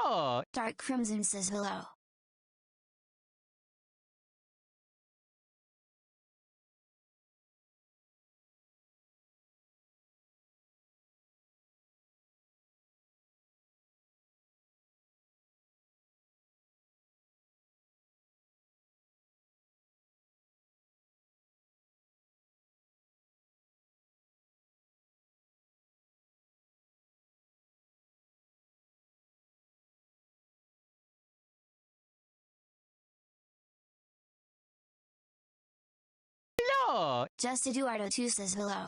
Hello! Dark Crimson says hello. Hello! Just Eduardo 2 says hello.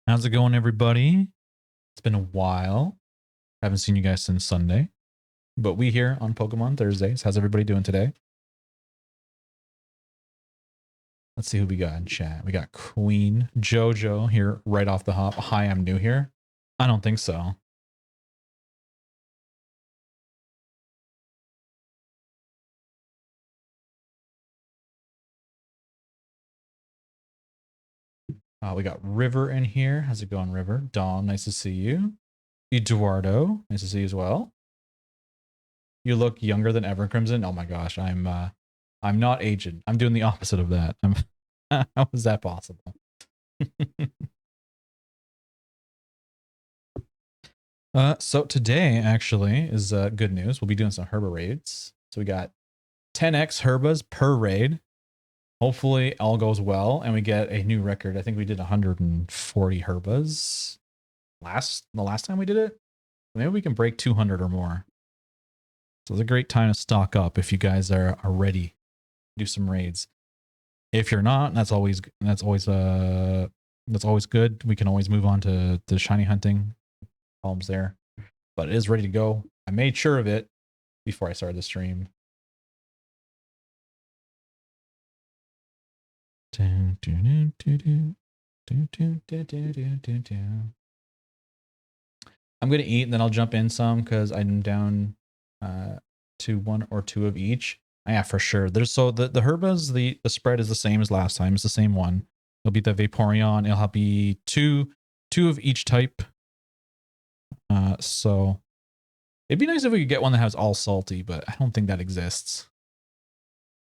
How's it going, everybody? It's been a while. Haven't seen you guys since Sunday, but we here on Pokemon Thursdays. How's everybody doing today? Let's see who we got in chat. We got Queen Jojo here right off the hop. Hi, I'm new here. I don't think so. We got River in here. How's it going, River? Dom, nice to see you. Eduardo, nice to see you as well. You look younger than ever, Crimson. Oh my gosh, I'm not aged. I'm doing the opposite of that. How is that possible? So today actually is good news. We'll be doing some Herba Raids. So we got 10x Herbas per raid. Hopefully all goes well and we get a new record. I think we did 140 Herbas the last time we did it. Maybe we can break 200 or more. So it's a great time to stock up if you guys are ready to do some raids. If you're not, that's always good. We can always move on to the shiny hunting. Problems there, but it is ready to go. I made sure of it before I started the stream. I'm gonna eat and then I'll jump in some because I'm down to one or two of each. Yeah, for sure. There's so the Herbas, the spread is the same as last time. It's the same one. It'll be the Vaporeon. It'll be two of each type. So it'd be nice if we could get one that has all salty, but I don't think that exists.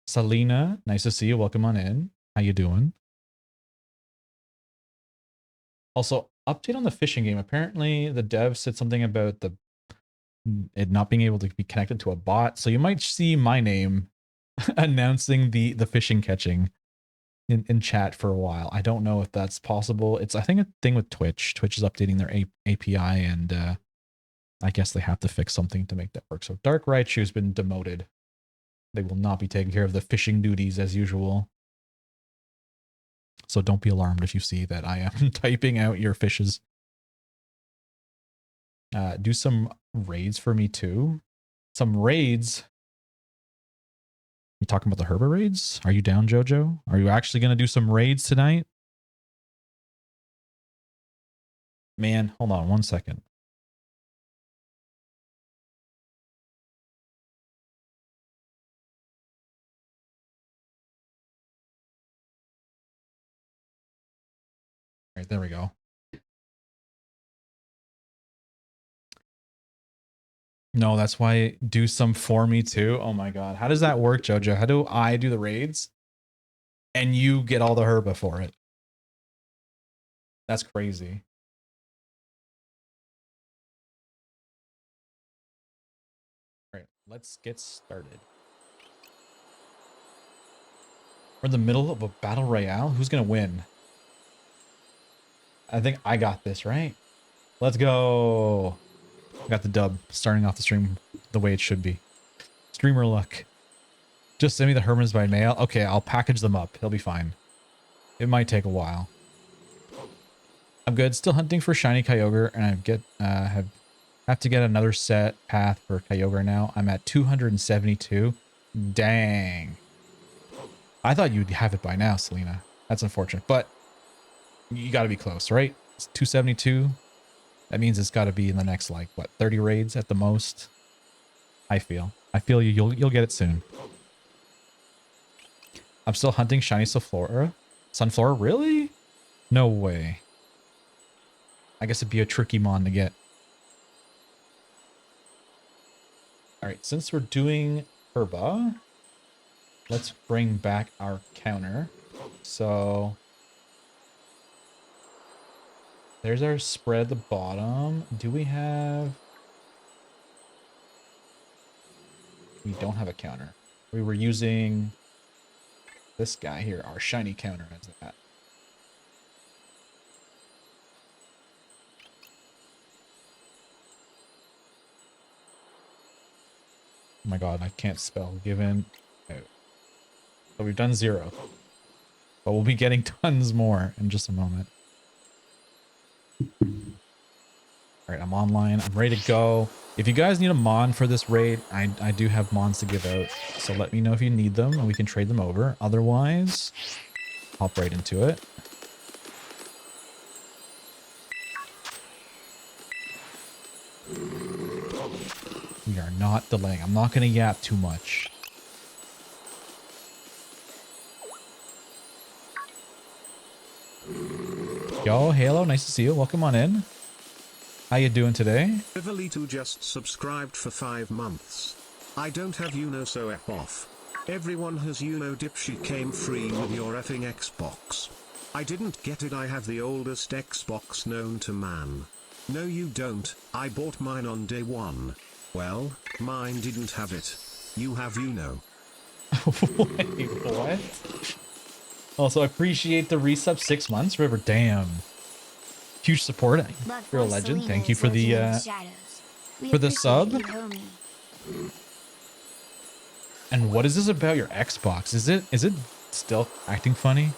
Selena, nice to see you. Welcome on in. How you doing? Also, update on the fishing game. Apparently, the dev said something about it not being able to be connected to a bot. So you might see my name announcing the fishing catching in chat for a while. I don't know if that's possible. It's, I think, a thing with Twitch. Twitch is updating their API, and I guess they have to fix something to make that work. So Dark Raichu has been demoted. They will not be taking care of the fishing duties as usual. So don't be alarmed if you see that I am typing out your fishes. Do some raids for me too. Some raids. You talking about the Herba Raids? Are you down, Jojo? Are you actually going to do some raids tonight? Man, hold on one second. All right, there we go. No, that's why do some for me too. Oh my god. How does that work, Jojo? How do I do the raids and you get all the herba for it? That's crazy. All right, let's get started. We're in the middle of a battle royale. Who's gonna win? I think I got this, right? Let's go. I got the dub starting off the stream the way it should be. Streamer luck. Just send me the hermits by mail. Okay, I'll package them up. He'll be fine. It might take a while. I'm good. Still hunting for shiny Kyogre, and I have to get another set path for Kyogre now. I'm at 272. Dang. I thought you'd have it by now, Selena. That's unfortunate, but you got to be close, right? It's 272. That means it's got to be in the next, like, what, 30 raids at the most? I feel you'll get it soon. I'm still hunting shiny Sunflora. Sunflora, really? No way. I guess it'd be a tricky mon to get. All right, since we're doing Herba, let's bring back our counter. So there's our spread at the bottom. Do we have... We don't have a counter. We were using this guy here, our shiny counter as that. Oh my god, I can't spell. Given out. So we've done 0. But we'll be getting tons more in just a moment. Alright, I'm online. I'm ready to go. If you guys need a mon for this raid, I do have mons to give out. So let me know if you need them and we can trade them over. Otherwise, hop right into it. We are not delaying. I'm not going to yap too much. Yo, Halo, nice to see you. Welcome on in. How you doing today? Rivalito just subscribed for 5 months. I don't have Uno, so F off. Everyone has Uno. Dipshit came free with your effing Xbox. I didn't get it. I have the oldest Xbox known to man. No you don't, I bought mine on day 1. Well, mine didn't have it. You have Uno. Wait, what? Also, I appreciate the resub 6 months, River. Damn. Huge support. You're a legend. Thank you for the sub. And what is this about your Xbox? Is it still acting funny?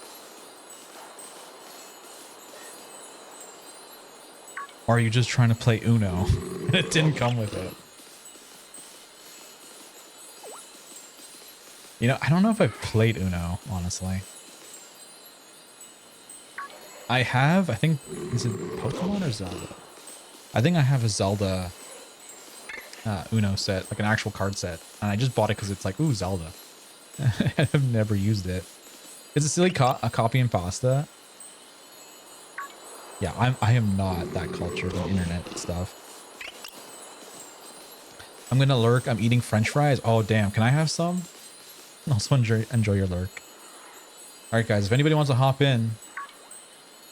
Or are you just trying to play Uno and it didn't come with it? You know, I don't know if I've played Uno, honestly. I think, is it Pokemon or Zelda? I think I have a Zelda Uno set, like an actual card set. And I just bought it because it's like, ooh, Zelda. I've never used it. It's a silly a copy and pasta. Yeah, I am not that cultured in internet stuff. I'm gonna lurk. I'm eating French fries. Oh, damn. Can I have some? Also enjoy your lurk. All right, guys. If anybody wants to hop in,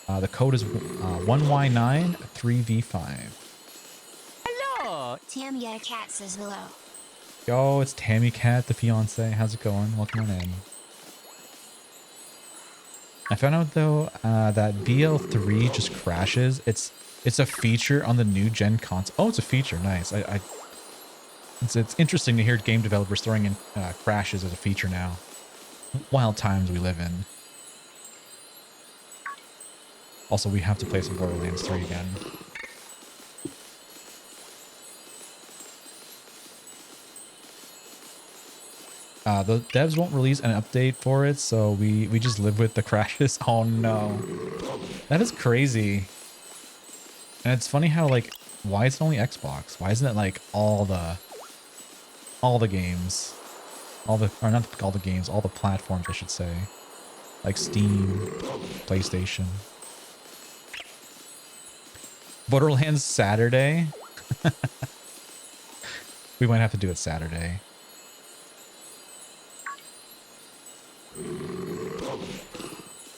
the code is 1Y9 3V5. Hello! Tammy Cat says hello. Yo, it's Tammy Cat, the fiance. How's it going? Welcome on in. I found out though that BL3 just crashes. It's a feature on the new gen console. Oh, it's a feature. Nice. It's interesting to hear game developers throwing in crashes as a feature now. Wild times we live in. Also, we have to play some Borderlands 3 again. The devs won't release an update for it, so we just live with the crashes. Oh no. That is crazy. And it's funny how, like, why is it only Xbox? Why isn't it like all the games? Or not all the games, all the platforms, I should say. Like Steam, PlayStation. Borderlands Saturday. We might have to do it Saturday.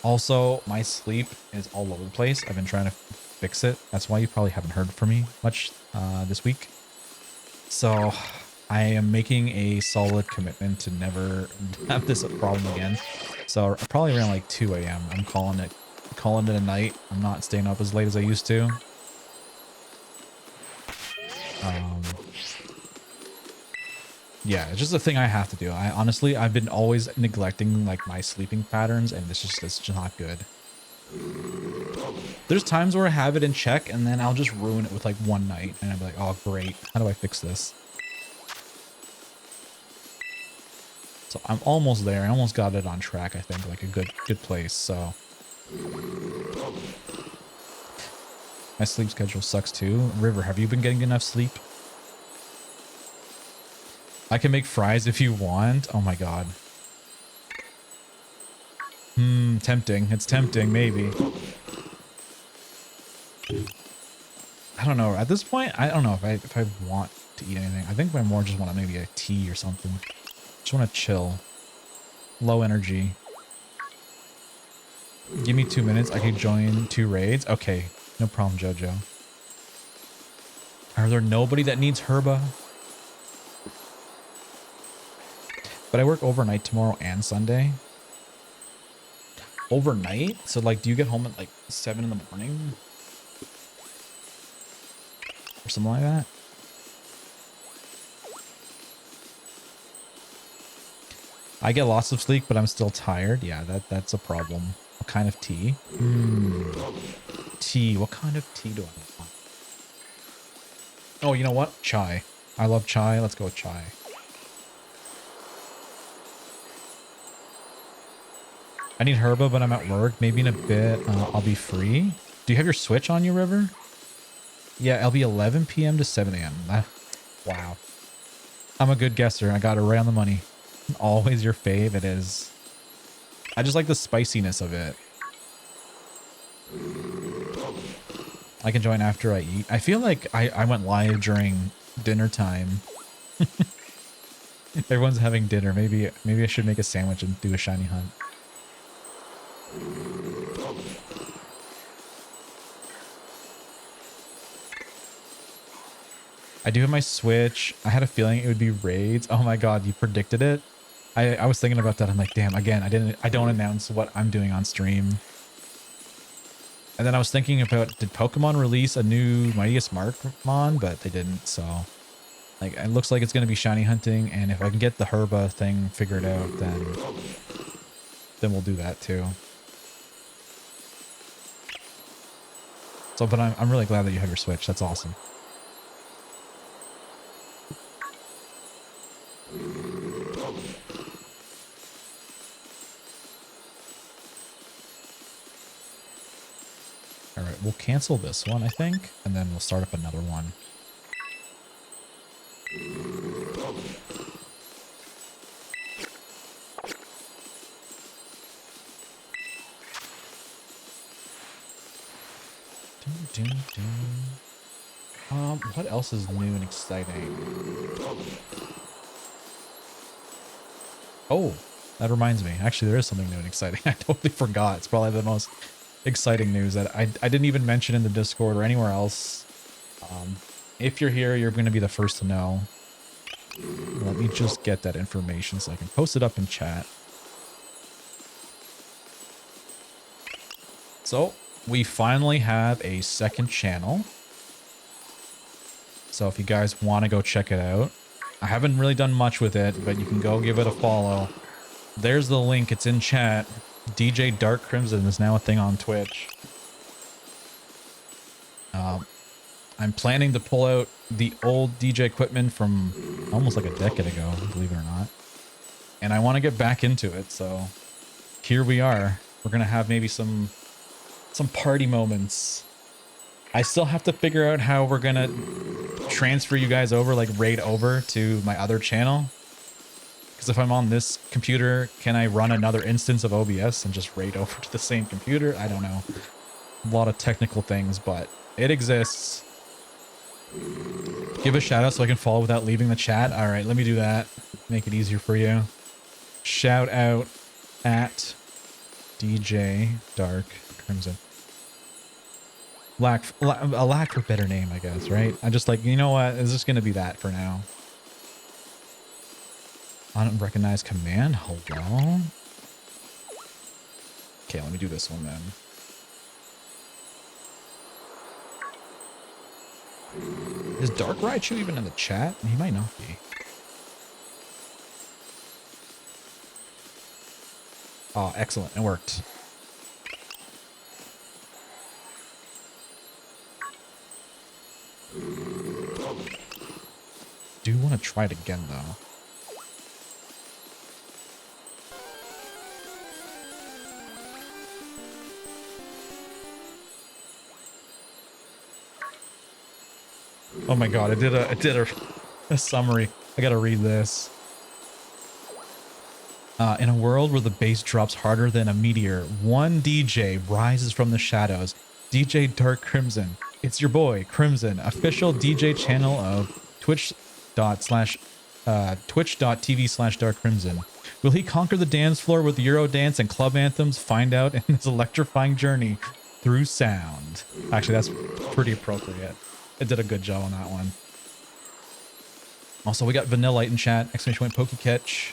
Also, my sleep is all over the place. I've been trying to fix it. That's why you probably haven't heard from me much this week. So I am making a solid commitment to never have this problem again. So probably around like 2 a.m. I'm calling it a night. I'm not staying up as late as I used to. Yeah, it's just a thing I have to do. I've been always neglecting like my sleeping patterns, and it's just not good. There's times where I have it in check, and then I'll just ruin it with like one night, and I'll be like, oh great, how do I fix this? So I'm almost there. I almost got it on track, I think, like a good place. So my sleep schedule sucks too. River, have you been getting enough sleep? I can make fries if you want. Oh my god. Tempting. It's tempting, maybe. I don't know. At this point, I don't know if I want to eat anything. I think I more just want maybe a tea or something. Just want to chill. Low energy. Give me 2 minutes. I can join 2 raids. Okay. No problem, Jojo. Are there nobody that needs Herba? But I work overnight tomorrow and Sunday. Overnight? So like, do you get home at like 7 in the morning? Or something like that? I get lots of sleep, but I'm still tired. Yeah, that's a problem. What kind of tea? Tea. What kind of tea do I want? Oh, you know what? Chai. I love chai. Let's go with chai. I need Herba, but I'm at work. Maybe in a bit I'll be free. Do you have your Switch on you, River? Yeah, it'll be 11 p.m. to 7 a.m. Wow. I'm a good guesser. I got it right on the money. Always your fave. It is. I just like the spiciness of it. I can join after I eat. I feel like I went live during dinner time. Everyone's having dinner. Maybe I should make a sandwich and do a shiny hunt. I do have my Switch. I had a feeling it would be raids. Oh my god, you predicted it? I was thinking about that. I'm like, damn, again, I don't announce what I'm doing on stream. And then I was thinking about, did Pokemon release a new Mightiest Markmon? But they didn't, so like it looks like it's gonna be shiny hunting, and if I can get the Herba thing figured out, then we'll do that too. So, but I'm really glad that you have your Switch. That's awesome. All right, we'll cancel this one, I think, and then we'll start up another one. What else is new and exciting? Oh, that reminds me. Actually, there is something new and exciting. I totally forgot. It's probably the most exciting news that I didn't even mention in the Discord or anywhere else. If you're here, you're going to be the first to know. Let me just get that information so I can post it up in chat. So, we finally have a second channel. So if you guys want to go check it out. I haven't really done much with it, but you can go give it a follow. There's the link. It's in chat. DJ Dark Crimson is now a thing on Twitch. I'm planning to pull out the old DJ equipment from almost like a decade ago, believe it or not. And I want to get back into it, so here we are. We're going to have maybe some party moments. I still have to figure out how we're going to transfer you guys over, like raid over to my other channel. Because if I'm on this computer, can I run another instance of OBS and just raid over to the same computer? I don't know. A lot of technical things, but it exists. Give a shout out so I can follow without leaving the chat. All right, let me do that. Make it easier for you. Shout out at DJ Dark Crimson. A lack for better name, I guess, right? I just like, you know what? It's just going to be that for now. Unrecognized command. Hello? Okay, let me do this one then. Is Dark Raichu even in the chat? He might not be. Oh, excellent. It worked. Do want to try it again, though. Oh my god, I did a summary. I gotta read this. In a world where the bass drops harder than a meteor, one DJ rises from the shadows. DJ Dark Crimson. It's your boy, Crimson, official DJ channel of twitch.tv/Dark Crimson. Will he conquer the dance floor with Euro dance and club anthems? Find out in this electrifying journey through sound. Actually, that's pretty appropriate. It did a good job on that one. Also, we got Vanillite in chat. Exclamation point Pokecatch.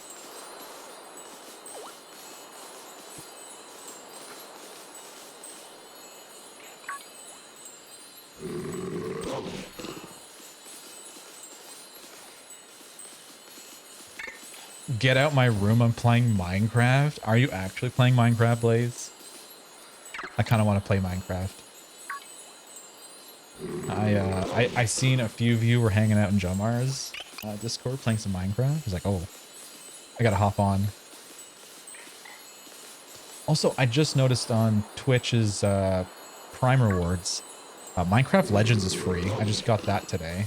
Get out my room. I'm playing Minecraft. Are you actually playing Minecraft, Blaze? I kind of want to play Minecraft. I seen a few of you were hanging out in Jomar's Discord playing some Minecraft. I was like, oh, I gotta hop on. Also, I just noticed on Twitch's Prime Rewards, Minecraft Legends is free. I just got that today.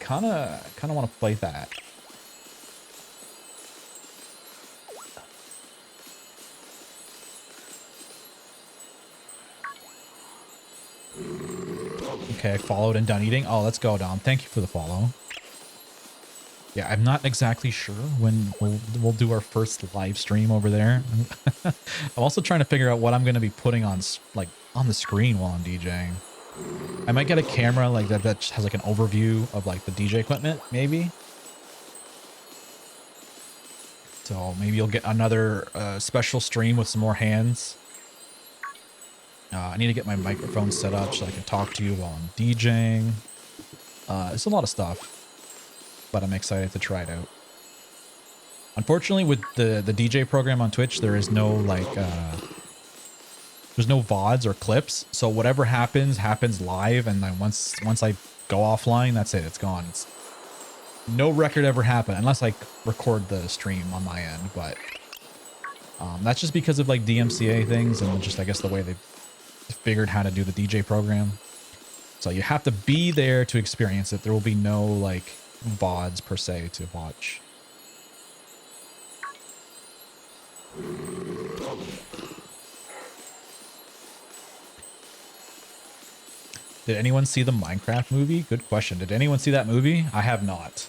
Kinda want to play that. Okay, I followed and done eating. Oh, let's go, Dom. Thank you for the follow. Yeah, I'm not exactly sure when we'll do our first live stream over there. I'm also trying to figure out what I'm going to be putting on on the screen while I'm DJing. I might get a camera like that has like an overview of like the DJ equipment, maybe. So maybe you'll get another special stream with some more hands. I need to get my microphone set up so I can talk to you while I'm DJing. It's a lot of stuff, but I'm excited to try it out. Unfortunately, with the DJ program on Twitch, there is no there's no VODs or clips. So whatever happens live, and then once I go offline, that's it. It's gone. No record ever happened unless I record the stream on my end, but that's just because of like DMCA things and just I guess the way they figured how to do the DJ program. So you have to be there to experience it. There will be no like VODs per se to watch. Did anyone see the Minecraft movie? Good question. Did anyone see that movie? I have not.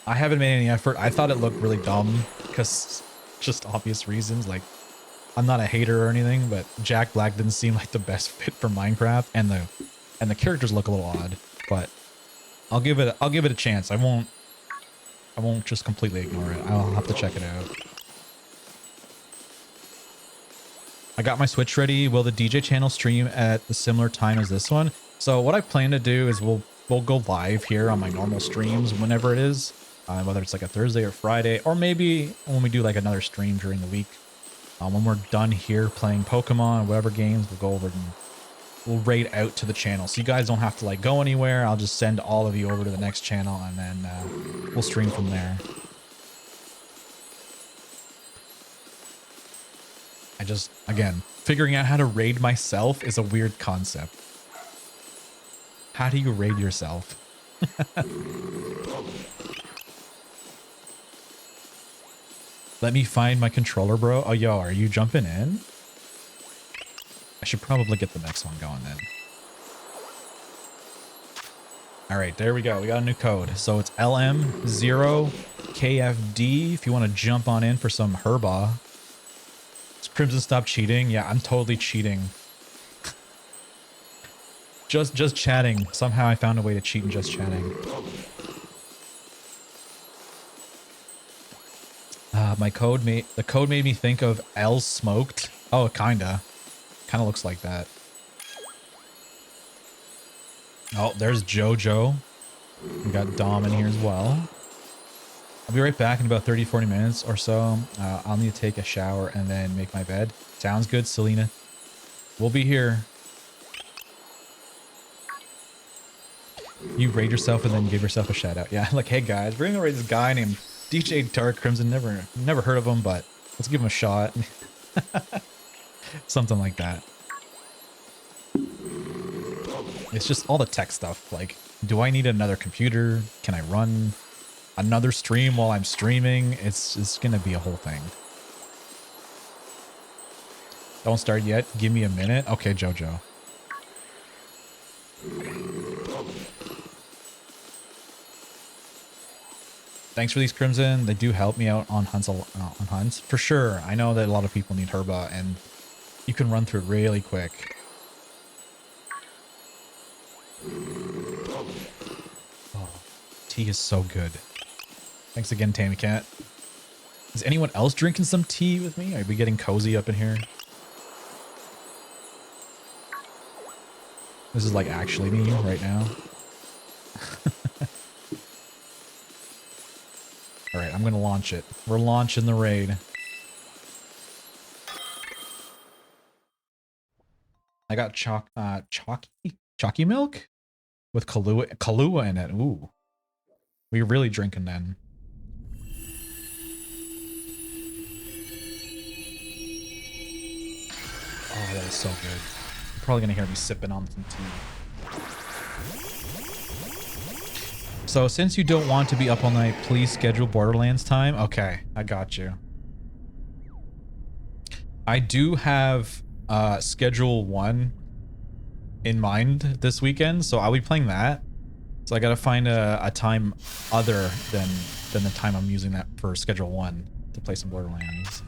I haven't made any effort. I thought it looked really dumb because just obvious reasons. Like, I'm not a hater or anything, but Jack Black didn't seem like the best fit for Minecraft, and the characters look a little odd. But I'll give it a chance. I won't just completely ignore it. I'll have to check it out. I got my Switch ready. Will the DJ channel stream at the similar time as this one? So what I plan to do is we'll go live here on my normal streams whenever it is, whether it's like a Thursday or Friday, or maybe when we do like another stream during the week. When we're done here playing Pokemon or whatever games, we'll go over and we'll raid out to the channel. So you guys don't have to like go anywhere. I'll just send all of you over to the next channel and then we'll stream from there. Again, figuring out how to raid myself is a weird concept. How do you raid yourself? Let me find my controller, bro. Oh, yo, are you jumping in? I should probably get the next one going then. All right, there we go. We got a new code. So it's LM0KFD if you want to jump on in for some Herba. Does Crimson stop cheating? Yeah, I'm totally cheating. Just chatting. Somehow I found a way to cheat in just chatting. The code made me think of L Smoked. Oh, kinda looks like that. Oh, there's Jojo. We got Dom in here as well. I'll be right back in about 30-40 minutes or so. I'll need to take a shower and then make my bed. Sounds good, Selena. We'll be here. You raid yourself and then give yourself a shout out. Yeah, like, hey guys, we're gonna raid this guy named DJ Dark Crimson. Never heard of him, but let's give him a shot. Something like that. It's just all the tech stuff. Like, do I need another computer? Can I run another stream while I'm streaming? It's gonna be a whole thing. Don't start yet. Give me a minute. Okay, Jojo. Thanks for these Crimson. They do help me out on hunts for sure. I know that a lot of people need Herba, and you can run through it really quick. Oh, tea is so good. Thanks again, Tammy Cat. Is anyone else drinking some tea with me? Are we getting cozy up in here? This is like actually me right now. All right, I'm gonna launch it. We're launching the raid. I got chalky milk with Kahlua in it. Ooh, we're really drinking then. Oh, that is so good. You're probably gonna hear me sipping on some tea. So since you don't want to be up all night, please schedule Borderlands time. Okay, I got you. I do have schedule 1 in mind this weekend, so I'll be playing that. So I gotta find a time other than the time I'm using that for schedule 1 to play some Borderlands.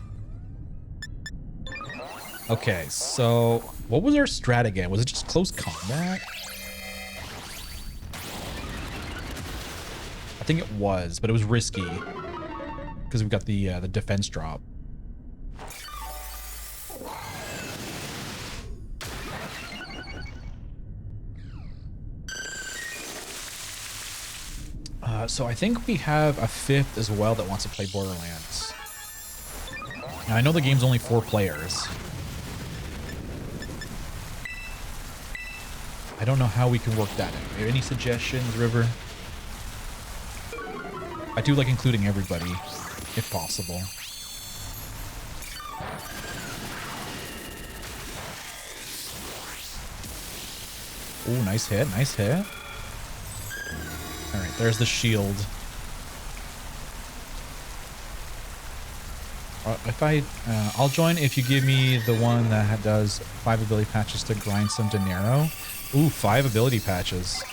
Okay, so what was our strat again? Was it just close combat? I think it was, but it was risky because we got the defense drop. So I think we have a 5th as well that wants to play Borderlands. Now I know the game's only 4 players. I don't know how we can work that in. Any suggestions, River? I do like including everybody, if possible. Ooh, nice hit, nice hit. All right, there's the shield. I'll join if you give me the one that does 5 ability patches to grind some dinero. Ooh, 5 ability patches.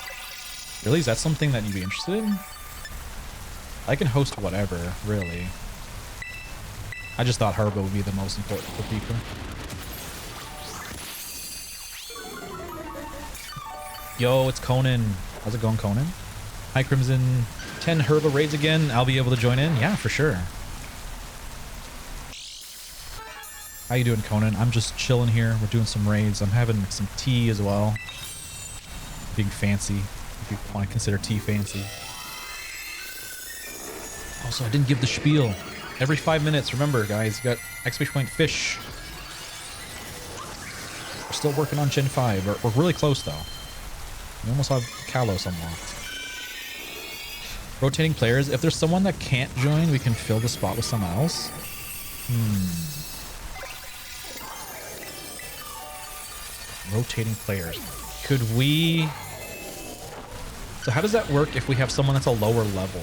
Really, is that something that you'd be interested in? I can host whatever, really. I just thought Herba would be the most important for people. Yo, it's Conan. How's it going, Conan? Hi, Crimson. 10 Herba raids again. I'll be able to join in? Yeah, for sure. How you doing, Conan? I'm just chilling here. We're doing some raids. I'm having some tea as well. Being fancy, if you want to consider tea fancy. Also, I didn't give the spiel. Every 5 minutes, remember, guys, you got exclamation point fish. We're still working on Gen 5. We're really close, though. We almost have Kalos unlocked. Rotating players. If there's someone that can't join, we can fill the spot with someone else. Rotating players. Could we... So how does that work if we have someone that's a lower level?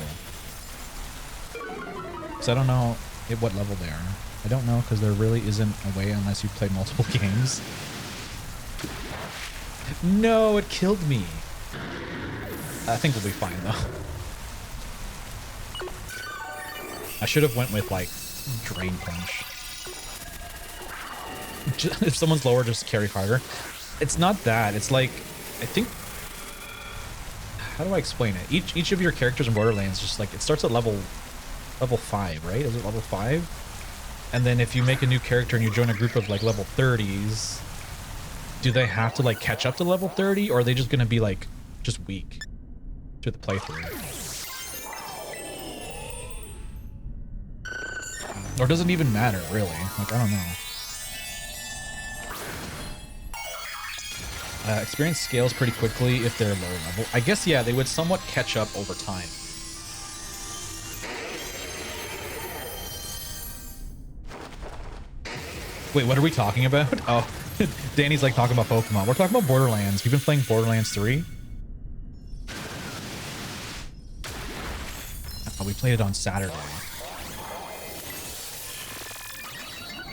Because I don't know at what level they are. I don't know because there really isn't a way unless you play multiple games. No, it killed me. I think we'll be fine though. I should have went with like Drain Punch. If someone's lower, just carry harder. It's not that. It's like, I think, how do I explain it? Each of your characters in Borderlands just like, it starts at level 5, right? Is it level 5? And then if you make a new character and you join a group of like level 30s, do they have to like catch up to level 30, or are they just gonna be like just weak to the playthrough? Or does it even matter, really? Like, I don't know. Experience scales pretty quickly if they're lower level. I guess, yeah, they would somewhat catch up over time. Wait, what are we talking about? Oh, Danny's like talking about Pokemon. We're talking about Borderlands. You've been playing Borderlands 3? Oh, we played it on Saturday.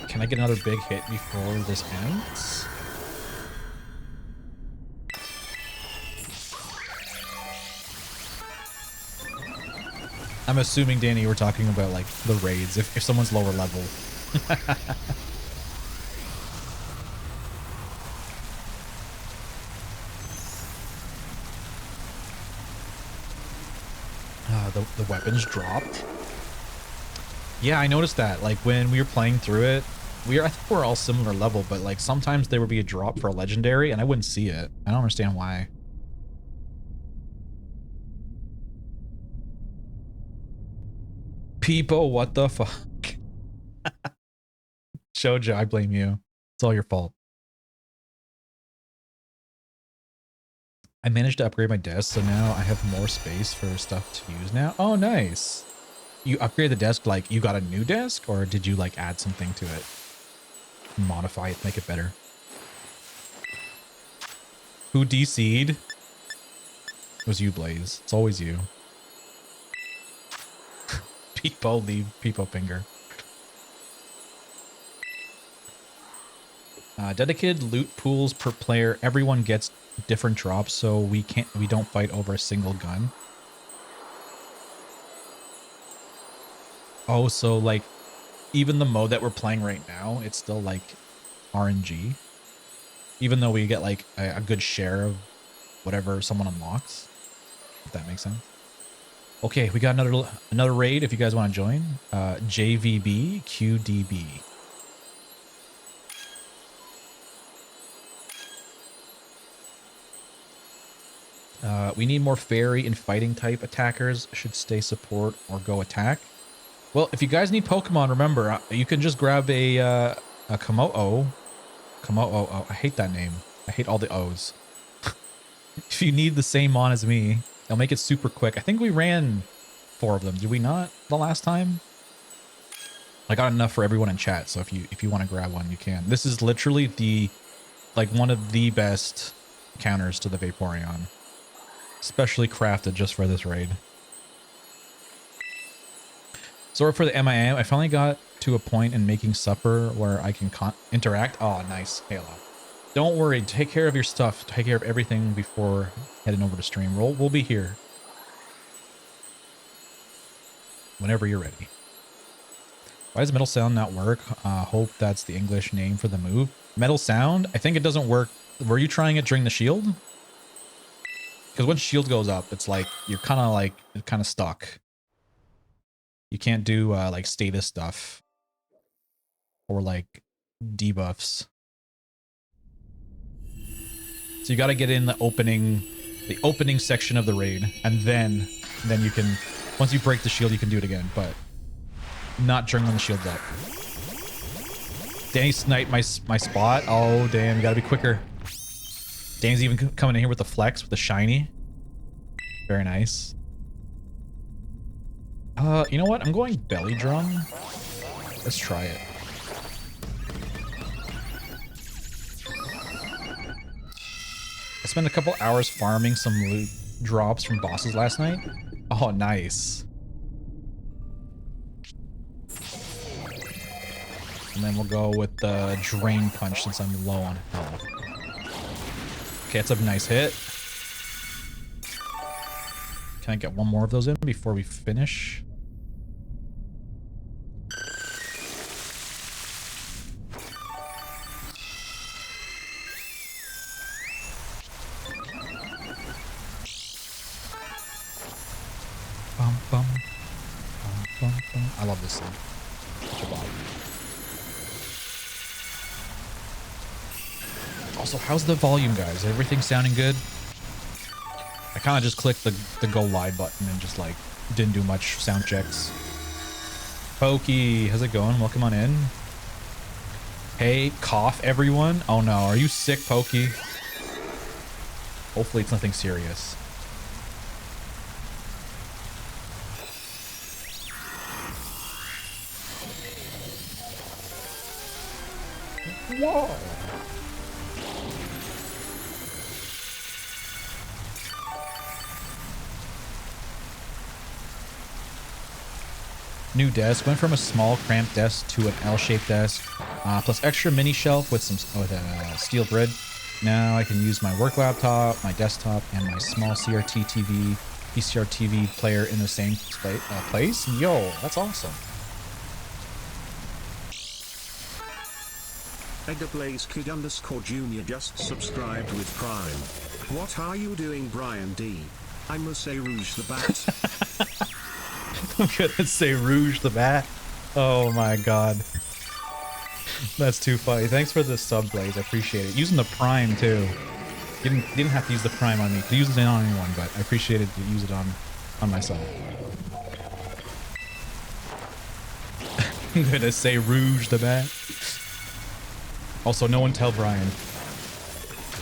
Can I get another big hit before this ends? I'm assuming, Danny, we're talking about like the raids, if someone's lower level. The weapons dropped. Yeah, I noticed that. Like when we were playing through it, I think we're all similar level, but like sometimes there would be a drop for a legendary and I wouldn't see it. I don't understand why. People, what the fuck? Shoujo, I blame you. It's all your fault. I managed to upgrade my desk, so now I have more space for stuff to use now. Oh, nice. You upgrade the desk like you got a new desk, or did you like add something to it? Modify it, make it better. Who DC'd? It was you, Blaze. It's always you. Peepo, leave Peepo finger. Dedicated loot pools per player. Everyone gets different drops, so we don't fight over a single gun. Oh, so like even the mode that we're playing right now, it's still like RNG. Even though we get like a good share of whatever someone unlocks. If that makes sense. Okay, we got another raid if you guys want to join. JVB QDB. We need more fairy and fighting type attackers. Should stay support or go attack. Well, if you guys need Pokemon, remember, you can just grab a Komo-o. Komo-o. Oh, I hate that name. I hate all the O's. If you need the same mon as me, they'll make it super quick. I think we ran 4 of them. Did we not the last time? I got enough for everyone in chat, so if you want to grab one, you can. This is literally one of the best counters to the Vaporeon. Specially crafted just for this raid. Sorry for the MIA. I finally got to a point in making supper where I can interact. Oh, nice. Halo. Don't worry. Take care of your stuff. Take care of everything before heading over to stream. We'll be here. Whenever you're ready. Why does Metal Sound not work? Hope that's the English name for the move. Metal Sound? I think it doesn't work. Were you trying it during the shield? Because when shield goes up, it's like, you're kind of stuck. You can't do like status stuff. Or like debuffs. So you got to get in the opening section of the raid. And then you can, once you break the shield, you can do it again. But not during when the shield's up. Danny sniped my spot. Oh, damn, you got to be quicker. Danny's even coming in here with the flex, with the shiny. Very nice. You know what? I'm going belly drum. Let's try it. I spent a couple hours farming some loot drops from bosses last night. Oh, nice. And then we'll go with the Drain Punch since I'm low on health. Okay, that's a nice hit. Can I get one more of those in before we finish? Bum, bum, bum, bum, bum. I love this song. Such a bop. Also, how's the volume, guys? Everything sounding good? I kind of just clicked the go live button and just like didn't do much sound checks. Pokey, how's it going? Welcome on in. Hey, cough everyone. Oh no, are you sick, Pokey? Hopefully it's nothing serious. Whoa. New desk. Went from a small cramped desk to an L-shaped desk, plus extra mini shelf with a steel grid. Now I can use my work laptop, my desktop, and my small CRT TV, PCR TV player in the same place. Yo, that's awesome. Eggerblaze Kid _ Junior just subscribed with Prime. What are you doing, Brian D? I must say Rouge the Bat. I'm gonna say Rouge the Bat. Oh my god. That's too funny. Thanks for the sub, Blaze. I appreciate it. Using the Prime too. You didn't have to use the Prime on me. You use it on anyone, but I appreciated to use it on myself. I'm gonna say Rouge the Bat. Also, no one tell Brian.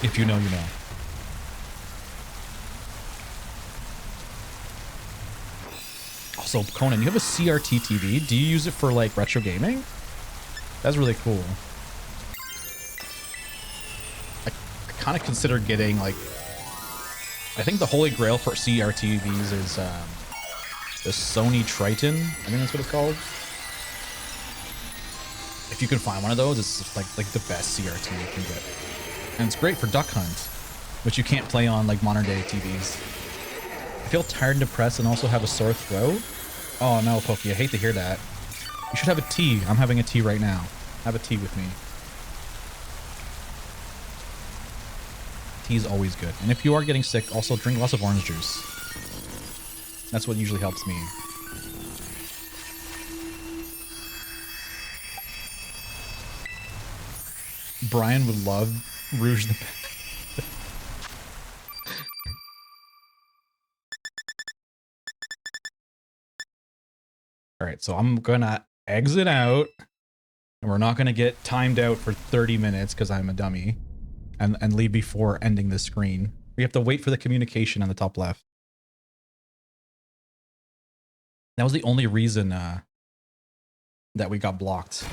If you know, you know. Also, Conan, you have a CRT TV. Do you use it for like retro gaming? That's really cool. I kind of consider getting like, I think the holy grail for CRTVs is the Sony Triton. I think that's what it's called. If you can find one of those, it's just like the best CRT you can get. And it's great for Duck Hunt, which you can't play on like modern day TVs. I feel tired and depressed and also have a sore throat. Oh no, Pokey, I hate to hear that. You should have a tea. I'm having a tea right now. Have a tea with me. Tea is always good. And if you are getting sick, also drink lots of orange juice. That's what usually helps me. Brian would love Rouge the Bat. Alright, so I'm gonna exit out. And we're not gonna get timed out for 30 minutes because I'm a dummy. And leave before ending the screen. We have to wait for the communication on the top left. That was the only reason that we got blocked.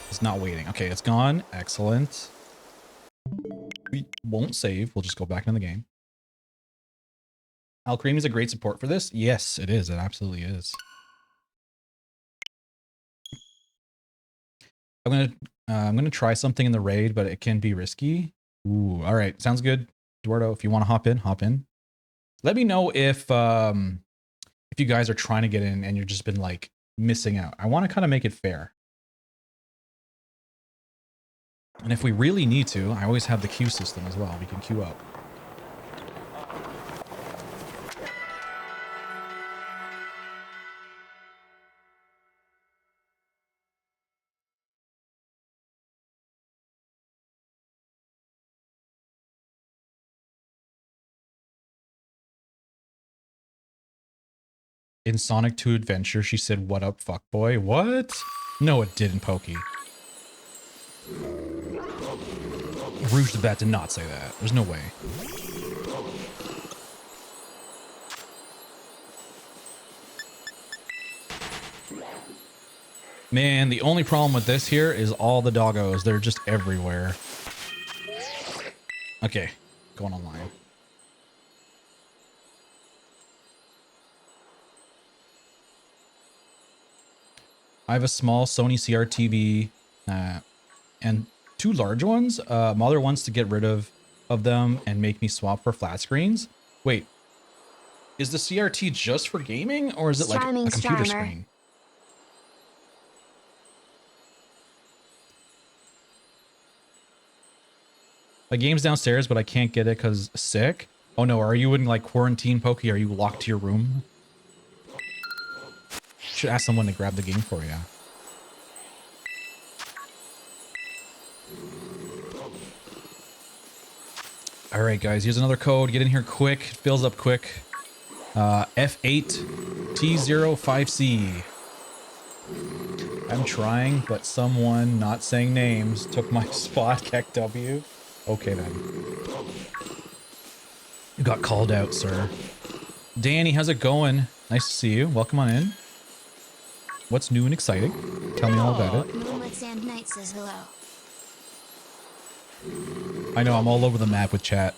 It's not waiting. Okay, it's gone. Excellent. We won't save. We'll just go back into the game. Al Cream is a great support for this. Yes, it is. It absolutely is. I'm gonna try something in the raid, but it can be risky. Ooh, all right, sounds good. Eduardo, if you want to hop in, hop in. Let me know if you guys are trying to get in and you've just been like missing out. I want to kind of make it fair. And if we really need to, I always have the queue system as well. We can queue up. In Sonic 2 Adventure, she said, "What up, fuckboy?" What? No, it didn't, Pokey. Rouge the Bat did not say that. There's no way. Man, the only problem with this here is all the doggos. They're just everywhere. Okay, going online. I have a small Sony CRTV and two large ones. Mother wants to get rid of them and make me swap for flat screens. Wait, is the CRT just for gaming, or is it like a Streaming computer streamer. screen? My game's downstairs, but I can't get it because sick. Oh no, are you in like quarantine, Pokey? Are you locked to your room? Should ask someone to grab the game for you. All right, guys, here's another code. Get in here quick. It fills up quick. F8T05C. I'm trying, but someone not saying names took my spot. Keck W. Okay, then. You got called out, sir. Danny, how's it going? Nice to see you. Welcome on in. What's new and exciting? Tell me all about it. Moonlit Sand Knight says hello. I know, I'm all over the map with chat.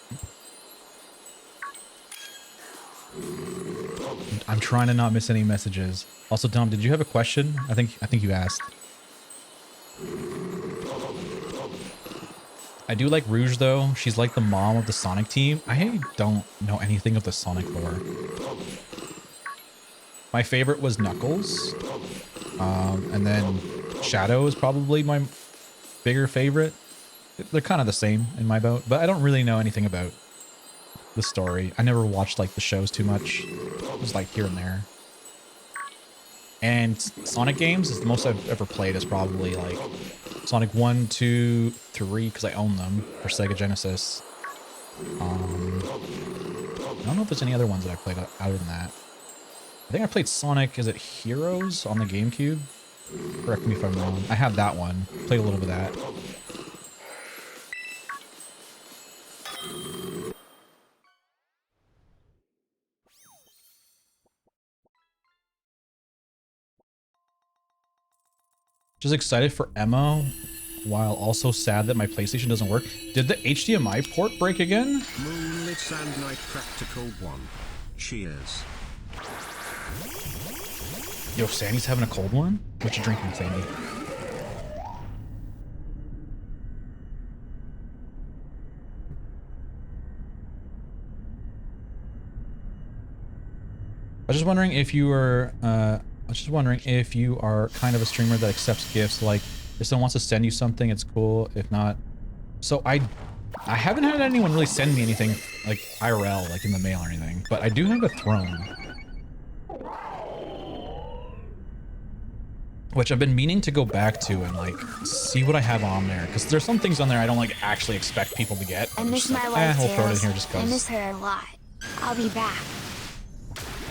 I'm trying to not miss any messages. Also, Dom, did you have a question? I think you asked. I do like Rouge though. She's like the mom of the Sonic team. I don't know anything of the Sonic lore. My favorite was Knuckles. And then Shadow is probably my bigger favorite. They're kind of the same in my boat, but I don't really know anything about the story. I never watched like the shows too much. Just like here and there. And Sonic games is the most I've ever played is probably like Sonic 1, 2, 3, because I own them for Sega Genesis. I don't know if there's any other ones that I played other than that. I think I played Sonic, is it Heroes on the GameCube? Correct me if I'm wrong. I have that one. Played a little bit of that. Just excited for Emma, while also sad that my PlayStation doesn't work. Did the HDMI port break again? Moonlit Sand Knight Practical 1. Cheers. Yo, Sandy's having a cold one? What you drinking, Sandy? I was just wondering if you were, kind of a streamer that accepts gifts. Like, if someone wants to send you something, it's cool. If not, so I haven't had anyone really send me anything like IRL, like in the mail or anything. But I do have a throne, which I've been meaning to go back to and like see what I have on there, because there's some things on there I don't like actually expect people to get. I miss my like, wife, we'll throw it in Tails. here just I cause. miss her a lot. I'll be back.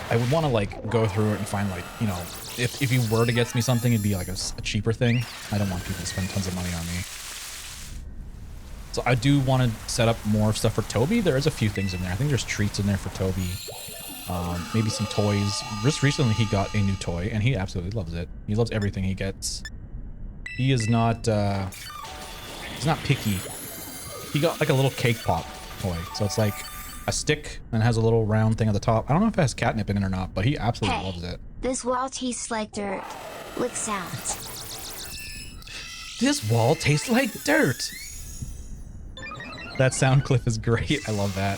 I would want to like go through it and find like, you know, if you were to get me something, it'd be like a cheaper thing. I don't want people to spend tons of money on me. So I do want to set up more stuff for Toby. There is a few things in there. I think there's treats in there for Toby. Maybe some toys. Just recently he got a new toy and he absolutely loves it. He loves everything he gets. He is not, he's not picky. He got like a little cake pop toy. So it's like a stick and has a little round thing at the top. I don't know if it has catnip in it or not, but he absolutely loves it. This wall tastes like dirt. Lick sounds. This wall tastes like dirt. That sound clip is great. I love that.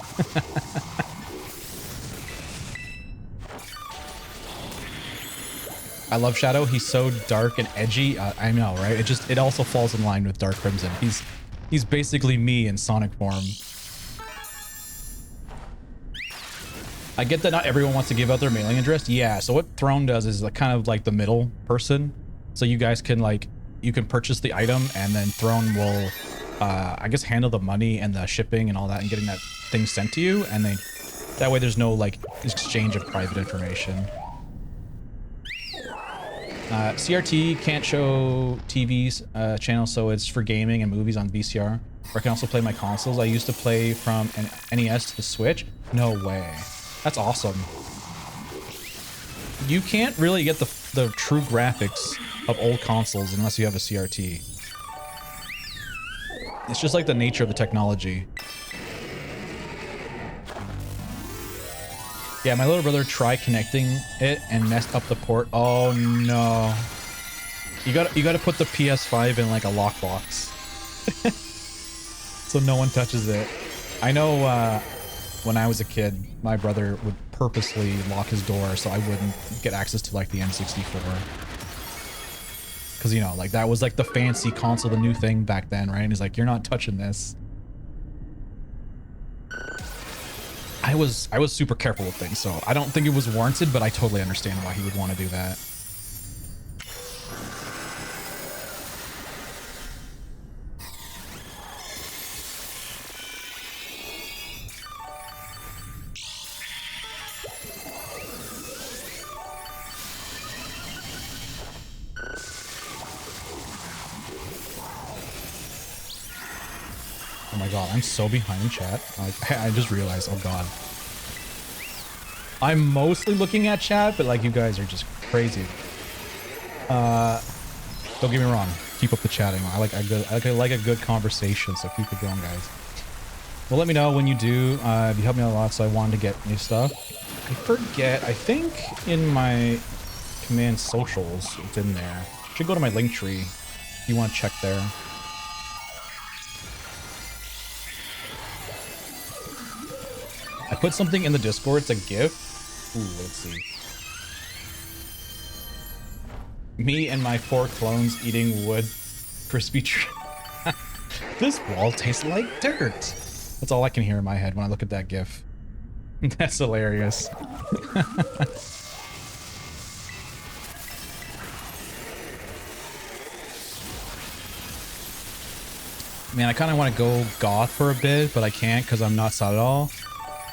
I love Shadow. He's so dark and edgy. I know, right? It also falls in line with Dark Crimson. He's basically me in Sonic form. I get that not everyone wants to give out their mailing address. Yeah, so what Throne does is like kind of like the middle person. So you guys can like, you can purchase the item and then Throne will, I guess, handle the money and the shipping and all that and getting that thing sent to you. And then that way there's no like exchange of private information. CRT can't show TV's channel, so it's for gaming and movies on VCR. Or I can also play my consoles. I used to play from an NES to the Switch. No way. That's awesome. You can't really get the true graphics of old consoles unless you have a CRT. It's just like the nature of the technology. Yeah, my little brother tried connecting it and messed up the port. Oh no. You gotta put the PS5 in like a lockbox. So no one touches it. I know when I was a kid, my brother would purposely lock his door so I wouldn't get access to like the N64. Because, you know, like that was like the fancy console, the new thing back then, right? And he's like, you're not touching this. I was super careful with things, so I don't think it was warranted, but I totally understand why he would want to do that. Oh my god, I'm so behind in chat. Like, I just realized, oh god. I'm mostly looking at chat, but like you guys are just crazy. Don't get me wrong. Keep up the chatting. I like a good conversation, so keep it going, guys. Well, let me know when you do. You helped me out a lot, so I wanted to get new stuff. I forget. I think in my command socials, it's in there. Should go to my link tree if you want to check there. I put something in the Discord. It's a GIF. Ooh, let's see. Me and my 4 clones eating wood. Crispy tree. This wall tastes like dirt. That's all I can hear in my head when I look at that GIF. That's hilarious. Man, I kind of want to go goth for a bit, but I can't because I'm not sad at all.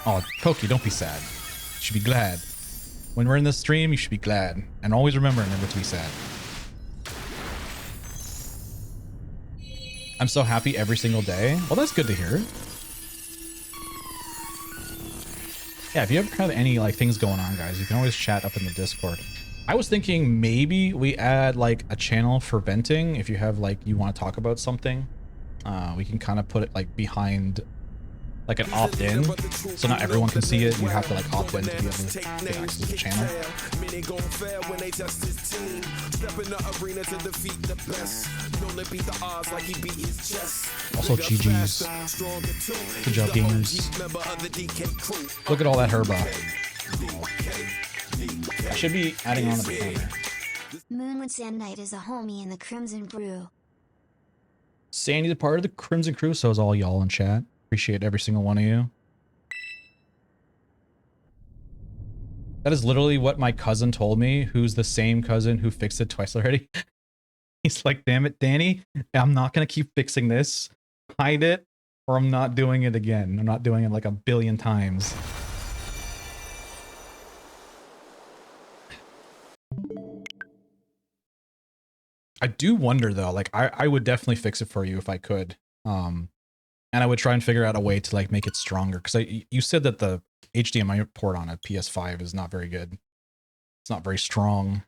Oh, Pokey, don't be sad. You should be glad. When we're in this stream, you should be glad. And always remember to be sad. I'm so happy every single day. Well, that's good to hear. Yeah, if you ever have any like things going on, guys, you can always chat up in the Discord. I was thinking maybe we add like a channel for venting. If you have like, you want to talk about something, we can kind of put it like behind like an opt-in, so not everyone can see it. You have to like opt in to be able to get access to the channel. Also, GG's. Good job, gamers. Look at all that herba. I should be adding on to the timer. Moonwood Sand Knight is a homie in the Crimson Brew. Sandy's a part of the Crimson Crew, so is all y'all in chat. Appreciate every single one of you. That is literally what my cousin told me, who's the same cousin who fixed it twice already. He's like, damn it, Danny, I'm not going to keep fixing this. Hide it, or I'm not doing it again. I'm not doing it like a billion times. I do wonder, though, like, I would definitely fix it for you if I could. And I would try and figure out a way to like make it stronger, because you said that the HDMI port on a PS5 is not very good. It's not very strong.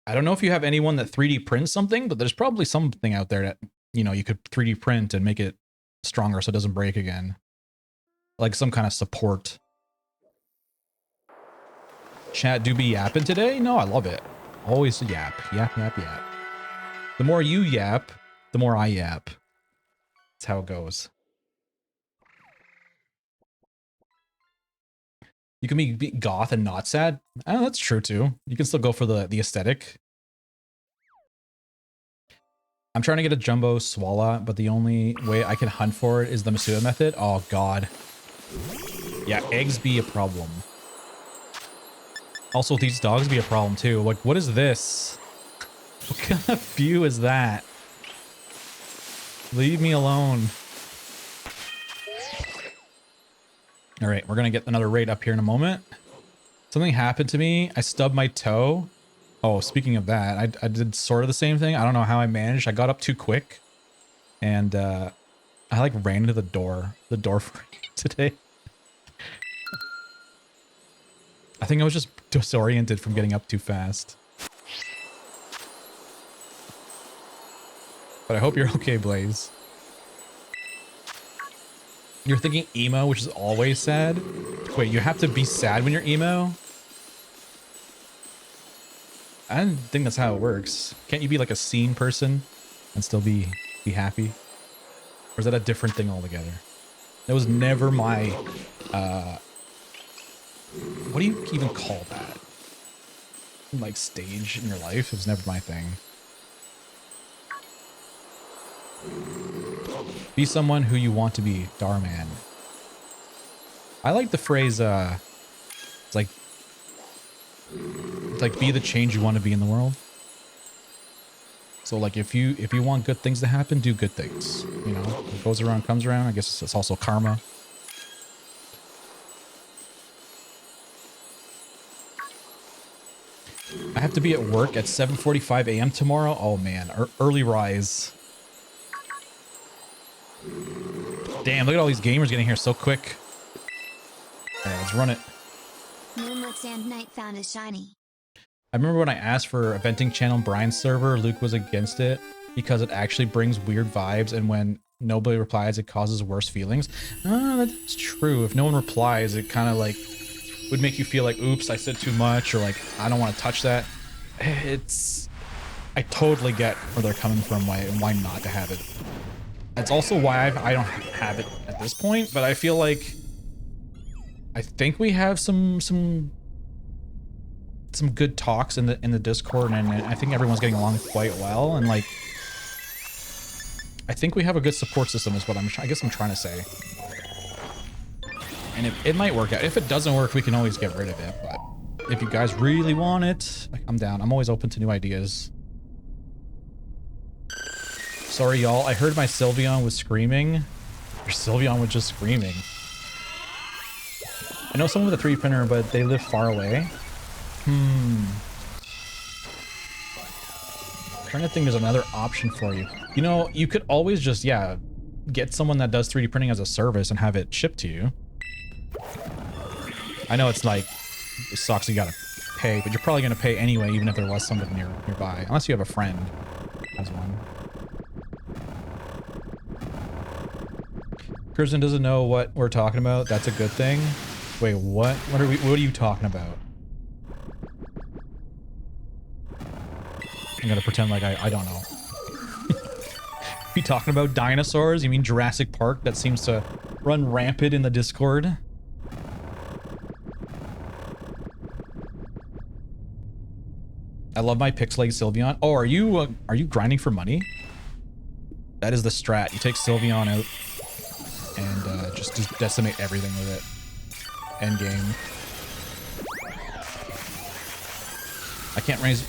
I don't know if you have anyone that 3D prints something, but there's probably something out there that, you know, you could 3D print and make it stronger so it doesn't break again. Like some kind of support. Chat do be yapping today? No, I love it. Always yap. Yap, yap, yap. The more you yap, the more I yap. That's how it goes. You can be goth and not sad. Oh, that's true too. You can still go for the aesthetic. I'm trying to get a jumbo swallow, but the only way I can hunt for it is the Masuda method. Oh god. Yeah, eggs be a problem. Also, these dogs be a problem too. Like, what is this? What kind of view is that? Leave me alone. All right, we're going to get another raid up here in a moment. Something happened to me. I stubbed my toe. Oh, speaking of that, I did sort of the same thing. I don't know how I managed. I got up too quick. And I like ran into the door frame today. I think I was just disoriented from getting up too fast. But I hope you're okay, Blaze. You're thinking emo, which is always sad? Wait, you have to be sad when you're emo? I don't think that's how it works. Can't you be like a scene person and still be happy? is that a different thing altogether? That was never my, what do you even call that? Like stage in your life? It was never my thing. Be someone who you want to be, Darman. I like the phrase, it's like be the change you want to be in the world. So like if you want good things to happen, do good things. You know, what goes around comes around. I guess it's also karma. I have to be at work at 7:45 a.m. tomorrow. Oh man, early rise. Damn, look at all these gamers getting here so quick. All right, let's run it. Moonlit Sand Knight found a shiny. I remember when I asked for a venting channel in Brian's server, Luke was against it because it actually brings weird vibes, and when nobody replies, it causes worse feelings. That's true. If no one replies, it kind of like would make you feel like, oops, I said too much, or like, I don't want to touch that. I totally get where they're coming from, why not to have it. That's also why I don't have it at this point, but I feel like I think we have some good talks in the Discord, and I think everyone's getting along quite well, and like I think we have a good support system is what I guess I'm trying to say. And it might work out. If it doesn't work, we can always get rid of it, but if you guys really want it, I'm down. I'm always open to new ideas. Sorry, y'all. I heard my Sylveon was screaming. Your Sylveon was just screaming. I know someone with a 3D printer, but they live far away. Trying to think there's another option for you. You know, you could always just, yeah, get someone that does 3D printing as a service and have it shipped to you. I know it's like, it sucks you gotta pay, but you're probably gonna pay anyway, even if there was somebody nearby. Unless you have a friend who has one. Kirsten doesn't know what we're talking about. That's a good thing. Wait, what? What are you talking about? I'm gonna pretend like I don't know. You talking about dinosaurs? You mean Jurassic Park that seems to run rampant in the Discord? I love my pixelated Sylveon. Oh, are you grinding for money? That is the strat. You take Sylveon out and just decimate everything with it. End game. I can't raise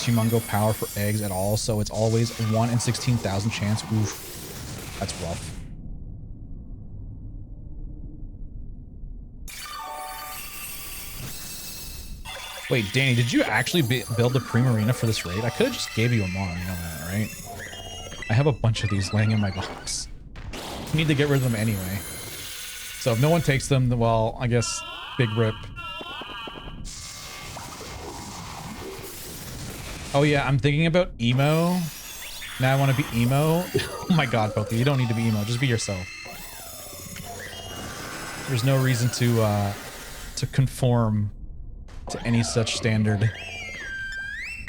Humongo power for eggs at all, so it's always 1 in 16,000 chance. Oof. That's rough. Wait, Danny, did you actually build the Primarina for this raid? I could have just gave you a mod, you know that, right? I have a bunch of these laying in my box. I need to get rid of them anyway. So if no one takes them, well, I guess big rip. Oh yeah, I'm thinking about emo. Now I want to be emo. Oh my god, Poki, you don't need to be emo. Just be yourself. There's no reason to conform to any such standard.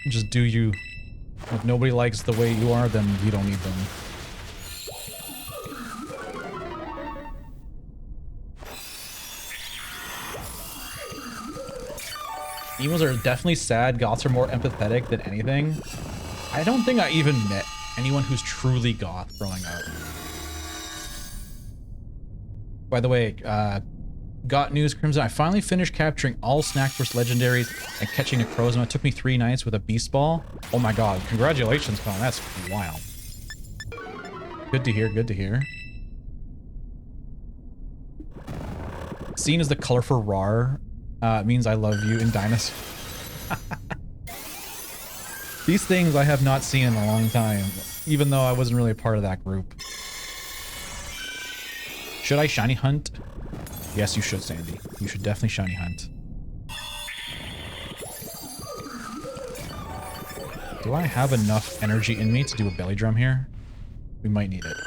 Just do you. If nobody likes the way you are, then you don't need them. Emos are definitely sad. Goths are more empathetic than anything. I don't think I even met anyone who's truly goth growing up. By the way, got news, Crimson. I finally finished capturing all Snackburst legendaries and catching Necrozma. It took me 3 nights with a beast ball. Oh my god, congratulations, Colin. That's wild. Good to hear, good to hear. Seen as the colorful rar means I love you in Dinosaur. These things I have not seen in a long time, even though I wasn't really a part of that group. Should I shiny hunt? Yes, you should, Sandy. You should definitely shiny hunt. Do I have enough energy in me to do a belly drum here? We might need it.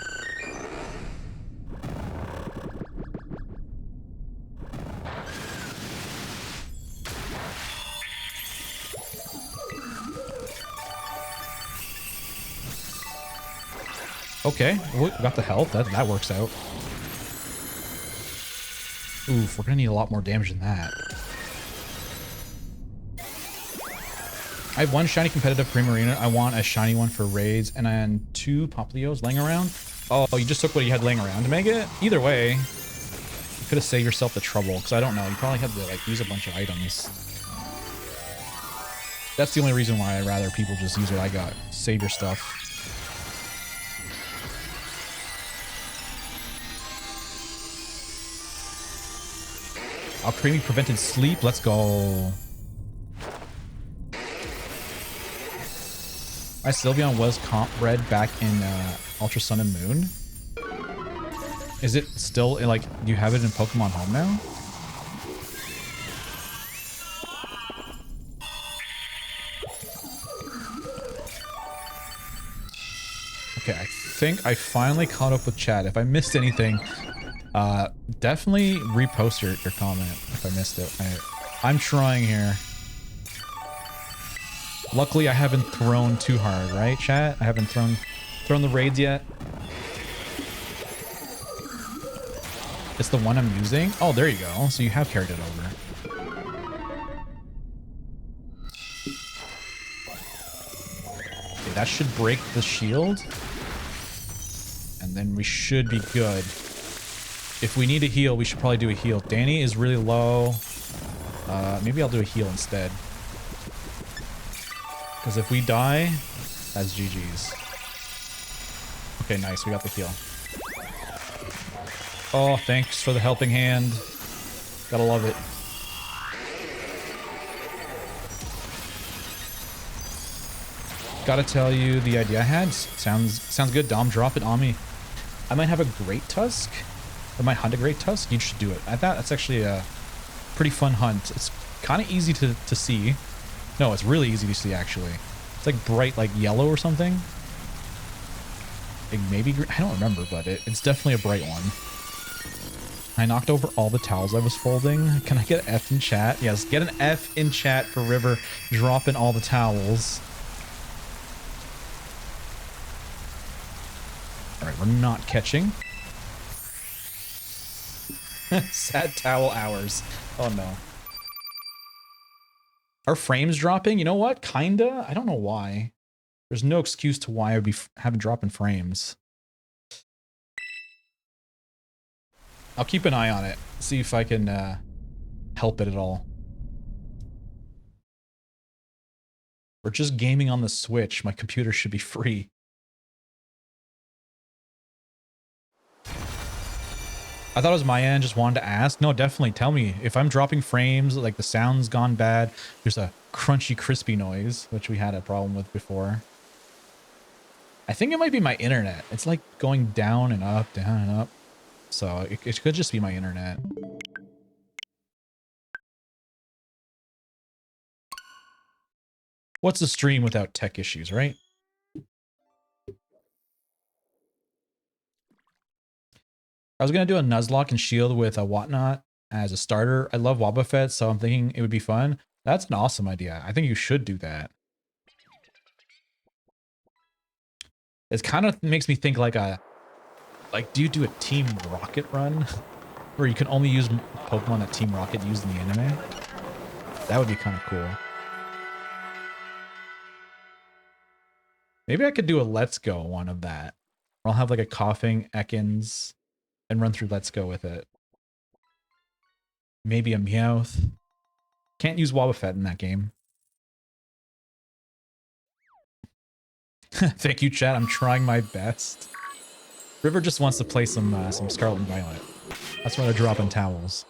Okay, we got the health. That works out. Oof, we're gonna need a lot more damage than that. I have one shiny competitive Primarina. I want a shiny one for raids, and then 2 Poplios laying around. Oh, you just took what you had laying around to make it? Either way, you could have saved yourself the trouble, because I don't know. You probably had to like use a bunch of items. That's the only reason why I'd rather people just use what I got. Save your stuff. Alcremie prevented sleep. Let's go. I Sylveon was comp bred back in Ultra Sun and Moon. Is it still like, do you have it in Pokemon Home now? Okay, I think I finally caught up with chat. If I missed anything, definitely repost your comment if I missed it. I'm trying here. Luckily, I haven't thrown too hard, right, chat? I haven't thrown the raids yet. It's the one I'm using. Oh, there you go. So you have carried it over. Okay, that should break the shield. And then we should be good. If we need a heal, we should probably do a heal. Danny is really low. Maybe I'll do a heal instead. Because if we die, that's GG's. Okay, nice. We got the heal. Oh, thanks for the helping hand. Gotta love it. Gotta tell you, the idea I had sounds good. Dom, drop it on me. I might have a Great Tusk. I might hunt a Great Tusk. You should do it. I thought that's actually a pretty fun hunt. It's kind of easy to see. No, it's really easy to see, actually. It's like bright, like yellow or something. Like maybe, I don't remember, but it's definitely a bright one. I knocked over all the towels I was folding. Can I get an F in chat? Yes, get an F in chat for River dropping all the towels. All right, we're not catching. Sad towel hours. Oh no. Are frames dropping? You know what? Kinda. I don't know why. There's no excuse to why I would be having dropping frames. I'll keep an eye on it. See if I can help it at all. We're just gaming on the Switch. My computer should be free. I thought it was my end, just wanted to ask. No, definitely tell me. If I'm dropping frames, like the sound's gone bad, there's a crunchy, crispy noise, which we had a problem with before. I think it might be my internet. It's like going down and up, down and up. So it could just be my internet. What's a stream without tech issues, right? I was going to do a Nuzlocke and Shield with a Whatnot as a starter. I love Wobbuffet, so I'm thinking it would be fun. That's an awesome idea. I think you should do that. It kind of makes me think like do you do a Team Rocket run? Where you can only use Pokemon that Team Rocket used in the anime? That would be kind of cool. Maybe I could do a Let's Go one of that. I'll have like a Coughing Ekans and run through Let's Go with it. Maybe a Meowth. Can't use Wobbuffet in that game. Thank you, chat. I'm trying my best. River just wants to play some Scarlet and Violet. That's why they're dropping towels.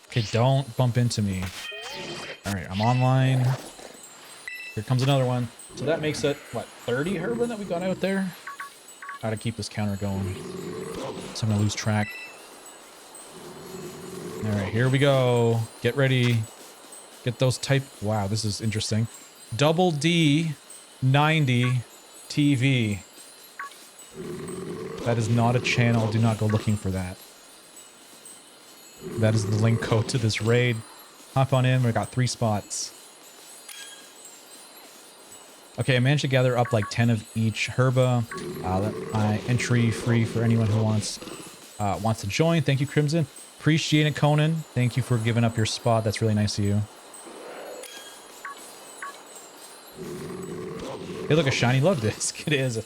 Okay, don't bump into me. All right, I'm online. Here comes another one. So that makes it, what, 30 Herba that we got out there? Gotta keep this counter going. So I'm gonna lose track. All right, here we go. Get ready. Get those type. Wow, this is interesting. Double D 90 TV. That is not a channel. Do not go looking for that. That is the link code to this raid. Hop on in. We got 3 spots. Okay, I managed to gather up like 10 of each herba. Entry free for anyone who wants to join. Thank you, Crimson. Appreciate it, Conan. Thank you for giving up your spot. That's really nice of you. Hey, look, a shiny love disc. It is. I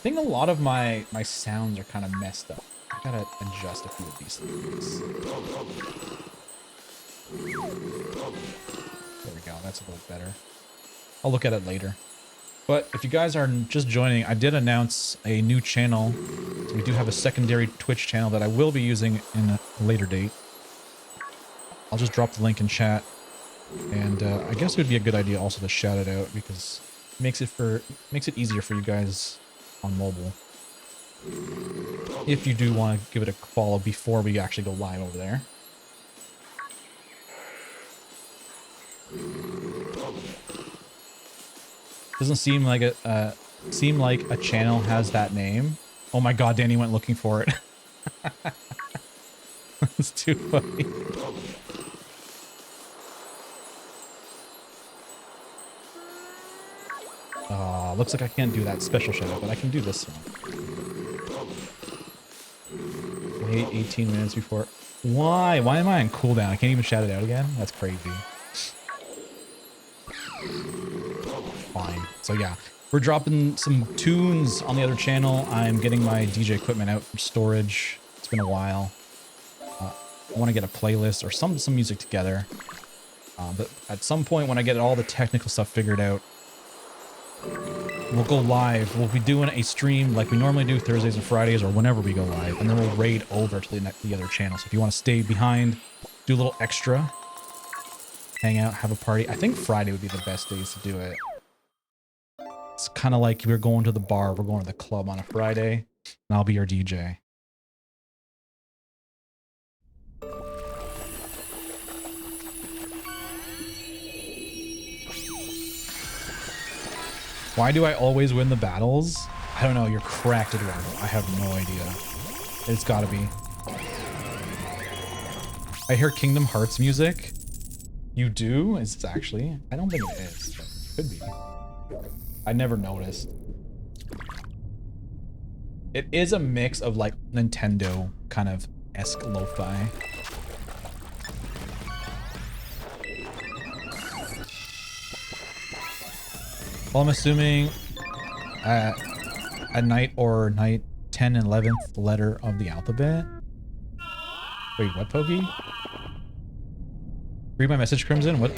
think a lot of my sounds are kind of messed up. I gotta adjust a few of these things. There we go. That's a little better. I'll look at it later. But if you guys are just joining, I did announce a new channel. So we do have a secondary Twitch channel that I will be using in a later date. I'll just drop the link in chat. And I guess it would be a good idea also to shout it out because it makes it easier for you guys on mobile. If you do want to give it a follow before we actually go live over there. Doesn't seem like a channel has that name. Oh my god, Danny went looking for it. That's too funny. Looks like I can't do that special shout out, but I can do this one. Wait 18 minutes before. Why? Why am I on cooldown? I can't even shout it out again? That's crazy. Fine. So yeah, we're dropping some tunes on the other channel. I'm getting my DJ equipment out from storage. It's been a while. I want to get a playlist or some music together. But at some point when I get all the technical stuff figured out, we'll go live. We'll be doing a stream like we normally do Thursdays and Fridays or whenever we go live, and then we'll raid over to the other channel. So if you want to stay behind, do a little extra, hang out, have a party. I think Friday would be the best days to do it. It's kind of like we're going to the bar, we're going to the club on a Friday, and I'll be your DJ. Why do I always win the battles? I don't know, you're cracked, Eduardo. I have no idea. It's gotta be. I hear Kingdom Hearts music. You do? Is it actually? I don't think it is, but it could be. I never noticed. It is a mix of like Nintendo kind of esque lo-fi. Well, I'm assuming a night or night 10 and 11th letter of the alphabet. Wait, what, Pokey? Read my message, Crimson. What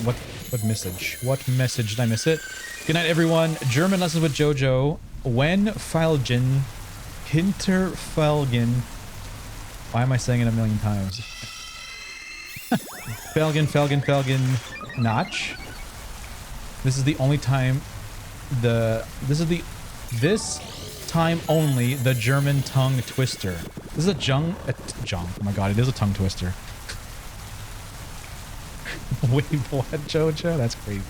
message? What message? Did I miss it? Good night, everyone. German lessons with JoJo. When Felgen, Hinterfelgen. Why am I saying it a million times? Felgen, Notch. This is the only time. This time only the German tongue twister. This is a jung. Oh my god, it is a tongue twister. Wait, what, JoJo? That's crazy.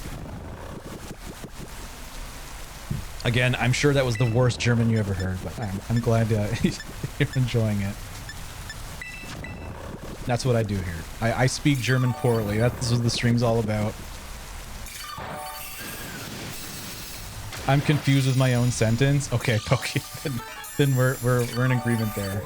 Again, I'm sure that was the worst German you ever heard, but I'm glad you're enjoying it. That's what I do here. I speak German poorly. That's what the stream's all about. I'm confused with my own sentence. Okay, Pokey. Then we're in agreement there.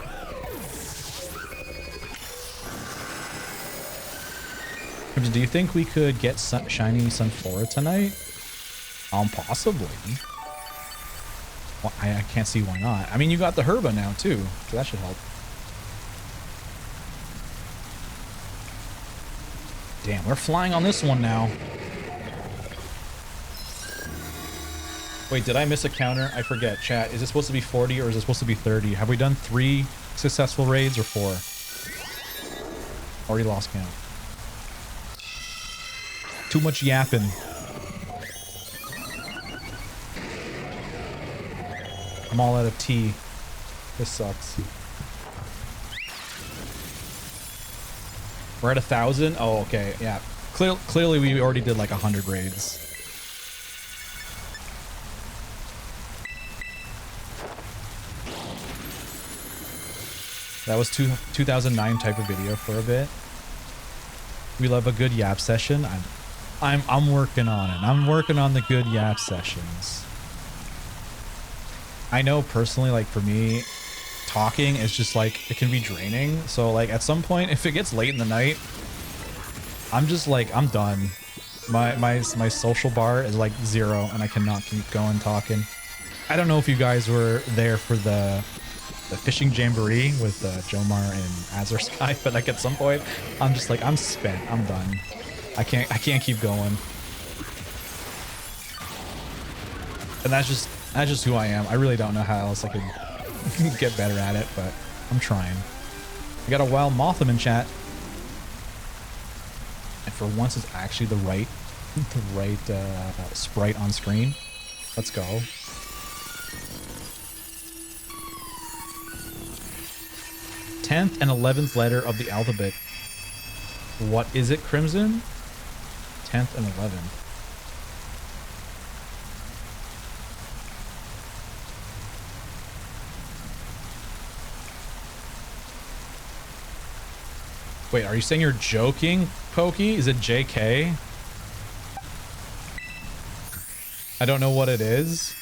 Do you think we could get shiny Sunflora tonight? Possibly. Well, I can't see why not. I mean, you got the Herba now too, so that should help. Damn, we're flying on this one now. Wait, did I miss a counter? I forget. Chat, is it supposed to be 40 or is it supposed to be 30? Have we done 3 successful raids or 4? Already lost count. Too much yapping. I'm all out of tea. This sucks. We're at 1,000. Oh, okay. Yeah. Clearly, we already did like 100 raids. That was 2009 type of video for a bit. We love a good yap session. I'm working on it. I'm working on the good yap sessions. I know personally, like for me, talking is just like, it can be draining. So like at some point, if it gets late in the night, I'm just like, I'm done. My social bar is like 0 and I cannot keep going talking. I don't know if you guys were there for the fishing jamboree with Jomar and Azure Sky, but like at some point, I'm just like, I'm spent. I'm done. I can't keep going. And that's just who I am. I really don't know how else I could get better at it, but I'm trying. We got a wild Motham in chat. And for once, it's actually the right sprite on screen. Let's go. Tenth and 11th letter of the alphabet. What is it, Crimson? 10th and 11th. Wait, are you saying you're joking, Pokey? Is it JK? I don't know what it is.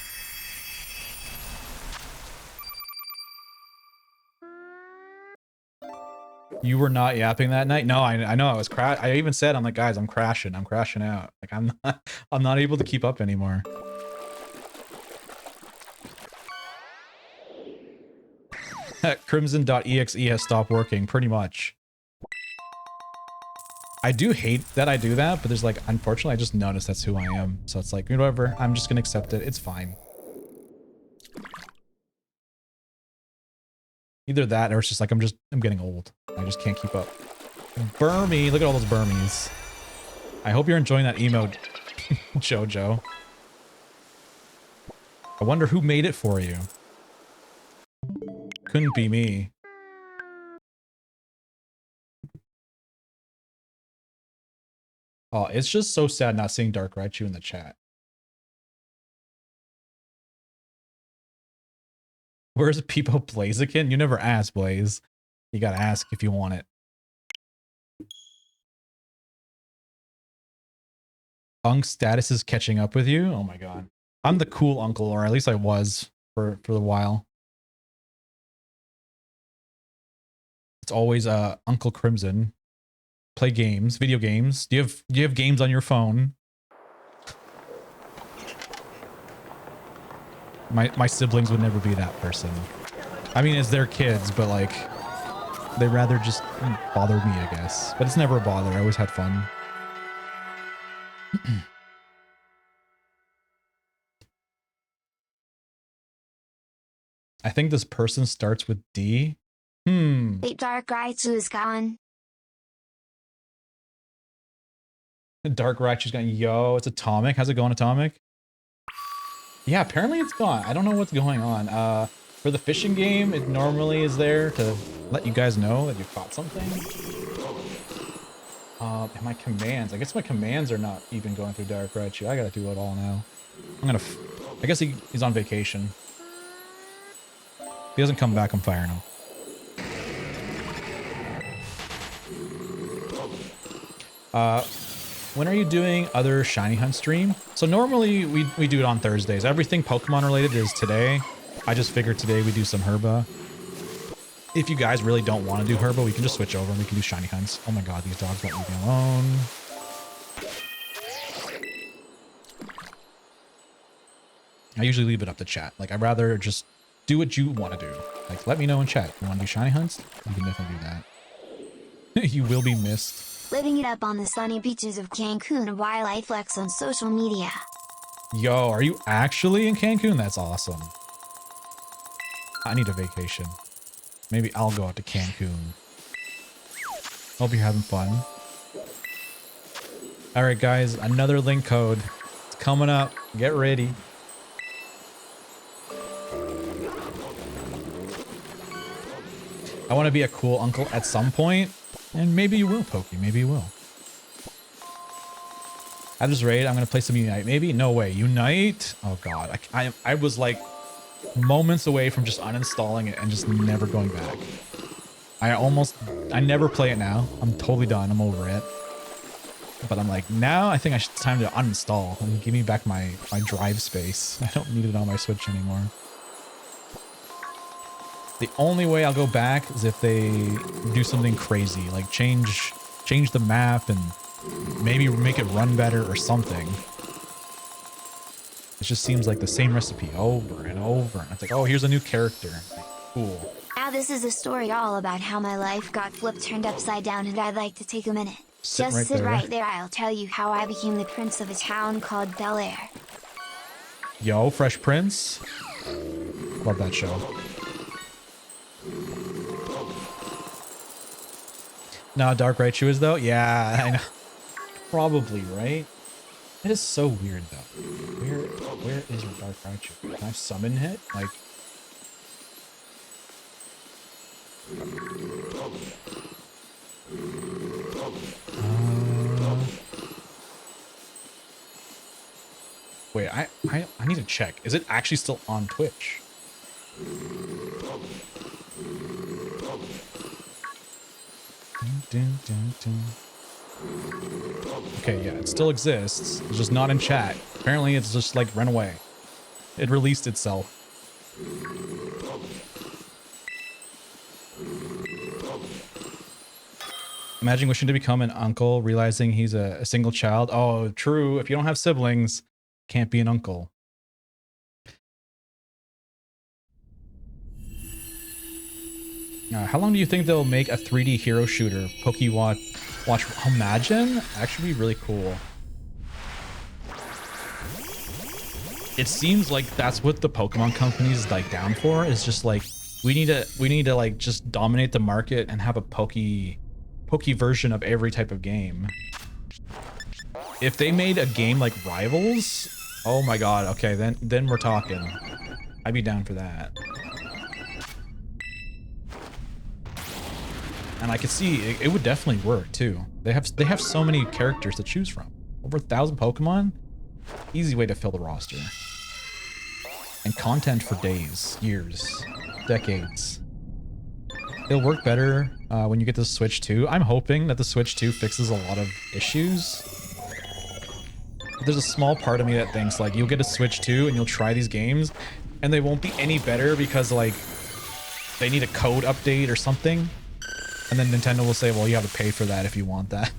You were not yapping that night? No, I know I was I even said, I'm like, guys, I'm crashing out. Like I'm not able to keep up anymore. Crimson.exe has stopped working, pretty much. I do hate that I do that, but there's like, unfortunately, I just noticed that's who I am. So it's like, whatever, I'm just gonna accept it. It's fine. Either that or it's just like, I'm getting old. I just can't keep up. Burmy, look at all those Burmies. I hope you're enjoying that emote, Jojo. I wonder who made it for you. Couldn't be me. Oh, it's just so sad not seeing Dark Raichu in the chat. Where's Peepo Blaziken? You never asked, Blaze. You gotta ask if you want it. Unc's status is catching up with you? Oh my god. I'm the cool uncle, or at least I was for a while. It's always Uncle Crimson. Play games, video games. Do you have games on your phone? My siblings would never be that person. I mean, it's their kids, but like, they rather just bother me, I guess. But it's never a bother. I always had fun. I think this person starts with D. Dark Raichu is gone. Dark Raichu's gone. Yo, it's Atomic. How's it going, Atomic? Yeah, apparently it's gone. I don't know what's going on. For the fishing game, it normally is there to let you guys know that you caught something. And my commands. I guess my commands are not even going through Dark Raichu. I gotta do it all now. I guess he's on vacation. If he doesn't come back, I'm firing him. When are you doing other shiny hunt stream? So normally we do it on Thursdays. Everything Pokemon related is today. I just figured today we do some Herba. If you guys really don't want to do Herba, we can just switch over and we can do shiny hunts. Oh my god, these dogs won't leave me alone. I usually leave it up to chat. Like, I'd rather just do what you want to do. Like, let me know in chat. You want to do shiny hunts? You can definitely do that. You will be missed. Living it up on the sunny beaches of Cancun while I flex on social media. Yo, are you actually in Cancun? That's awesome. I need a vacation. Maybe I'll go out to Cancun. Hope you're having fun. Alright guys, another link code. It's coming up. Get ready. I want to be a cool uncle at some point. And maybe you will, Pokey. Maybe you will. After this raid, I'm going to play some Unite. Maybe? No way. Unite? Oh, God. I was like moments away from just uninstalling it and just never going back. I never play it now. I'm totally done. I'm over it. But I'm like, now I think it's time to uninstall and give me back my drive space. I don't need it on my Switch anymore. The only way I'll go back is if they do something crazy, like change the map and maybe make it run better or something. It just seems like the same recipe over and over. And it's like, oh, here's a new character. Like, cool. Now this is a story all about how my life got turned upside down, and I'd like to take a minute. Sit right there. I'll tell you how I became the prince of a town called Bel Air. Yo, Fresh Prince. Love that show. No, Dark Raichu is though? Yeah, I know. Probably, right? It is so weird though. Where is your Dark Raichu? Can I summon it? Like... Wait, I need to check. Is it actually still on Twitch? Okay, yeah, it still exists. It's just not in chat. Apparently it's just like run away. It released itself. Imagine wishing to become an uncle, realizing he's a single child. Oh, true. If you don't have siblings, can't be an uncle. How long do you think they'll make a 3D hero shooter? Watch. Imagine? Actually be really cool. It seems like that's what the Pokemon company's like down for. Is just like we need to like just dominate the market and have a Poke version of every type of game. If they made a game like Rivals, oh my god, okay, then we're talking. I'd be down for that. And I could see it would definitely work too. They have so many characters to choose from. Over 1,000 Pokemon? Easy way to fill the roster. And content for days, years, decades. It'll work better when you get the Switch 2. I'm hoping that the Switch 2 fixes a lot of issues. But there's a small part of me that thinks like you'll get a Switch 2 and you'll try these games and they won't be any better because like they need a code update or something. And then Nintendo will say, well, you have to pay for that if you want that.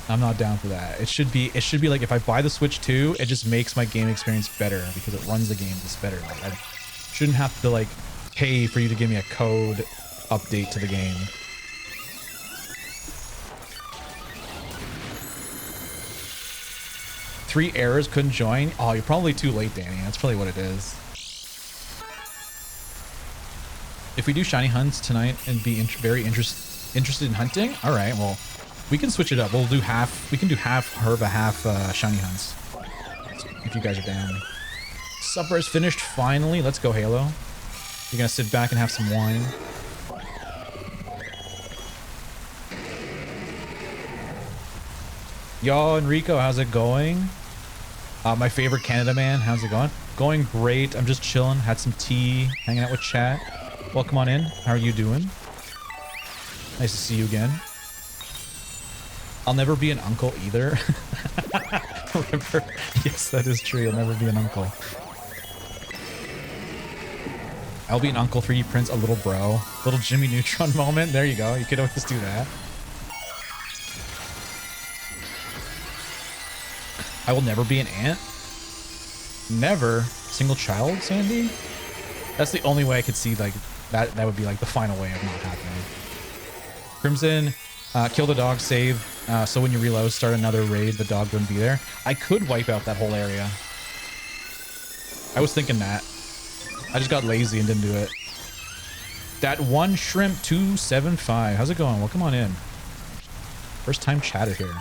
I'm not down for that. It should be like if I buy the Switch 2, it just makes my game experience better because it runs the game just better. Like I shouldn't have to like pay for you to give me a code update to the game. Three errors couldn't join. Oh, you're probably too late, Danny. That's probably what it is. If we do shiny hunts tonight and be very interested in hunting, all right, well, we can switch it up. We'll do half. We can do half Herba, half shiny hunts. If you guys are down. Supper is finished finally. Let's go, Halo. You're gonna sit back and have some wine. Yo, Enrico, how's it going? My favorite Canada man, how's it going? Going great. I'm just chilling. Had some tea, hanging out with chat. Welcome on in. How are you doing? Nice to see you again. I'll never be an uncle either. Yes, that is true. You'll never be an uncle. I'll be an uncle for you, Prince, a little bro. Little Jimmy Neutron moment. There you go. You could always do that. I will never be an aunt. Never. Single child, Sandy? That's the only way I could see, like, that would be, like, the final way of not happening. Crimson, kill the dog, save, so when you reload, start another raid, the dog wouldn't be there. I could wipe out that whole area. I was thinking that. I just got lazy and didn't do it. That one shrimp 275. How's it going? Welcome on in. First time chatter here.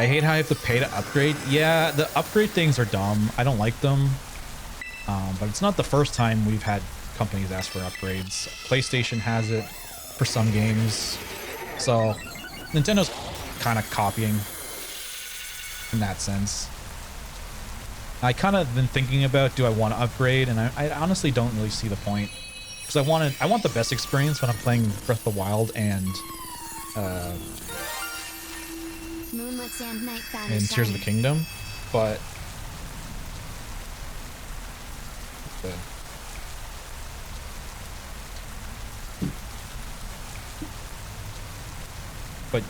I hate how I have to pay to upgrade. Yeah, the upgrade things are dumb. I don't like them. But it's not the first time we've had companies ask for upgrades. PlayStation has it for some games. So Nintendo's kind of copying in that sense. I kind of been thinking about, do I want to upgrade? And I honestly don't really see the point. Because I want the best experience when I'm playing Breath of the Wild and Tears of the Kingdom, but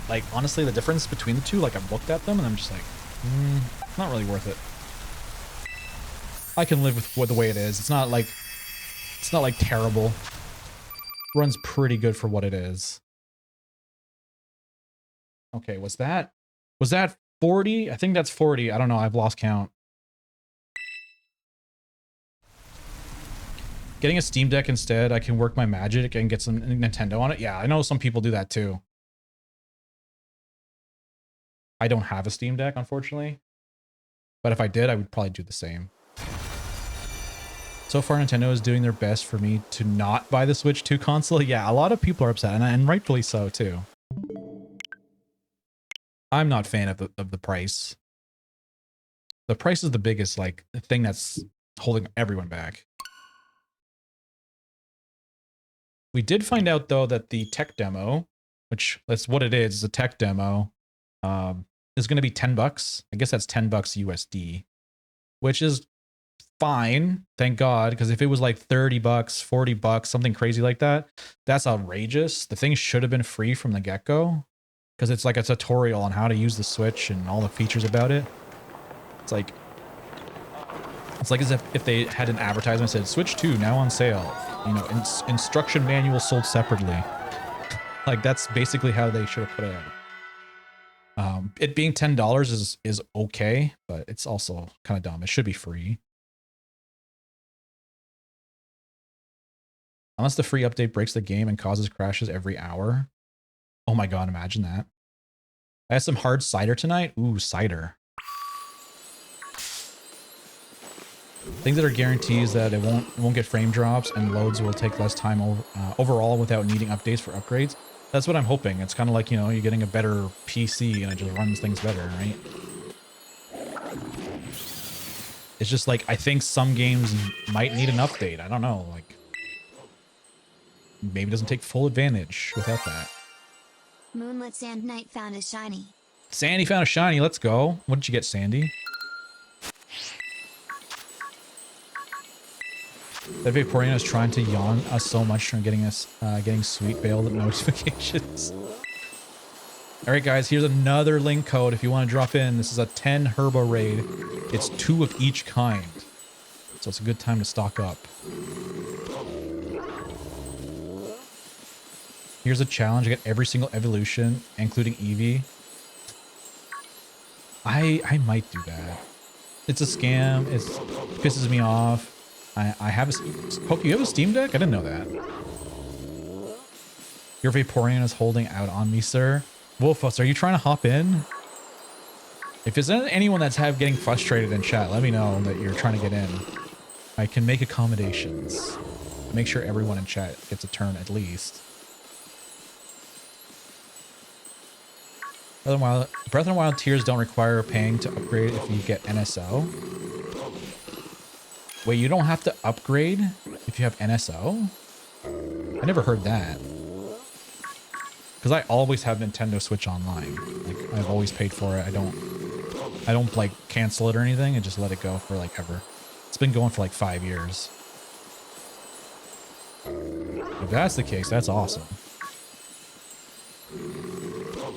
like honestly, the difference between the two, like I've looked at them and I'm just like, not really worth it. I can live with the way it is. It's not like terrible. Runs pretty good for what it is. Okay, was that 40? I think that's 40. I don't know. I've lost count. Getting a Steam Deck instead, I can work my magic and get some Nintendo on it. Yeah, I know some people do that too. I don't have a Steam Deck, unfortunately. But if I did, I would probably do the same. So far, Nintendo is doing their best for me to not buy the Switch 2 console. Yeah, a lot of people are upset, and rightfully so, too. I'm not a fan of the price. The price is the biggest, like, thing that's holding everyone back. We did find out, though, that the tech demo, which that's what it is a tech demo, is going to be $10. I guess that's $10 USD, which is fine, thank God, because if it was like $30, $40, something crazy like that, that's outrageous. The thing should have been free from the get-go, because it's like a tutorial on how to use the Switch and all the features about it. It's like as if they had an advertisement that said Switch 2 now on sale, you know, instruction manual sold separately. Like that's basically how they should have put it out. It being $10 is okay, but it's also kind of dumb. It should be free. Unless the free update breaks the game and causes crashes every hour. Oh my God, imagine that. I had some hard cider tonight. Ooh, cider. Things that are guarantees that it won't get frame drops and loads will take less time overall without needing updates for upgrades. That's what I'm hoping. It's kind of like, you know, you're getting a better PC and it just runs things better, right? It's just like, I think some games might need an update. I don't know, like maybe it doesn't take full advantage without that. Moonlit Sand Knight found a shiny. Sandy found a shiny. Let's go. What did you get, Sandy? That Vaporeon is trying to yawn us so much from getting sweet bailed notifications. All right, guys, here's another link code if you want to drop in. This is a 10 Herba Raid. It's 2 of each kind. So it's a good time to stock up. Here's a challenge. I get every single evolution, including Eevee. I might do that. It's a scam. It pisses me off. I have a... Poke, you have a Steam Deck? I didn't know that. Your Vaporeon is holding out on me, sir. Wolfus, are you trying to hop in? If there's anyone that's getting frustrated in chat, let me know that you're trying to get in. I can make accommodations. Make sure everyone in chat gets a turn at least. Breath of the Wild tiers don't require paying to upgrade if you get NSO. Wait, you don't have to upgrade if you have NSO? I never heard that. Because I always have Nintendo Switch Online. Like, I've always paid for it. I don't like cancel it or anything and just let it go for like ever. It's been going for like 5 years. If that's the case, that's awesome.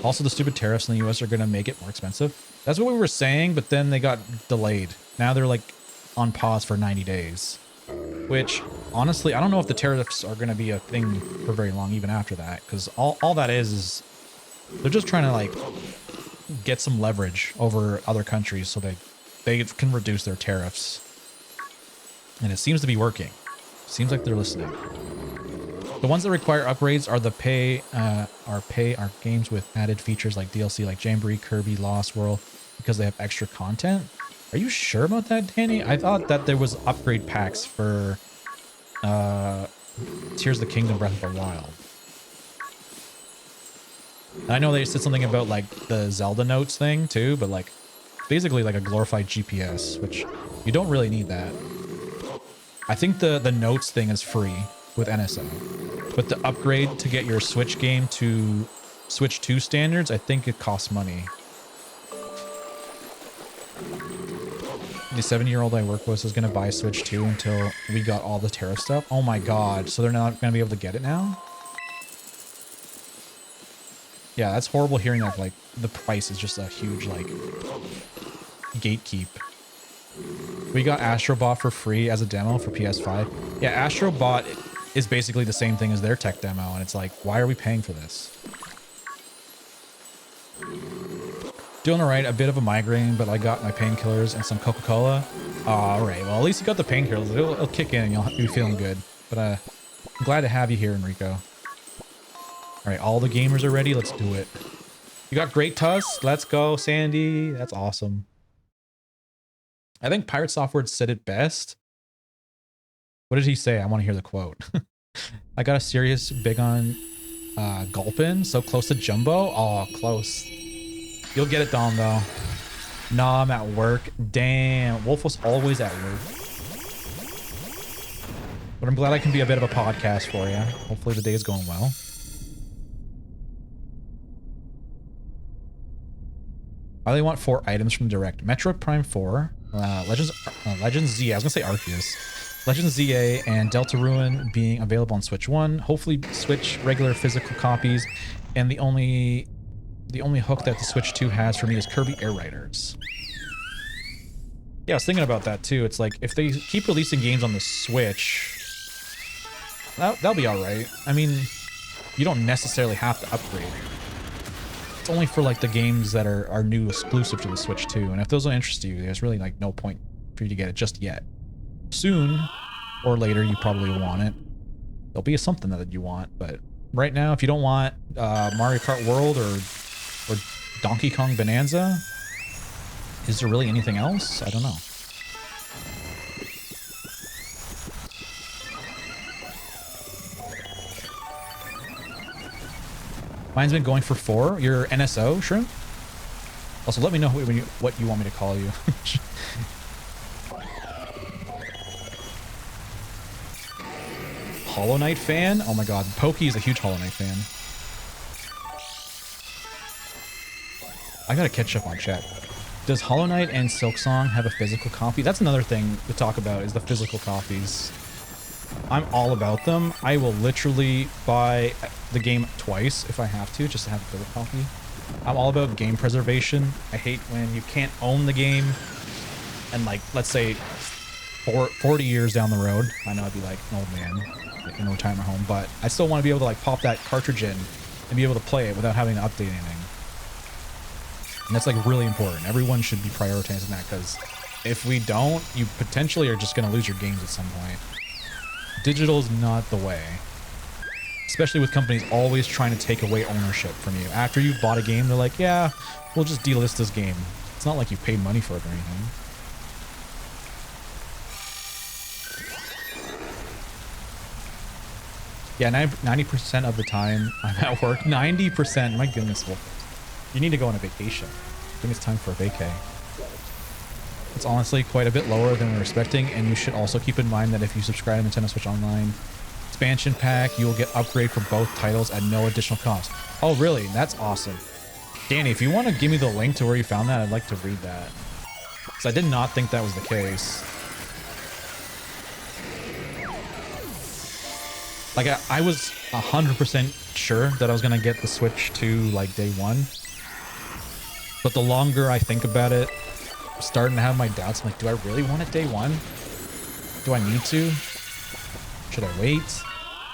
Also, the stupid tariffs in the US are going to make it more expensive. That's what we were saying, but then they got delayed. Now they're like on pause for 90 days. Which, honestly, I don't know if the tariffs are going to be a thing for very long even after that. Because all that is they're just trying to like get some leverage over other countries so they can reduce their tariffs. And it seems to be working. Seems like they're listening. The ones that require upgrades are the pay games with added features like DLC, like Jamboree, Kirby, Lost World, because they have extra content. Are you sure about that, Danny? I thought that there was upgrade packs for Tears of the Kingdom, Breath of the Wild. And I know they said something about like the Zelda notes thing too, but like basically like a glorified GPS, which you don't really need that. I think the notes thing is free with NSO, but the upgrade to get your Switch game to Switch 2 standards, I think it costs money. The 7-year-old I work with is going to buy Switch 2 until we got all the tariff stuff. Oh my god, so they're not going to be able to get it now? Yeah, that's horrible hearing that, like, the price is just a huge, like, gatekeep. We got Astrobot for free as a demo for PS5. Yeah, Astrobot is basically the same thing as their tech demo, and it's like, why are we paying for this? Doing alright, a bit of a migraine, but I got my painkillers and some Coca-Cola. Alright, well, at least you got the painkillers. It'll kick in and you'll be feeling good. But I'm glad to have you here, Enrico. Alright, all the gamers are ready. Let's do it. You got Great Tusk. Let's go, Sandy. That's awesome. I think Pirate Software said it best. What did he say? I want to hear the quote. I got a serious big on Gulpin. So close to Jumbo. Oh, close. You'll get it, Dom, though. Nah, I'm at work. Damn, Wolf was always at work. But I'm glad I can be a bit of a podcast for you. Hopefully the day is going well. I only want 4 items from Direct. Metroid Prime 4, Legends Z, I was gonna say Arceus. Legends ZA and Deltarune being available on Switch 1. Hopefully Switch regular physical copies. And the only hook that the Switch 2 has for me is Kirby Air Riders. Yeah, I was thinking about that too. It's like, if they keep releasing games on the Switch, that'll be alright. I mean, you don't necessarily have to upgrade. It's only for like the games that are new exclusive to the Switch 2. And if those don't interest you, there's really like no point for you to get it just yet. Soon or later, you probably want it. There'll be something that you want, but right now, if you don't want Mario Kart World or Donkey Kong Bonanza, is there really anything else? I don't know. Mine's been going for 4. Your NSO, Shrimp? Also, let me know what you want me to call you. Hollow Knight fan? Oh my god, Pokey is a huge Hollow Knight fan. I gotta catch up on chat. Does Hollow Knight and Silksong have a physical copy? That's another thing to talk about, is the physical copies. I'm all about them. I will literally buy the game twice if I have to, just to have a physical copy. I'm all about game preservation. I hate when you can't own the game and, like, let's say 40 years down the road. I know I'd be like an old man in a retirement home, but I still want to be able to like pop that cartridge in and be able to play it without having to update anything. And that's like really important. Everyone should be prioritizing that, because if we don't, you potentially are just going to lose your games at some point. Digital is not the way. Especially with companies always trying to take away ownership from you. After you've bought a game, they're like, yeah, we'll just delist this game. It's not like you paid money for it or anything. Yeah, 90% of the time I'm at work. 90%, my goodness. Well, you need to go on a vacation. I think it's time for a vacay. It's honestly quite a bit lower than we're expecting, and you should also keep in mind that if you subscribe to Nintendo Switch Online expansion pack, you will get upgrade for both titles at no additional cost. Oh, really? That's awesome. Danny, if you want to give me the link to where you found that, I'd like to read that. Because I did not think that was the case. Like, I was 100% sure that I was going to get the Switch 2, like, day 1. But the longer I think about it, I'm starting to have my doubts. I'm like, do I really want it day 1? Do I need to? Should I wait?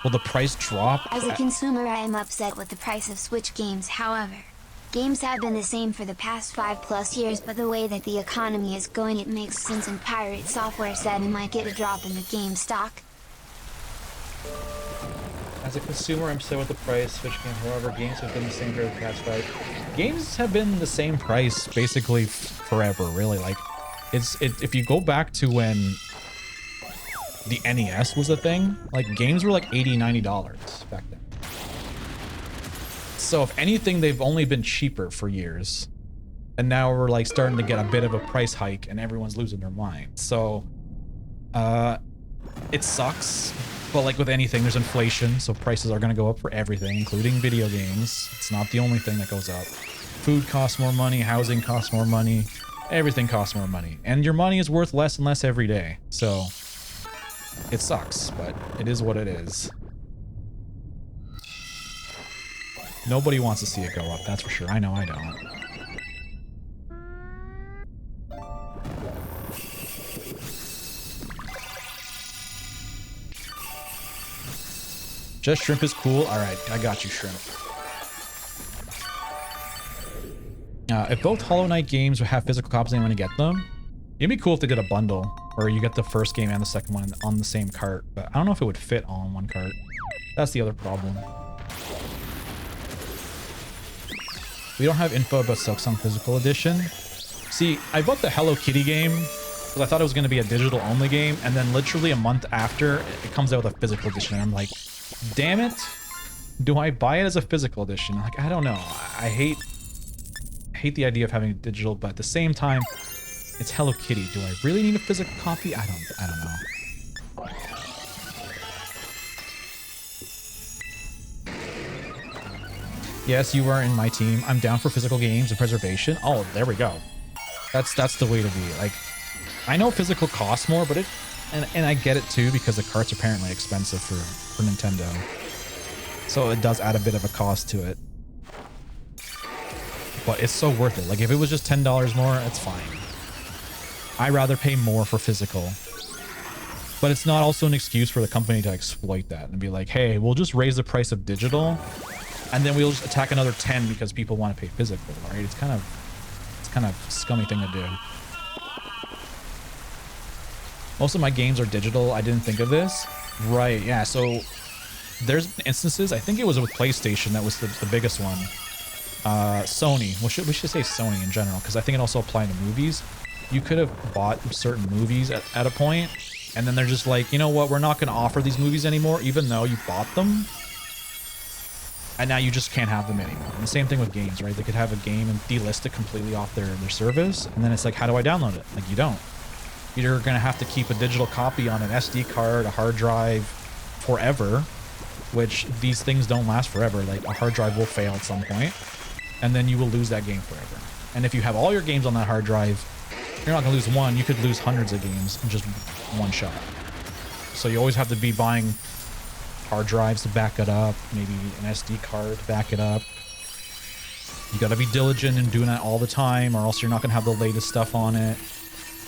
Will the price drop? As a consumer, I am upset with the price of Switch games. However, games have been the same for the past 5+ years, but the way that the economy is going, it makes sense, and Pirate Software said we might get a drop in the game stock. As a consumer, I'm still with the price. Switch game, however, games have been the same for the past 5. Games have been the same price basically forever, really. Like, if you go back to when the NES was a thing, like games were like $80, $90 back then. So if anything, they've only been cheaper for years. And now we're like starting to get a bit of a price hike and everyone's losing their mind. So, it sucks. But like with anything, there's inflation, so prices are going to go up for everything, including video games. It's not the only thing that goes up. Food costs more money, housing costs more money, everything costs more money. And your money is worth less and less every day. So it sucks, but it is what it is. Nobody wants to see it go up, that's for sure. I know I don't. Just shrimp is cool. All right, I got you, shrimp. If both Hollow Knight games have physical copies and when you get them, it'd be cool if they did a bundle, or you get the first game and the second one on the same cart. But I don't know if it would fit all in one cart. That's the other problem. We don't have info about Silksong Physical Edition. See, I bought the Hello Kitty game because I thought it was going to be a digital only game, and then literally a month after, it comes out with a physical edition, and I'm like, damn it, do I buy it as a physical edition? Like, I don't know. I hate the idea of having a digital, but at the same time, it's Hello Kitty. Do I really need a physical copy? I don't know. Yes, you are in my team. I'm down for physical games and preservation. Oh, there we go. That's the way to be. Like, I know physical costs more, but and I get it too, because the carts are apparently expensive for Nintendo. So it does add a bit of a cost to it. But it's so worth it. Like, if it was just $10 more, it's fine. I'd rather pay more for physical. But it's not also an excuse for the company to exploit that and be like, hey, we'll just raise the price of digital, and then we'll just attack another 10 because people want to pay physical, right? It's kind of a scummy thing to do. Most of my games are digital. I didn't think of this. Right, yeah, so there's instances, I think it was with PlayStation that was the biggest one. Sony, we should say Sony in general, because I think it also applied to movies. You could have bought certain movies at a point, and then they're just like, you know what, we're not going to offer these movies anymore, even though you bought them. And now you just can't have them anymore. And the same thing with games, right? They could have a game and delist it completely off their service, and then it's like, how do I download it? Like, you don't. You're going to have to keep a digital copy on an SD card, a hard drive, forever, which these things don't last forever. Like, a hard drive will fail at some point, and then you will lose that game forever. And if you have all your games on that hard drive, you're not going to lose one. You could lose hundreds of games in just one shot. So you always have to be buying hard drives to back it up, maybe an SD card to back it up. You got to be diligent in doing that all the time, or else you're not going to have the latest stuff on it.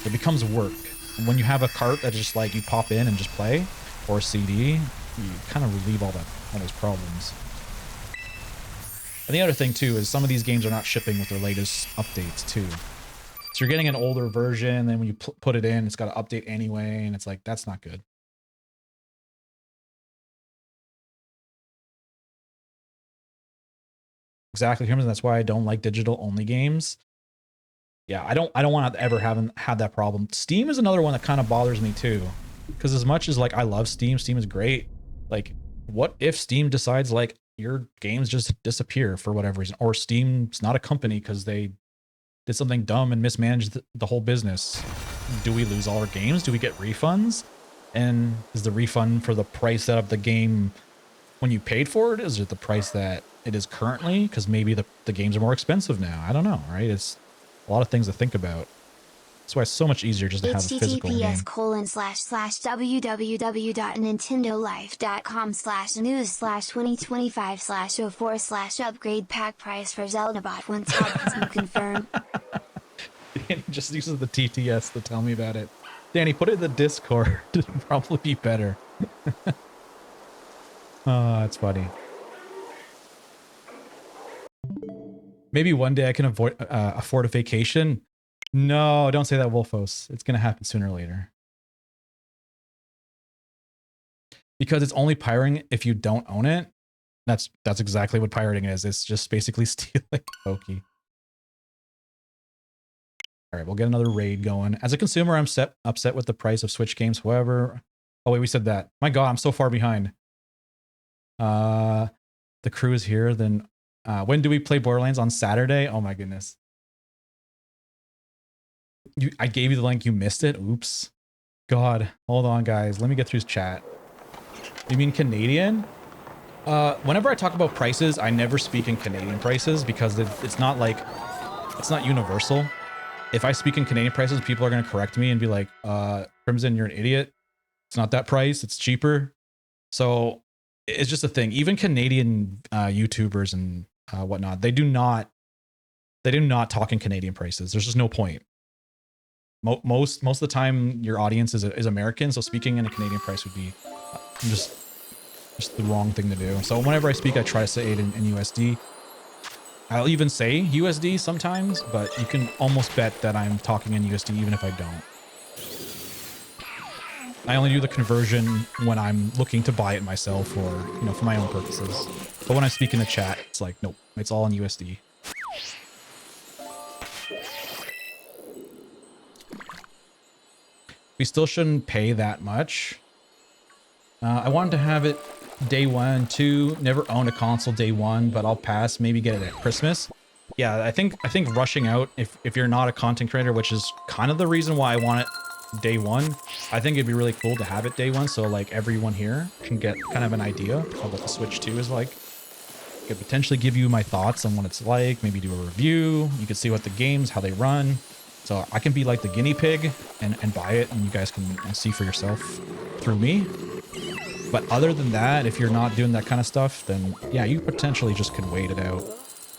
It becomes work. And when you have a cart that just like you pop in and just play, or a CD, you kind of relieve all those problems. And the other thing too is some of these games are not shipping with their latest updates too. So you're getting an older version, then when you put it in, it's got to update anyway, and it's like, that's not good. Exactly, Crimson. That's why I don't like digital only games. Yeah, I don't want to ever have that problem. Steam is another one that kind of bothers me too, because as much as like I love Steam is great. Like, what if Steam decides like your games just disappear for whatever reason, or Steam's not a company because they did something dumb and mismanaged the whole business? Do we lose all our games? Do we get refunds? And is the refund for the price of the game when you paid for it? Is it the price that it is currently? Because maybe the games are more expensive now. I don't know, right? It's a lot of things to think about. That's why it's so much easier just to have a physical game. https://www.nintendolife.com/news/2025/04/upgrade pack price for Zelda bot 1000 confirm. Danny just uses the TTS to tell me about it. Danny, put it in the Discord. It'd probably be better. Oh, that's funny. Maybe one day I can afford a vacation. No, don't say that, Wolfos. It's going to happen sooner or later. because it's only pirating if you don't own it. That's exactly what pirating is. It's just basically stealing Pokey. All right, we'll get another raid going. As a consumer, I'm upset with the price of Switch games. However, oh wait, we said that. My God, I'm so far behind. The crew is here. Then when do we play Borderlands? On Saturday? Oh my goodness. I gave you the link. You missed it. Oops. God, hold on, guys. Let me get through his chat. You mean Canadian? Whenever I talk about prices, I never speak in Canadian prices because it's not like, it's not universal. If I speak in Canadian prices, people are going to correct me and be like, Crimson, you're an idiot. It's not that price. It's cheaper. So it's just a thing. Even Canadian YouTubers and whatnot, they do not talk in Canadian prices. There's just no point. Most of the time, your audience is American, so speaking in a Canadian price would be just the wrong thing to do. So whenever I speak, I try to say it in USD. I'll even say USD sometimes, but you can almost bet that I'm talking in USD even if I don't. I only do the conversion when I'm looking to buy it myself or, you know, for my own purposes. But when I speak in the chat, it's like, nope, it's all in USD. We still shouldn't pay that much. I wanted to have it day 1, 2. Never owned a console day 1, but I'll pass. Maybe get it at Christmas. Yeah, I think rushing out if you're not a content creator, which is kind of the reason why I want it day 1. I think it'd be really cool to have it day 1, so like everyone here can get kind of an idea of what the Switch 2 is like. I could potentially give you my thoughts on what it's like. Maybe do a review. You could see what the games, how they run. So I can be like the guinea pig and buy it, and you guys can see for yourself through me. But other than that, if you're not doing that kind of stuff, then yeah, you potentially just could wait it out.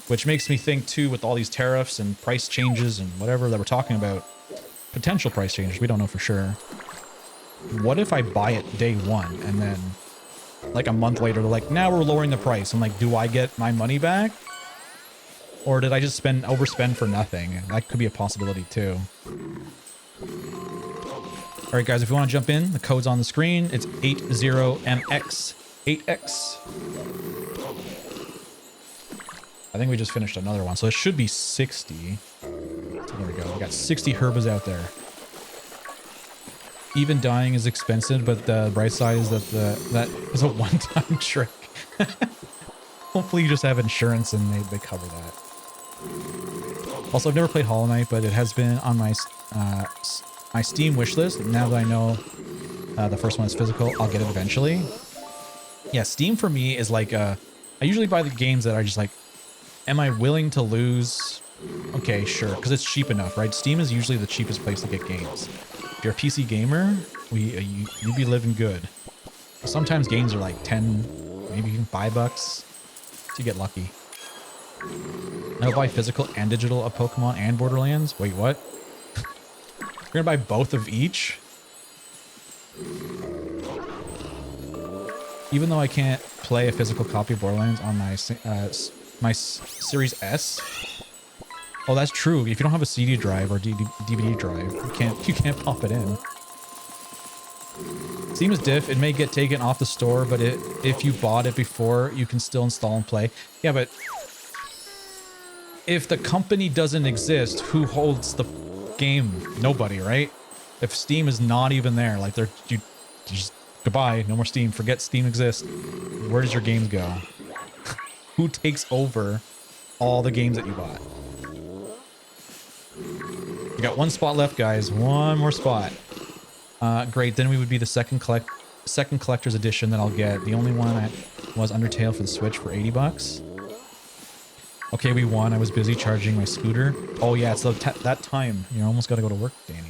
Which makes me think too, with all these tariffs and price changes and whatever that we're talking about, potential price changes, we don't know for sure. What if I buy it day 1 and then like a month later, they're like, now we're lowering the price. I'm like, do I get my money back? Or did I just overspend for nothing? That could be a possibility too. All right, guys, if you want to jump in, the code's on the screen. It's 80MX, 8X. I think we just finished another one, so it should be 60. So there we go. We got 60 Herbas out there. Even dying is expensive, but the bright side is that that is a one-time trick. Hopefully you just have insurance and they cover that. Also, I've never played Hollow Knight, but it has been on my my Steam wishlist. Now that I know the first one is physical, I'll get it eventually. Yeah, Steam for me is like I usually buy the games that are just like, am I willing to lose? Okay, sure, because it's cheap enough, right? Steam is usually the cheapest place to get games. If you're a PC gamer, you'd be living good. Sometimes games are like 10, maybe even $5 to get lucky. I'll buy physical and digital of Pokemon and Borderlands. Wait, what? You're gonna buy both of each? Even though I can't play a physical copy of Borderlands on my Series S. Oh, that's true. If you don't have a CD drive or DVD drive, you can't pop it in. Steam is diff. It may get taken off the store, but if you bought it before, you can still install and play. Yeah, but if the company doesn't exist, who holds the game? Nobody, right? If Steam is not even there, like you just goodbye, no more Steam. Forget Steam exists. Where does your games go? Who takes over all the games that you bought? We got one spot left, guys. One more spot. Great. Then we would be the second collector's edition that I'll get. The only one was Undertale for the Switch for $80. Okay, we won. I was busy charging my scooter. Oh yeah, it's that time. You almost got to go to work, Danny.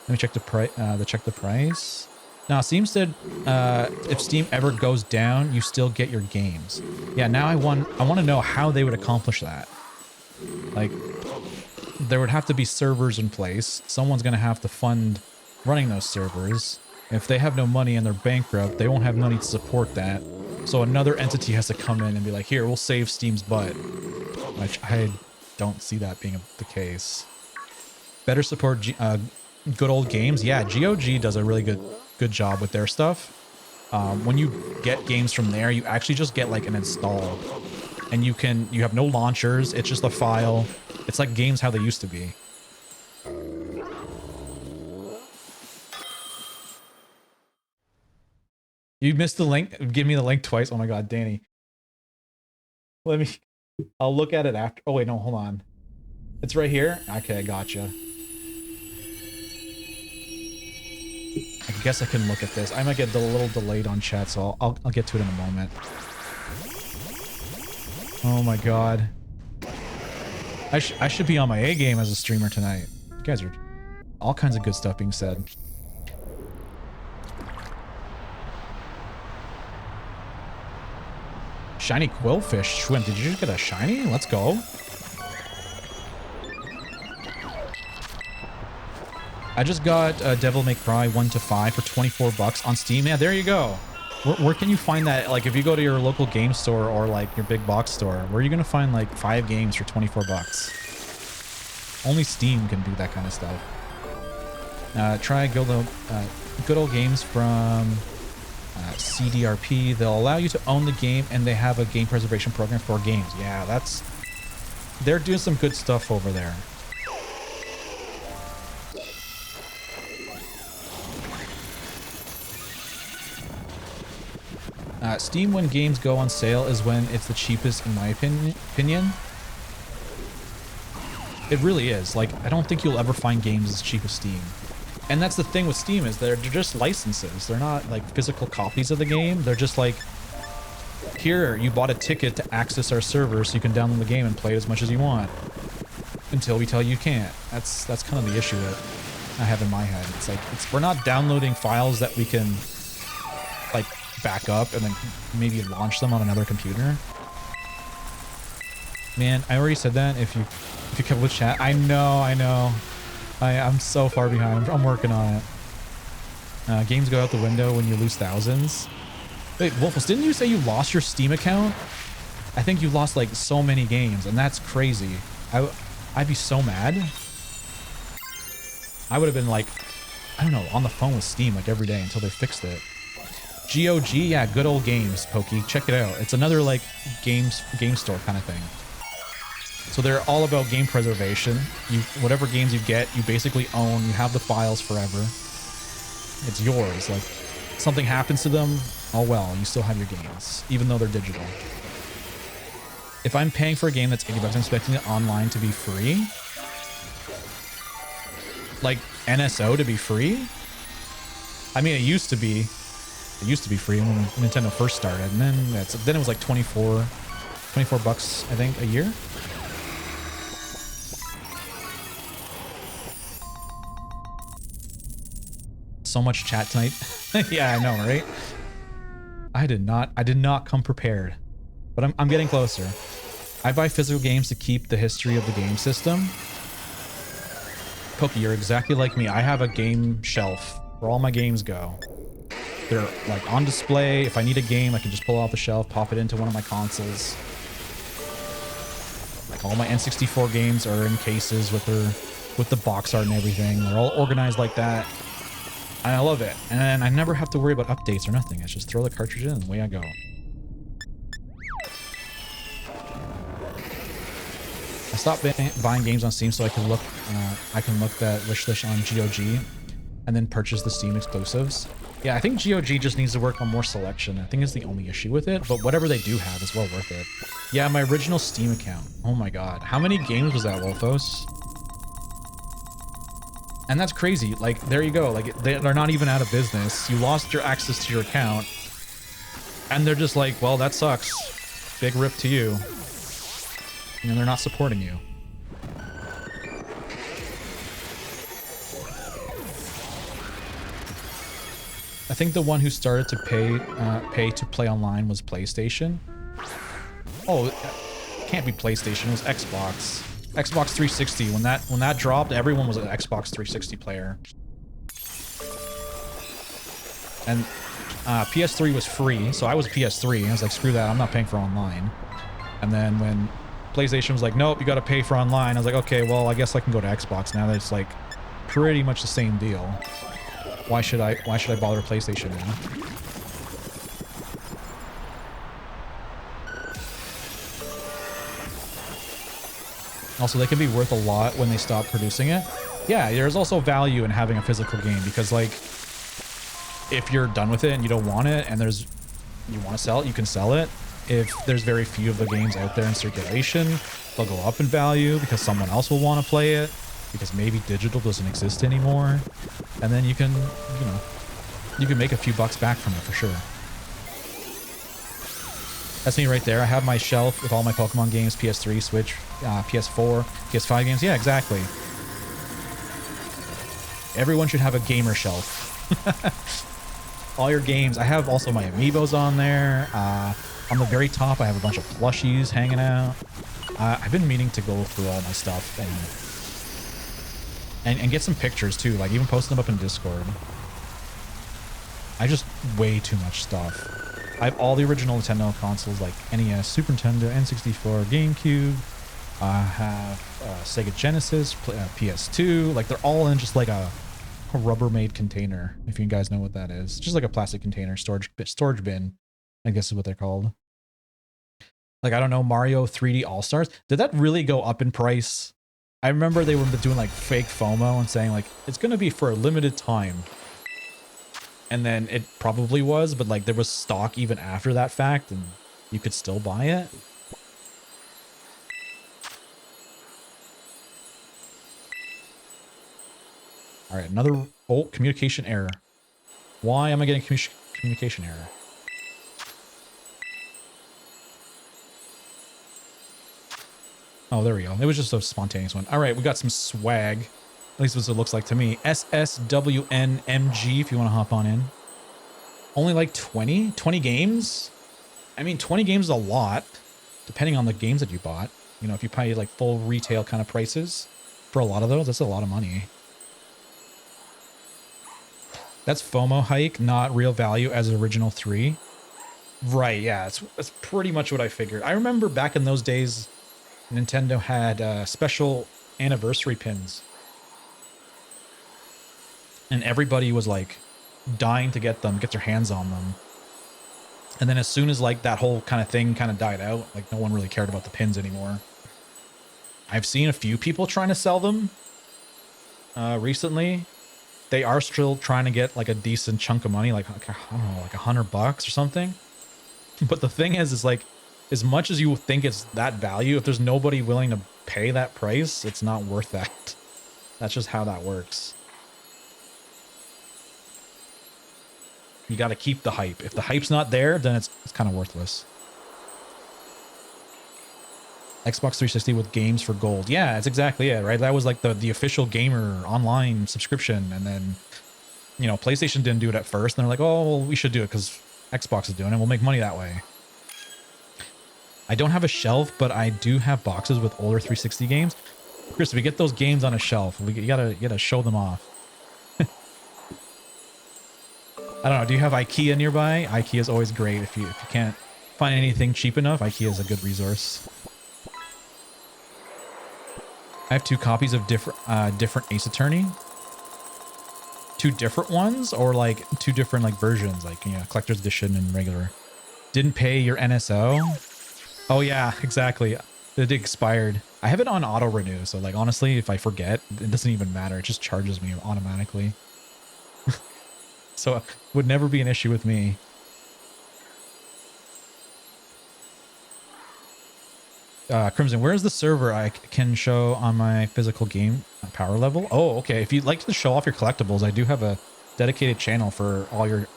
Let me check the price. Now, Steam said if Steam ever goes down, you still get your games. Yeah, now I want to know how they would accomplish that. Like, there would have to be servers in place. Someone's going to have to fund running those servers. If they have no money and they're bankrupt, they won't have money to support that. So another entity has to come in and be like, here, we'll save Steam's butt. Which I don't see that being the case. Better support good old games. Yeah, GOG does a really good good job with their stuff. When you get games from there, you actually just get like an install, and you have no launchers. It's just a file. It's like games how they used to be. You missed the link. Give me the link twice. Oh my god, Danny. I'll look at it after. Oh wait, no, hold on. It's right here. Okay, gotcha. I guess I can look at this. I might get a little delayed on chat, so I'll get to it in a moment. Oh my god. I should be on my A game as a streamer tonight. You guys are all kinds of good stuff being said. Shiny quillfish. Schwim, did you just get a shiny? Let's go. I just got Devil May Cry 1 to 5 for 24 bucks on Steam. Yeah, there you go. Where can you find that? Like, if you go to your local game store or like your big box store, where are you gonna find like 5 games for 24 bucks? Only Steam can do that kind of stuff. Try good old games from CDRP. They'll allow you to own the game, and they have a game preservation program for games. Yeah, they're doing some good stuff over there. Steam, when games go on sale, is when it's the cheapest, in my opinion. It really is. Like, I don't think you'll ever find games as cheap as Steam. And that's the thing with Steam, is they're just licenses. They're not like physical copies of the game. They're just like, here, you bought a ticket to access our server so you can download the game and play it as much as you want. Until we tell you can't. That's kind of the issue that I have in my head. It's like, we're not downloading files that we can like back up and then maybe launch them on another computer. Man, I already said that. If you kept with chat, I know. I'm so far behind. I'm working on it. Games go out the window when you lose thousands. Wait, Wolfus, didn't you say you lost your Steam account? I think you lost like so many games, and that's crazy. I'd be so mad. I would have been like, I don't know, on the phone with Steam like every day until they fixed it. GOG, yeah, good old games, Pokey. Check it out. It's another like game store kind of thing. So they're all about game preservation. Whatever games you get, you basically own. You have the files forever. It's yours. Like, something happens to them, oh well, you still have your games, even though they're digital. If I'm paying for a game that's 80 bucks, I'm expecting it online to be free. Like NSO to be free. I mean, it used to be free when Nintendo first started, and then it was like 24 bucks, I think, a year. So much chat tonight. Yeah, I know, right? I did not come prepared, but I'm getting closer. I buy physical games to keep the history of the game system. Pokey, you're exactly like me. I have a game shelf where all my games go. They're like on display. If I need a game, I can just pull it off the shelf, pop it into one of my consoles. Like, all my N64 games are in cases with the box art and everything. They're all organized like that. And I love it. And I never have to worry about updates or nothing. I just throw the cartridge in and away I go. I stopped buying games on Steam so I can look that wish list on GOG and then purchase the Steam exclusives. Yeah, I think GOG just needs to work on more selection. I think it's the only issue with it, but whatever they do have is well worth it. Yeah, my original Steam account. Oh my god. How many games was that, Wolfos? And that's crazy. Like, there you go. Like, they're not even out of business. You lost your access to your account. And they're just like, well, that sucks. Big rip to you. And they're not supporting you. I think the one who started to pay to play online was PlayStation. Oh, it can't be PlayStation. It was Xbox. Xbox 360. When that dropped, everyone was an Xbox 360 player. And PS3 was free, so I was PS3. I was like, screw that. I'm not paying for online. And then when PlayStation was like, nope, you got to pay for online, I was like, okay, well, I guess I can go to Xbox now. That it's like pretty much the same deal. why should I bother with PlayStation, you know? Also, they can be worth a lot when they stop producing it. Yeah, there's also value in having a physical game because, like, if you're done with it and you don't want it and you want to sell it, you can sell it. If there's very few of the games out there in circulation, they'll go up in value because someone else will want to play it because maybe digital doesn't exist anymore. And then you can, you know, you can make a few bucks back from it for sure. That's me right there. I have my shelf with all my Pokemon games, PS3, Switch, PS4, PS5 games. Yeah, exactly. Everyone should have a gamer shelf. All your games. I have also my amiibos on there. On the very top, I have a bunch of plushies hanging out. I've been meaning to go through all my stuff and get some pictures too, like even post them up in Discord. I just way too much stuff. I have all the original Nintendo consoles like NES, Super Nintendo, N64, GameCube. I have Sega Genesis, PS2. Like they're all in just like a Rubbermaid container, if you guys know what that is. Just like a plastic container, storage bin, I guess is what they're called. Like, I don't know, Mario 3D All-Stars. Did that really go up in price? I remember they were doing like fake FOMO and saying like, it's going to be for a limited time. And then it probably was, but like there was stock even after that fact and you could still buy it. All right, another communication error. Why am I getting communication error? Oh, there we go. It was just a spontaneous one. All right, we got some swag. At least that's what it looks like to me. SSWNMG, if you want to hop on in. Only like 20 games? I mean, 20 games is a lot, depending on the games that you bought. You know, if you pay like full retail kind of prices for a lot of those, that's a lot of money. That's FOMO hike, not real value as original 3. Right, yeah, that's pretty much what I figured. I remember back in those days, Nintendo had special anniversary pins. And everybody was like dying to get them, get their hands on them. And then as soon as like that whole kind of thing kind of died out, like no one really cared about the pins anymore. I've seen a few people trying to sell them recently. They are still trying to get like a decent chunk of money, like, I don't know, like $100 or something. But the thing is like, as much as you think it's that value, if there's nobody willing to pay that price, it's not worth that. That's just how that works. You got to keep the hype. If the hype's not there, then it's kind of worthless. Xbox 360 with games for gold. Yeah, that's exactly it, right? That was like the official gamer online subscription. And then, you know, PlayStation didn't do it at first. And they're like, oh, well, we should do it because Xbox is doing it. We'll make money that way. I don't have a shelf, but I do have boxes with older 360 games. Chris, if we get those games on a shelf, you gotta show them off. I don't know. Do you have IKEA nearby? IKEA is always great. If you can't find anything cheap enough, IKEA is a good resource. I have 2 copies of different Ace Attorney. 2 different ones, or like 2 different like versions, like, you know, collector's edition and regular. Didn't pay your NSO. Oh yeah, exactly. It expired. I have it on auto renew, so like honestly, if I forget, it doesn't even matter. It just charges me automatically. So it would never be an issue with me. Crimson, where's the server I can show on my physical game power level? Oh, okay. If you'd like to show off your collectibles, I do have a dedicated channel for all your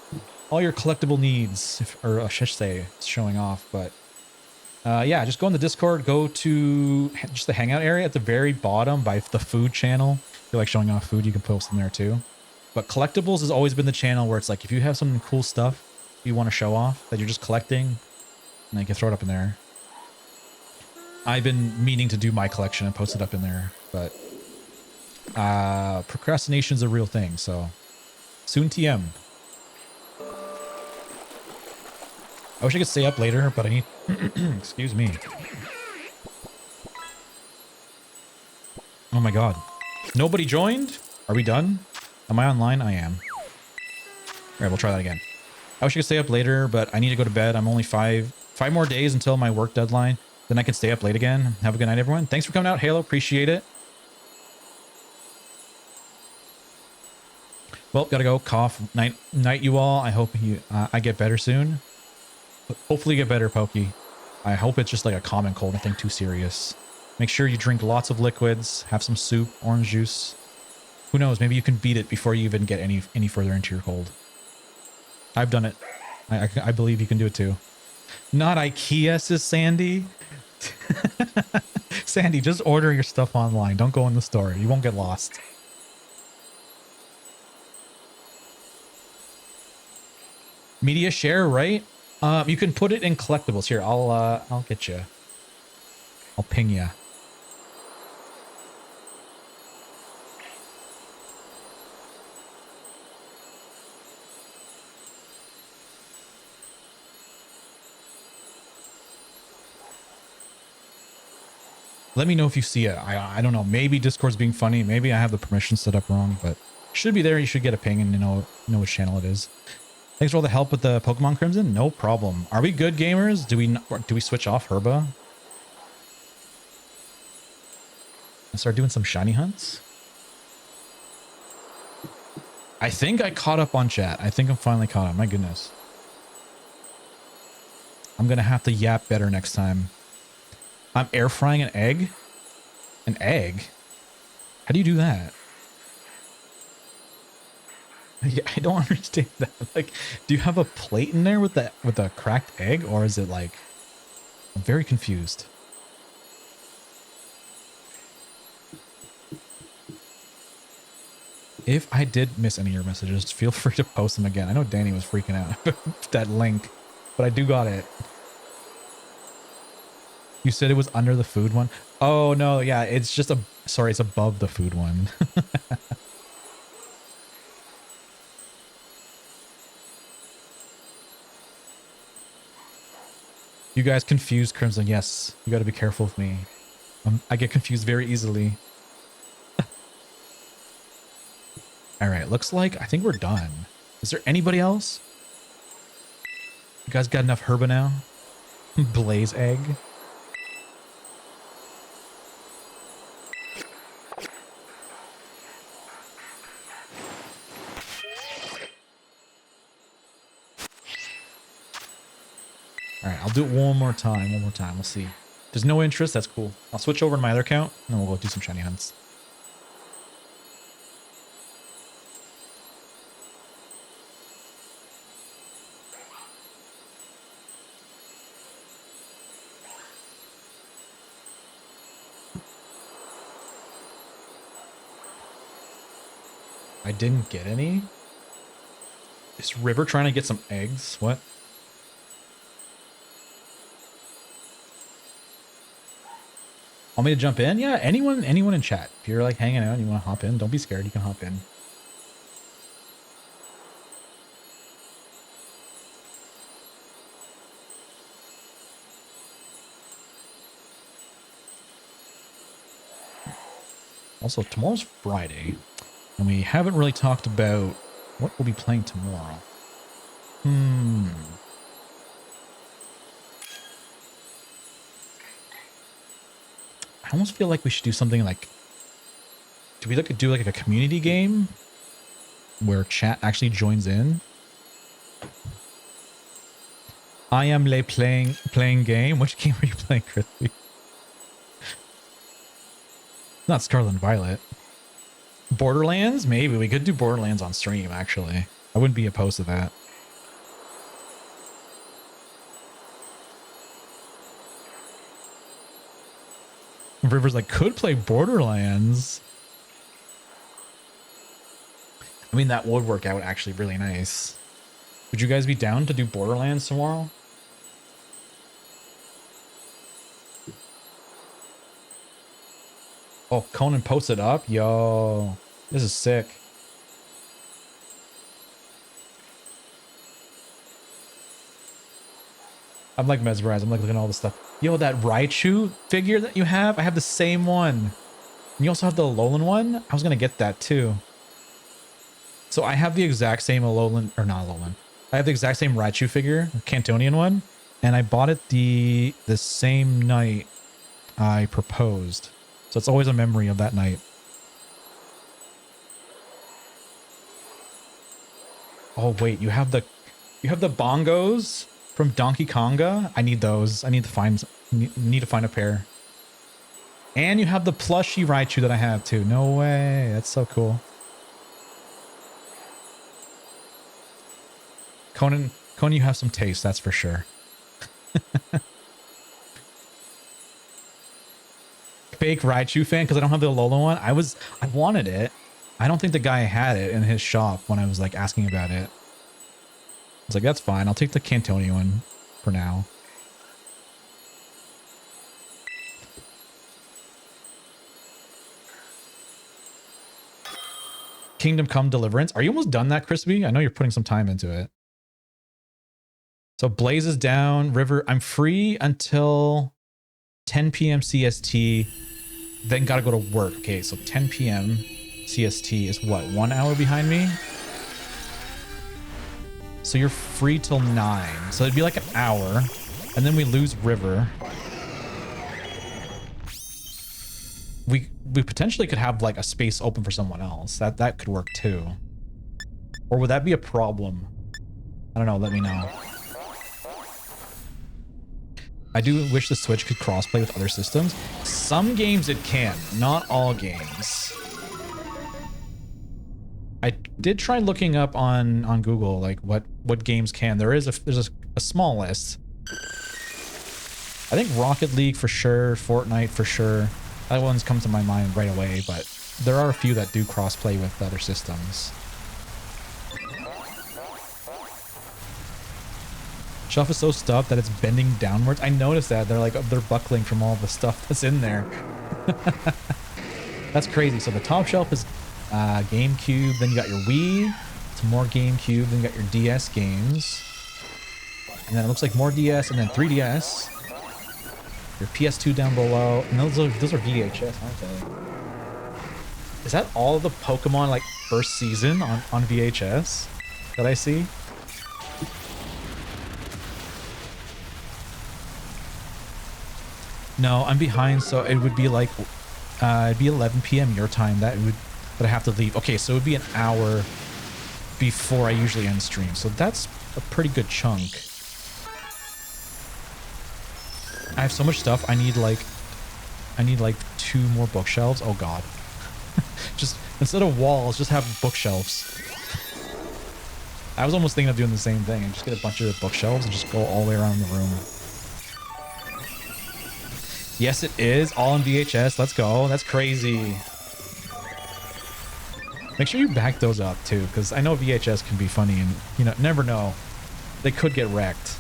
collectible needs, or I should say showing off. But yeah, just go in the Discord, go to just the hangout area at the very bottom by the food channel. If you like showing off food, you can post in there too. But collectibles has always been the channel where it's like, if you have some cool stuff you want to show off that you're just collecting, and you can throw it up in there. I've been meaning to do my collection and post it up in there, but procrastination is a real thing, so soon TM. I wish I could stay up later, but I need excuse me. Oh my god. Nobody joined? Are we done? Am I online? I am. right, we'll try that again. I wish I could stay up later, but I need to go to bed. I'm only five more days until my work deadline. Then I can stay up late again. Have a good night, everyone. Thanks for coming out, Halo. Appreciate it. Well, gotta go. Cough. Night, you all. I hope I get better soon. Hopefully you get better, Pokey. I hope it's just like a common cold, nothing too serious. Make sure you drink lots of liquids, have some soup, orange juice. Who knows, maybe you can beat it before you even get any further into your cold. I've done it. I believe you can do it too. Not IKEA, says Sandy. Sandy, just order your stuff online. Don't go in the store. You won't get lost. Media share, right? You can put it in collectibles. Here, I'll get you. I'll ping you. Let me know if you see it. I don't know. Maybe Discord's being funny. Maybe I have the permissions set up wrong, but should be there. You should get a ping and know which channel it is. Thanks for all the help with the Pokemon Crimson. No problem. Are we good, gamers? Do we switch off Herba? And start doing some shiny hunts? I think I caught up on chat. I think I'm finally caught up. My goodness. I'm gonna have to yap better next time. I'm air frying an egg? An egg? How do you do that? Yeah, I don't understand that. Like, do you have a plate in there with a cracked egg, or is it like... I'm very confused. If I did miss any of your messages, feel free to post them again. I know Danny was freaking out about that link, but I do got it. You said it was under the food one? Oh, no, yeah, it's just sorry, it's above the food one. You guys confused Crimson. Yes, you got to be careful with me. I get confused very easily. All right, looks like I think we're done. Is there anybody else? You guys got enough Herba now? Blaze egg. All right, I'll do it one more time. We'll see. If there's no interest, that's cool. I'll switch over to my other account, and then we'll go do some shiny hunts. I didn't get any? Is River trying to get some eggs? What? Want me to jump in? Yeah, anyone in chat. If you're like hanging out and you want to hop in, don't be scared. You can hop in. Also, tomorrow's Friday, and we haven't really talked about what we'll be playing tomorrow. I almost feel like we should do something like... Do we do like a community game where chat actually joins in? I am playing game. Which game are you playing, Crispy? Not Scarlet and Violet. Borderlands? Maybe we could do Borderlands on stream, actually. I wouldn't be opposed to that. River's like, could play Borderlands. I mean, that would work out actually really nice. Would you guys be down to do Borderlands tomorrow? Oh, Conan posted up? Yo, this is sick. I'm like mesmerized. I'm like looking at all this stuff. Yo, that Raichu figure that you have, I have the same one. And you also have the Alolan one? I was going to get that too. So I have the exact same Alolan, or not Alolan. I have the exact same Raichu figure, Cantonian one, and I bought it the same night I proposed. So it's always a memory of that night. Oh wait, you have the bongos from Donkey Konga? I need those. I need to find a pair. And you have the plushie Raichu that I have too. No way. That's so cool. Conan, you have some taste, that's for sure. Fake Raichu fan because I don't have the Alolan one. I wanted it. I don't think the guy had it in his shop when I was like asking about it. I was like, that's fine. I'll take the Cantonian one for now. Kingdom Come Deliverance. Are you almost done that, Crispy? I know you're putting some time into it. So Blaze is down. River, I'm free until 10 p.m. CST. Then gotta go to work. Okay, so 10 p.m. CST is what? 1 hour behind me? So you're free till 9. So it'd be like an hour. And then we lose River. We potentially could have like a space open for someone else. That could work too. Or would that be a problem? I don't know, let me know. I do wish the Switch could crossplay with other systems. Some games it can, not all games. I did try looking up on Google like what games can. There's a small list. I think Rocket League for sure, Fortnite for sure. Other ones come to my mind right away, but there are a few that do crossplay with other systems. Shelf is so stuffed that it's bending downwards. I noticed that. They're buckling from all the stuff that's in there. That's crazy. So the top shelf is GameCube, then you got your Wii, some more GameCube, then you got your DS games. And then it looks like more DS and then 3DS. Your PS2 down below. And those are VHS, aren't they? Is that all the Pokemon like first season on VHS that I see? No, I'm behind, so it would be like it'd be 11 p.m. your time that I have to leave. Okay, so it would be an hour before I usually end stream. So that's a pretty good chunk. I have so much stuff. I need like 2 more bookshelves. Oh god. Just instead of walls, just have bookshelves. I was almost thinking of doing the same thing and just get a bunch of bookshelves and just go all the way around the room. Yes, it is all on VHS. Let's go. That's crazy. Make sure you back those up too, because I know VHS can be funny and, you know, never know. They could get wrecked.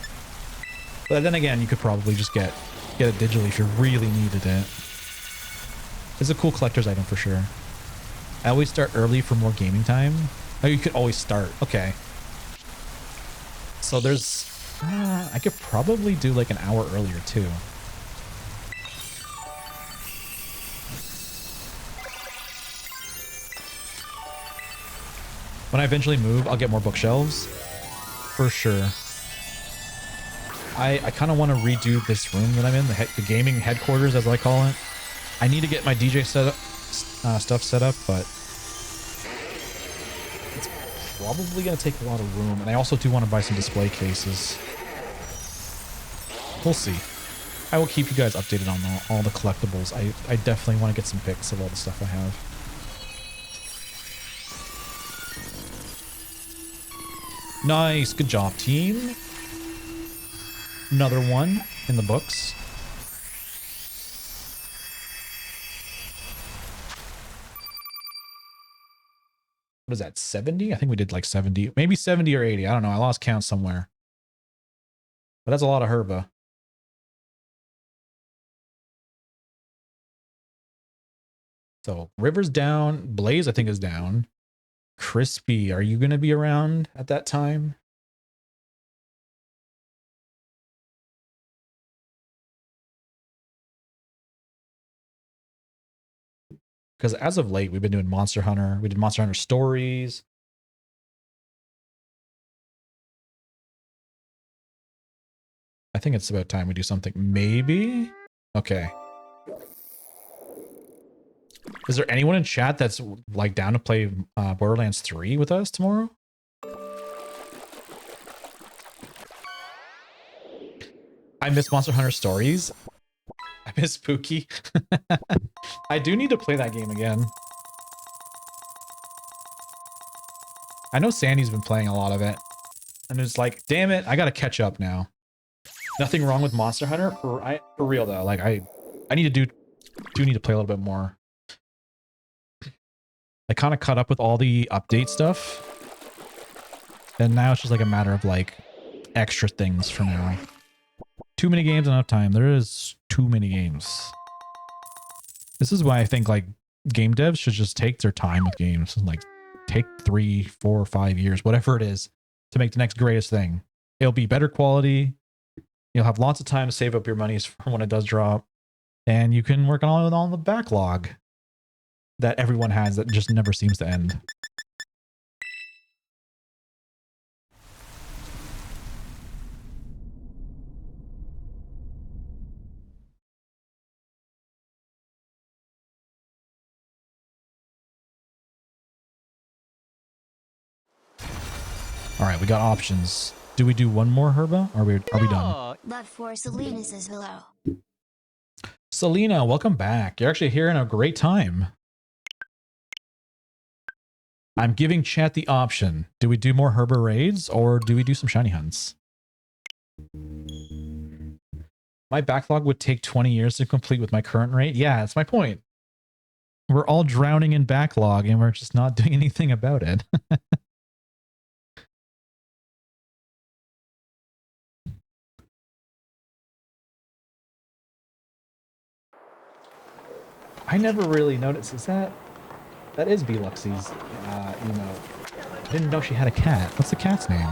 But then again, you could probably just get it digitally if you really needed it. It's a cool collector's item for sure. I always start early for more gaming time. Oh, you could always start. Okay. So there's... I could probably do like an hour earlier too. When I eventually move, I'll get more bookshelves. For sure. I kind of want to redo this room that I'm in, the gaming headquarters, as I call it. I need to get my DJ stuff set up, but it's probably going to take a lot of room. And I also do want to buy some display cases. We'll see. I will keep you guys updated on all the collectibles. I definitely want to get some pics of all the stuff I have. Nice. Good job, team. Another one in the books. What is that, 70? I think we did like 70. Maybe 70 or 80. I don't know. I lost count somewhere. But that's a lot of Herba. So River's down. Blaze, I think, is down. Crispy, are you going to be around at that time? Because as of late, we've been doing Monster Hunter. We did Monster Hunter Stories. I think it's about time we do something. Maybe? Okay. Is there anyone in chat that's like down to play Borderlands 3 with us tomorrow? I miss Monster Hunter Stories. I miss Spooky. I do need to play that game again. I know Sandy's been playing a lot of it. And it's like, damn it, I gotta catch up now. Nothing wrong with Monster Hunter. For real though. Like I need to do need to play a little bit more. I kind of caught up with all the update stuff. And now it's just like a matter of like extra things for now. Too many games, enough time. There is too many games. This is why I think like game devs should just take their time with games and like take 3, 4, 5 years, whatever it is, to make the next greatest thing. It'll be better quality. You'll have lots of time to save up your monies for when it does drop. And you can work on the backlog that everyone has that just never seems to end. All right, we got options. Do we do one more, Herba? Are we done? Love for Selena says hello. Selena, welcome back. You're actually here in a great time. I'm giving chat the option. Do we do more Herba Raids or do we do some shiny hunts? My backlog would take 20 years to complete with my current rate. Yeah, that's my point. We're all drowning in backlog and we're just not doing anything about it. I never really noticed. That is Beluxy's emote. I didn't know she had a cat. What's the cat's name?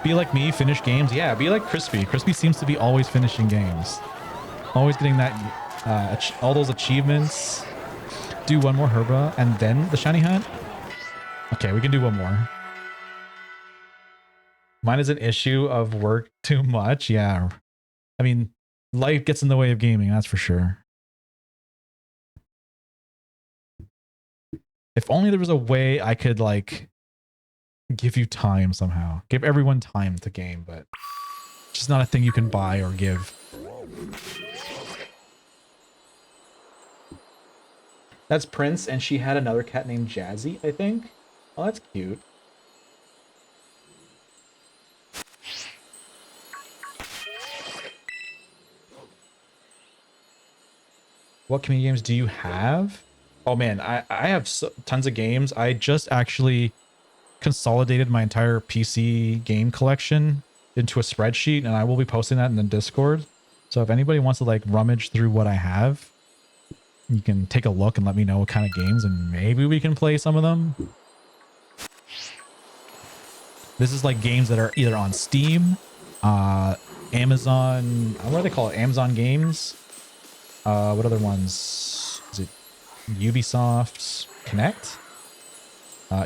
Be like me, finish games. Yeah, be like Crispy. Crispy seems to be always finishing games. Always getting that, all those achievements. Do one more Herba and then the shiny hunt. Okay, we can do one more. Mine is an issue of work too much. Yeah. I mean, life gets in the way of gaming, that's for sure. If only there was a way I could, like, give you time somehow. Give everyone time to game, but it's just not a thing you can buy or give. That's Prince, and she had another cat named Jazzy, I think. Oh, that's cute. What community games do you have? Oh man, I have tons of games. I just actually consolidated my entire PC game collection into a spreadsheet, and I will be posting that in the Discord. So if anybody wants to like rummage through what I have, you can take a look and let me know what kind of games, and maybe we can play some of them. This is like games that are either on Steam, Amazon, what do they call it? Amazon Games. What other ones? Is it Ubisoft Connect?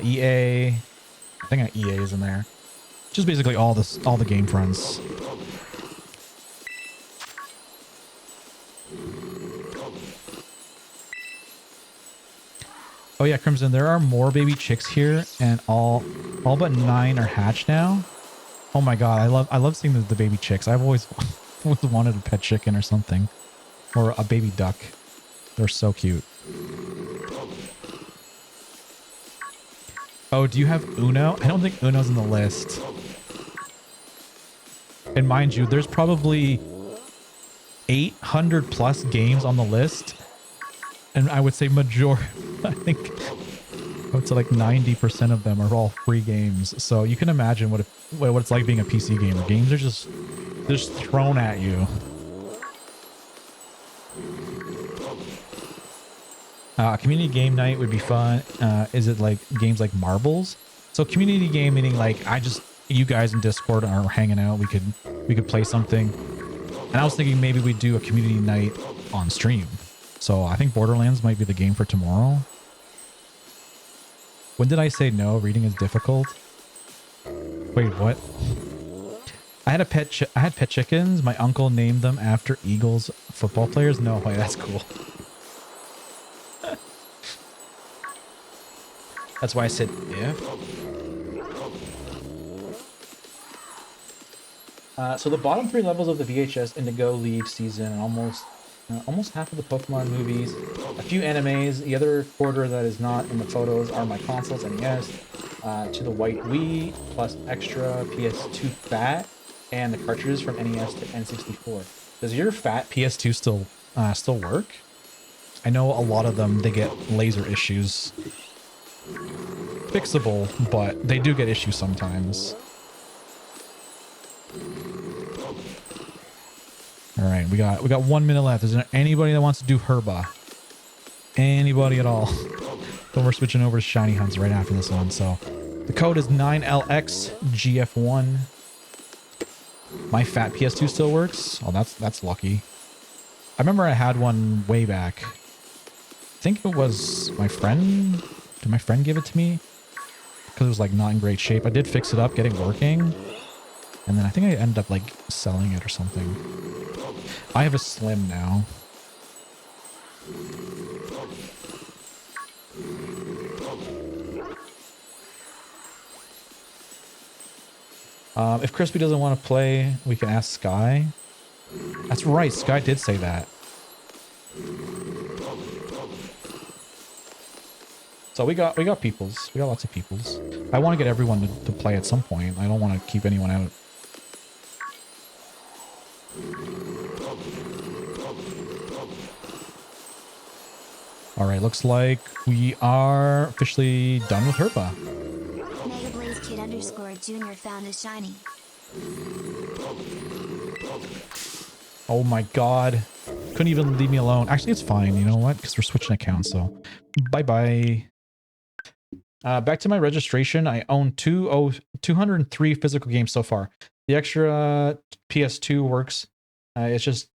EA. I think EA is in there. Just basically all the game fronts. Oh yeah, Crimson, there are more baby chicks here, and all but 9 are hatched now. Oh my god, I love seeing the baby chicks. I've always wanted a pet chicken or something. Or a baby duck. They're so cute. Oh, do you have Uno? I don't think Uno's in the list. And mind you, there's probably 800 plus games on the list. And I would say I think I would say like 90% of them are all free games. So you can imagine what it's like being a PC gamer. Games are just thrown at you. Community game night would be fun. Is it like games like marbles? So community game meaning like you guys in Discord are hanging out. We could play something. And I was thinking maybe we'd do a community night on stream. So I think Borderlands might be the game for tomorrow. When did I say no? Reading is difficult. Wait, what? I had I had pet chickens. My uncle named them after Eagles football players. No way, that's cool. That's why I said if. So the bottom 3 levels of the VHS Indigo League season, and almost half of the Pokemon movies, a few animes. The other quarter that is not in the photos are my consoles, NES, to the white Wii, plus extra PS2 fat, and the cartridges from NES to N64. Does your fat PS2 still work? I know a lot of them, they get laser issues. Fixable, but they do get issues sometimes. All right, we got 1 minute left. Is there anybody that wants to do Herba? Anybody at all? Then we're switching over to shiny hunts right after this one. So the code is 9LXGF1. My fat PS2 still works. Oh, that's lucky. I remember I had one way back. I think it was my friend. Did my friend give it to me? Because it was like not in great shape. I did fix it up, get it working. And then I think I ended up like selling it or something. I have a Slim now. If Crispy doesn't want to play, we can ask Sky. That's right, Sky did say that. So we got peoples. We got lots of peoples. I want to get everyone to play at some point. I don't want to keep anyone out. Alright, looks like we are officially done with Herba. Junior found a shiny. Oh my god. Couldn't even leave me alone. Actually, it's fine. You know what? Because we're switching accounts, so bye-bye. Back to my registration. I own 203 physical games so far. The extra PS2 works. I just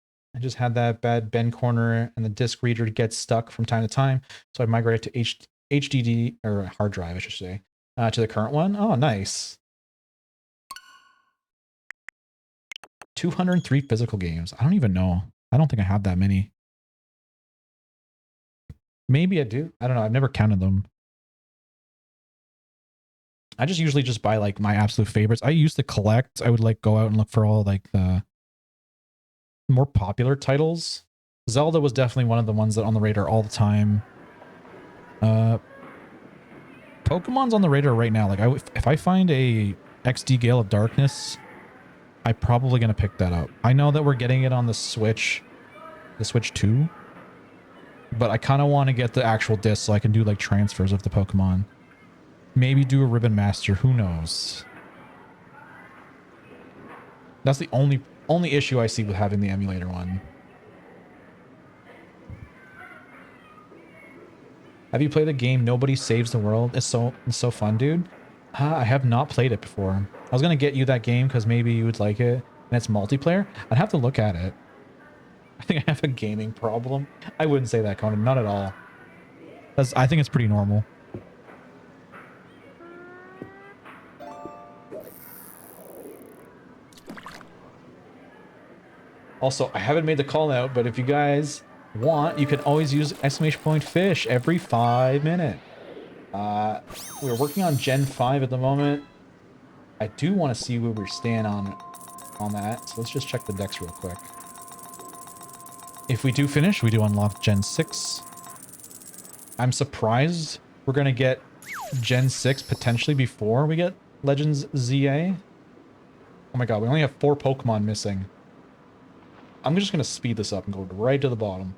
had that bad bend corner and the disc reader gets stuck from time to time. So I migrated to HDD, or hard drive, I should say, to the current one. Oh, nice. 203 physical games. I don't even know. I don't think I have that many. Maybe I do. I don't know. I've never counted them. I just usually just buy like my absolute favorites. I used to collect. I would like go out and look for all like the more popular titles. Zelda was definitely one of the ones that on the radar all the time. Pokemon's on the radar right now. Like if I find a XD Gale of Darkness, I'm probably going to pick that up. I know that we're getting it on the Switch 2, but I kind of want to get the actual disc so I can do like transfers of the Pokemon. Maybe do a Ribbon Master, who knows? That's the only issue I see with having the emulator one. Have you played the game Nobody Saves the World? It's so fun, dude. I have not played it before. I was going to get you that game because maybe you would like it. And it's multiplayer. I'd have to look at it. I think I have a gaming problem. I wouldn't say that, Conan. Not at all. I think it's pretty normal. Also, I haven't made the call out, but if you guys want, you can always use !fish every 5 minutes. We're working on Gen 5 at the moment. I do want to see where we stand on that, so let's just check the decks real quick. If we do finish, we do unlock Gen 6. I'm surprised we're going to get Gen 6 potentially before we get Legends ZA. Oh my god, we only have 4 Pokemon missing. I'm just going to speed this up and go right to the bottom.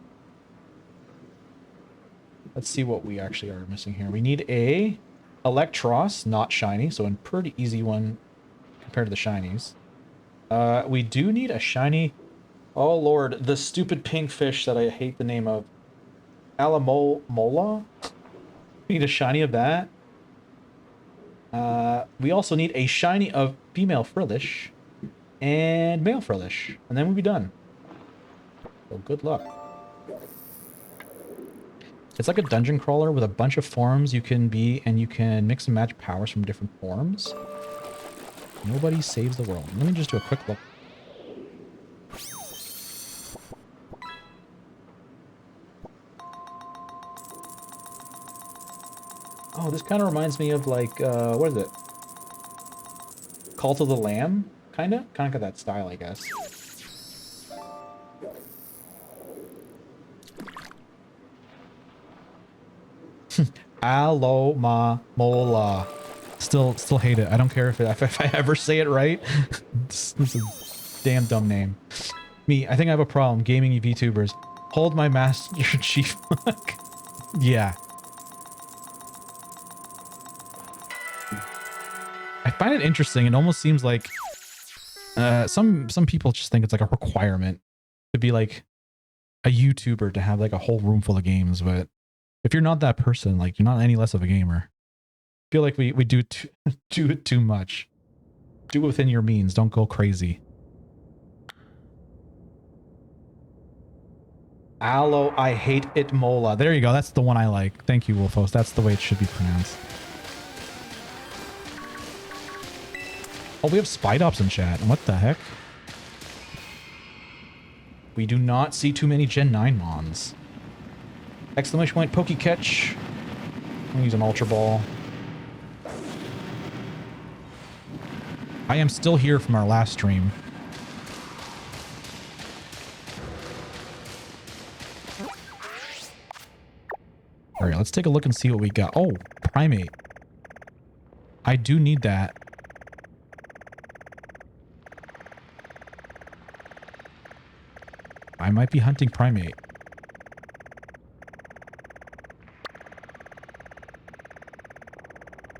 Let's see what we actually are missing here. We need a Electros, not shiny, so a pretty easy one compared to the shinies. We do need a shiny... Oh lord, the stupid pink fish that I hate the name of. Alamola? We need a shiny of that. We also need a shiny of female Frillish and male Frillish, and then we'll be done. So good luck. It's like a dungeon crawler with a bunch of forms you can be, and you can mix and match powers from different forms. Nobody saves the world. Let me just do a quick look. Oh, this kind of reminds me of like, what is it? Cult of the Lamb? Kind of got that style, I guess. Aloma mola. Still hate it. I don't care if I ever say it right. This is a damn dumb name. Me, I think I have a problem. Gaming VTubers. Hold my Master Chief. Yeah. I find it interesting. It almost seems like some people just think it's like a requirement to be like a YouTuber to have like a whole room full of games, but if you're not that person, like you're not any less of a gamer. I feel like we do do it too much. Do it within your means. Don't go crazy. Aloe, I hate it mola. There you go. That's the one I like. Thank you, Wolfos. That's the way it should be pronounced. Oh, we have Spidops in chat. What the heck? We do not see too many Gen 9 mons. Exclamation point, Poke Catch. I'm gonna use an Ultra Ball. I am still here from our last stream. Alright, let's take a look and see what we got. Oh, Primate. I do need that. I might be hunting Primate.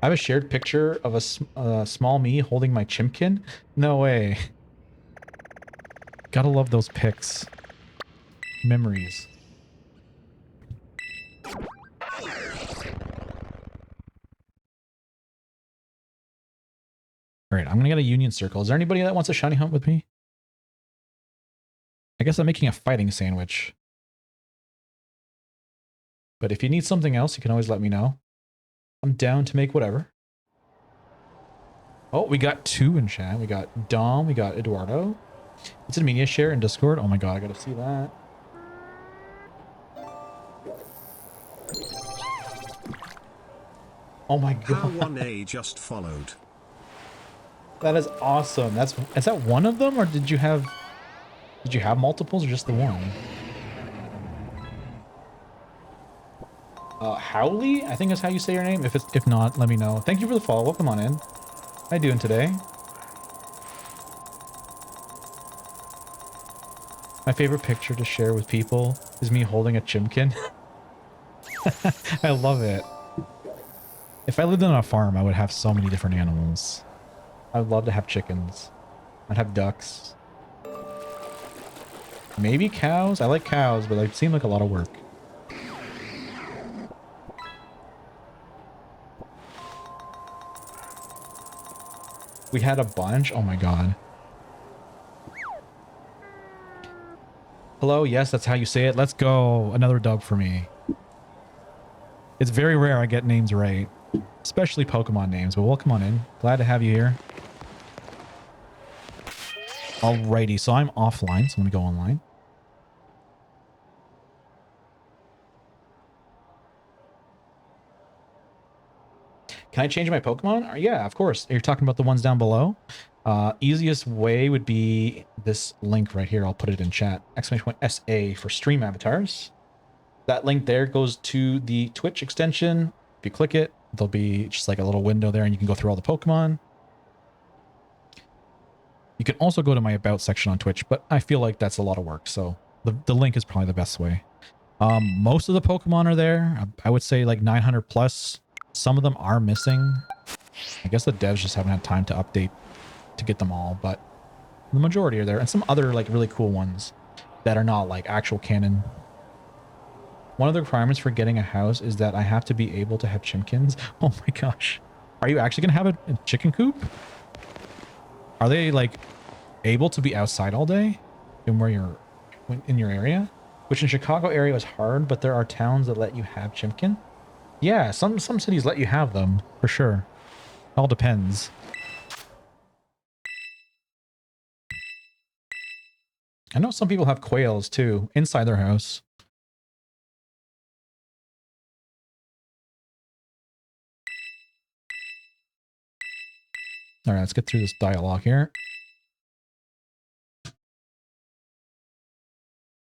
I have a shared picture of a small me holding my chimkin. No way. Gotta love those pics. Memories. Alright, I'm gonna get a union circle. Is there anybody that wants a shiny hunt with me? I guess I'm making a fighting sandwich. But if you need something else, you can always let me know. I'm down to make whatever. Oh, we got two in chat. We got Dom, we got Eduardo. It's a media share in Discord. Oh my god, I gotta see that. Oh my god. How 1A just followed. That is awesome. Is that one of them, or did you have multiples, or just the one? Howley, I think is how you say your name. If not, let me know. Thank you for the follow. Welcome on in. How you doing today? My favorite picture to share with people is me holding a chimkin. I love it. If I lived on a farm, I would have so many different animals. I would love to have chickens. I'd have ducks. Maybe cows. I like cows, but they seem like a lot of work. We had a bunch. Oh my god. Hello, yes, that's how you say it. Let's go. Another dub for me. It's very rare I get names right. Especially Pokemon names, but welcome on in. Glad to have you here. Alrighty, so I'm offline, so let me go online. Can I change my Pokemon? Yeah, of course. You're talking about the ones down below. Easiest way would be this link right here. I'll put it in chat. !SA for stream avatars. That link there goes to the Twitch extension. If you click it, there'll be just like a little window there and you can go through all the Pokemon. You can also go to my About section on Twitch, but I feel like that's a lot of work, so the link is probably the best way. Most of the Pokemon are there. I would say like 900 plus. Some of them are missing. I guess the devs just haven't had time to update to get them all, but the majority are there. And some other like really cool ones that are not like actual canon. One of the requirements for getting a house is that I have to be able to have chimkins. Oh my gosh. Are you actually going to have a chicken coop? Are they like able to be outside all day in where you're in your area? Which in Chicago area is hard, but there are towns that let you have chimkin. Yeah, some cities let you have them, for sure. All depends. I know some people have quails too inside their house. All right, let's get through this dialogue here.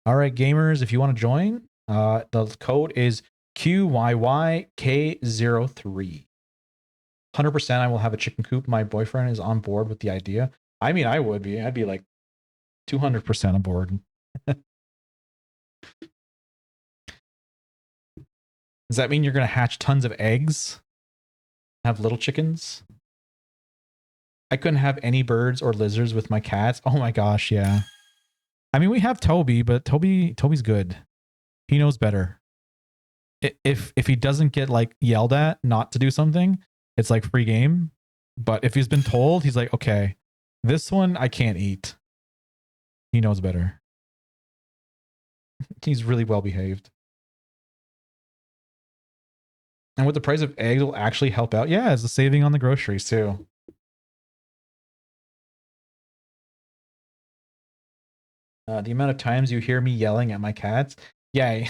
All right, gamers, if you want to join, the code is QYYK03. 100% I will have a chicken coop. My boyfriend is on board with the idea. I mean, I would be. I'd be like 200% on board. Does that mean you're going to hatch tons of eggs? Have little chickens? I couldn't have any birds or lizards with my cats. Oh my gosh, yeah. I mean, we have Toby, but Toby's good. He knows better. If he doesn't get like yelled at not to do something, it's like free game. But if he's been told, he's like, okay, this one I can't eat. He knows better. He's really well behaved. And with the price of eggs, will actually help out. Yeah, it's a saving on the groceries too. The amount of times you hear me yelling at my cats. Yeah.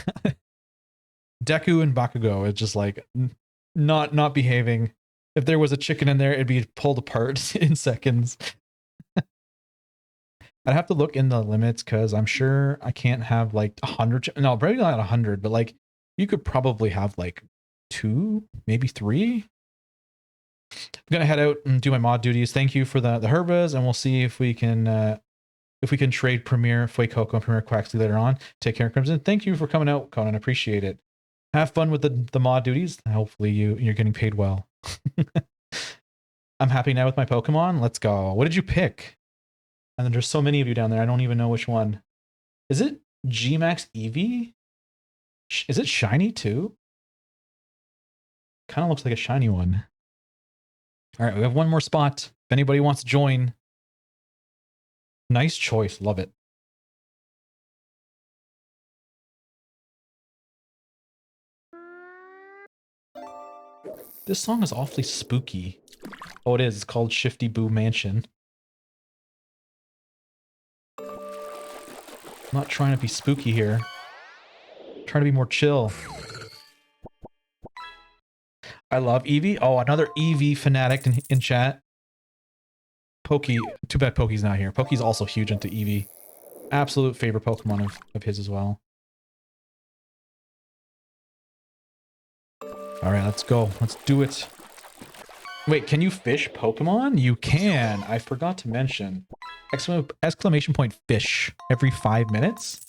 Deku and Bakugo is just like not behaving. If there was a chicken in there, it'd be pulled apart in seconds. I'd have to look in the limits because I'm sure I can't have like 100. No, probably not 100, but like you could probably have like 2, maybe 3. I'm gonna head out and do my mod duties. Thank you for the herbas, and we'll see if we can trade Premier Fuecoco and Premier Quaxley later on. Take care, Crimson. Thank you for coming out, Conan. Appreciate it. Have fun with the mod duties. Hopefully you're getting paid well. I'm happy now with my Pokemon. Let's go. What did you pick? And then there's so many of you down there. I don't even know which one. Is it Gmax Eevee? Is it shiny too? Kind of looks like a shiny one. All right, we have one more spot. If anybody wants to join. Nice choice. Love it. This song is awfully spooky. Oh, it is. It's called Shifty Boo Mansion. I'm not trying to be spooky here. I'm trying to be more chill. I love Eevee. Oh, another Eevee fanatic in chat. Pokey. Too bad Pokey's not here. Pokey's also huge into Eevee. Absolute favorite Pokemon of his as well. All right, let's go. Let's do it. Wait, can you fish Pokemon? You can. I forgot to mention. Exclamation point fish every 5 minutes.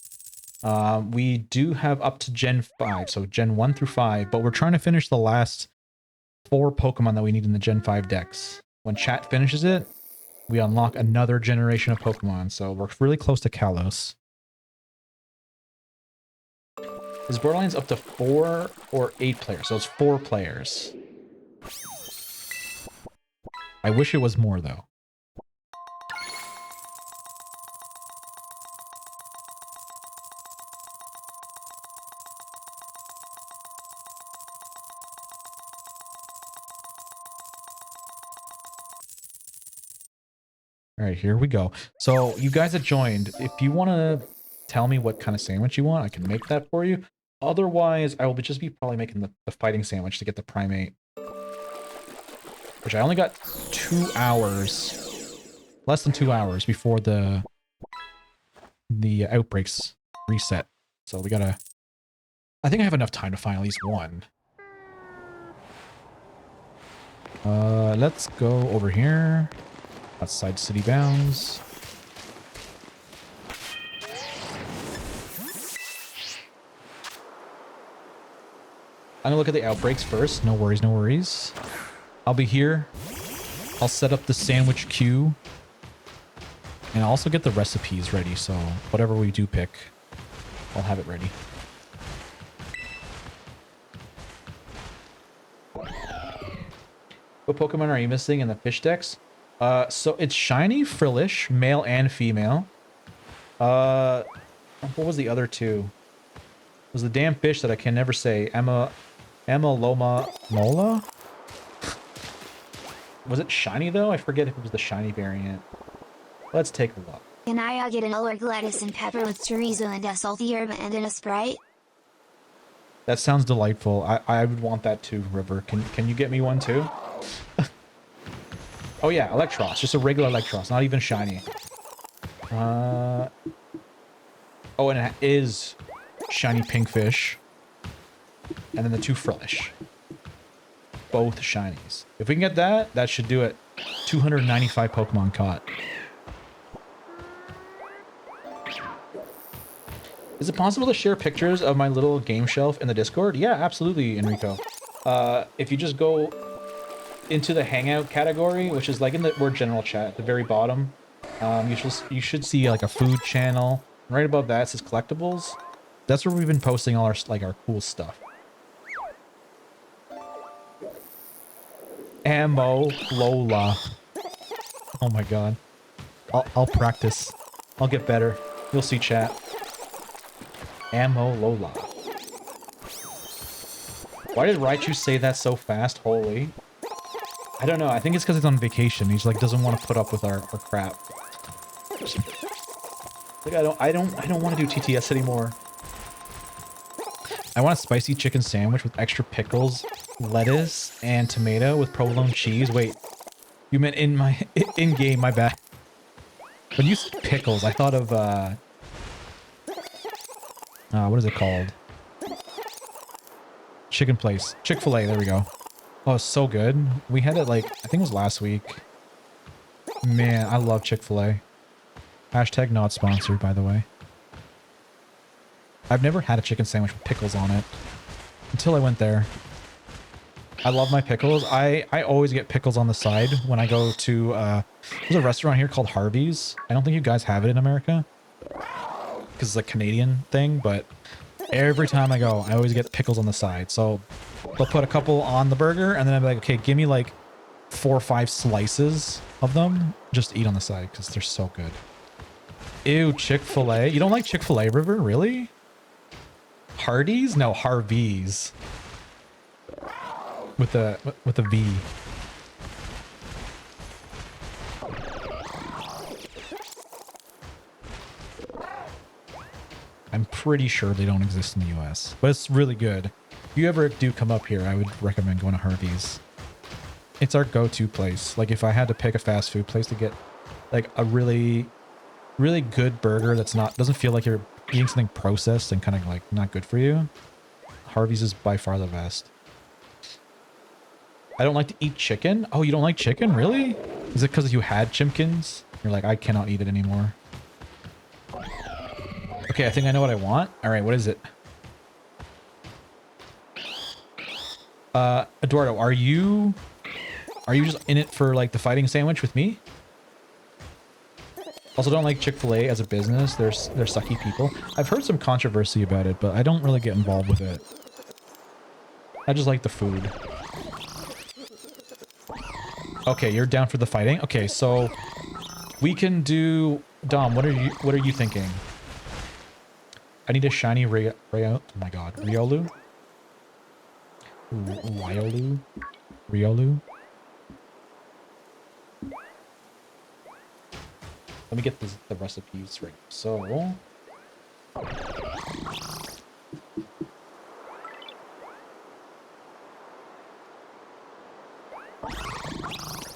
We do have up to Gen 5, so Gen 1 through 5, but we're trying to finish the last 4 Pokemon that we need in the Gen 5 decks. When chat finishes it, we unlock another generation of Pokemon, so we're really close to Kalos. Is Borderlands up to 4 or 8 players? So it's 4 players. I wish it was more, though. All right, here we go. So you guys that joined, if you want to tell me what kind of sandwich you want, I can make that for you. Otherwise, I will just be probably making the fighting sandwich to get the primate. Which I only got 2 hours, less than 2 hours before the outbreaks reset. So we gotta, I think I have enough time to find at least one. Let's go over here. Outside city bounds. I'm gonna look at the outbreaks first. No worries, no worries. I'll be here. I'll set up the sandwich queue. And I'll also get the recipes ready, so whatever we do pick, I'll have it ready. What Pokemon are you missing in the fish decks? So it's shiny, frillish, male and female. What was the other two? It was the damn fish that I can never say. Loma Mola? Was it shiny though? I forget if it was the shiny variant. Let's take a look. Can I get an org lettuce and pepper with chorizo and a salty herb and in a Sprite? That sounds delightful. I would want that too, River. Can you get me one too? Oh yeah, Electros. Just a regular Electros, not even shiny. Oh, and it is shiny pinkfish. And then the 2 Frillish. Both shinies. If we can get that, that should do it. 295 Pokemon caught. Is it possible to share pictures of my little game shelf in the Discord? Yeah, absolutely, Enrico. If you just go into the Hangout category, which is like in the word general chat at the very bottom, you should see like a food channel. Right above that says collectibles. That's where we've been posting all our our cool stuff. Ammo Lola. Oh my god. I'll practice. I'll get better. You'll see, chat. Ammo Lola. Why did Raichu say that so fast? Holy. I don't know. I think it's because he's on vacation. He's like doesn't want to put up with our crap. Like I don't want to do TTS anymore. I want a spicy chicken sandwich with extra pickles, lettuce, and tomato with provolone cheese. Wait, you meant in game? My bad. When you said pickles, I thought of what is it called? Chicken place, Chick-fil-A. There we go. Oh, it's so good. We had it like I think it was last week. Man, I love Chick-fil-A. Hashtag not sponsored, by the way. I've never had a chicken sandwich with pickles on it until I went there. I love my pickles. I always get pickles on the side when I go to there's a restaurant here called Harvey's. I don't think you guys have it in America because it's a Canadian thing, but every time I go, I always get pickles on the side. So they'll put a couple on the burger and then I'm like, okay, give me like 4 or 5 slices of them. Just eat on the side because they're so good. Ew, Chick-fil-A. You don't like Chick-fil-A, River? Really? Hardee's? No, Harvey's. With a V. I'm pretty sure they don't exist in the US, but it's really good. If you ever do come up here, I would recommend going to Harvey's. It's our go-to place. Like if I had to pick a fast food place to get like a really good burger that's doesn't feel like you're eating something processed and kind of like not good for you, Harvey's is by far the best. I don't like to eat chicken. Oh, you don't like chicken? Really? Is it because you had Chimkins? You're like, I cannot eat it anymore. Okay, I think I know what I want. All right, what is it? Eduardo, are you just in it for like the fighting sandwich with me? Also, don't like Chick-fil-A as a business. They're sucky people. I've heard some controversy about it, but I don't really get involved with it. I just like the food. Okay, you're down for the fighting? Okay, so we can do... Dom, what are you thinking? I need a shiny oh my god, Riolu? Riolu? Riolu? Let me get the recipes right. So...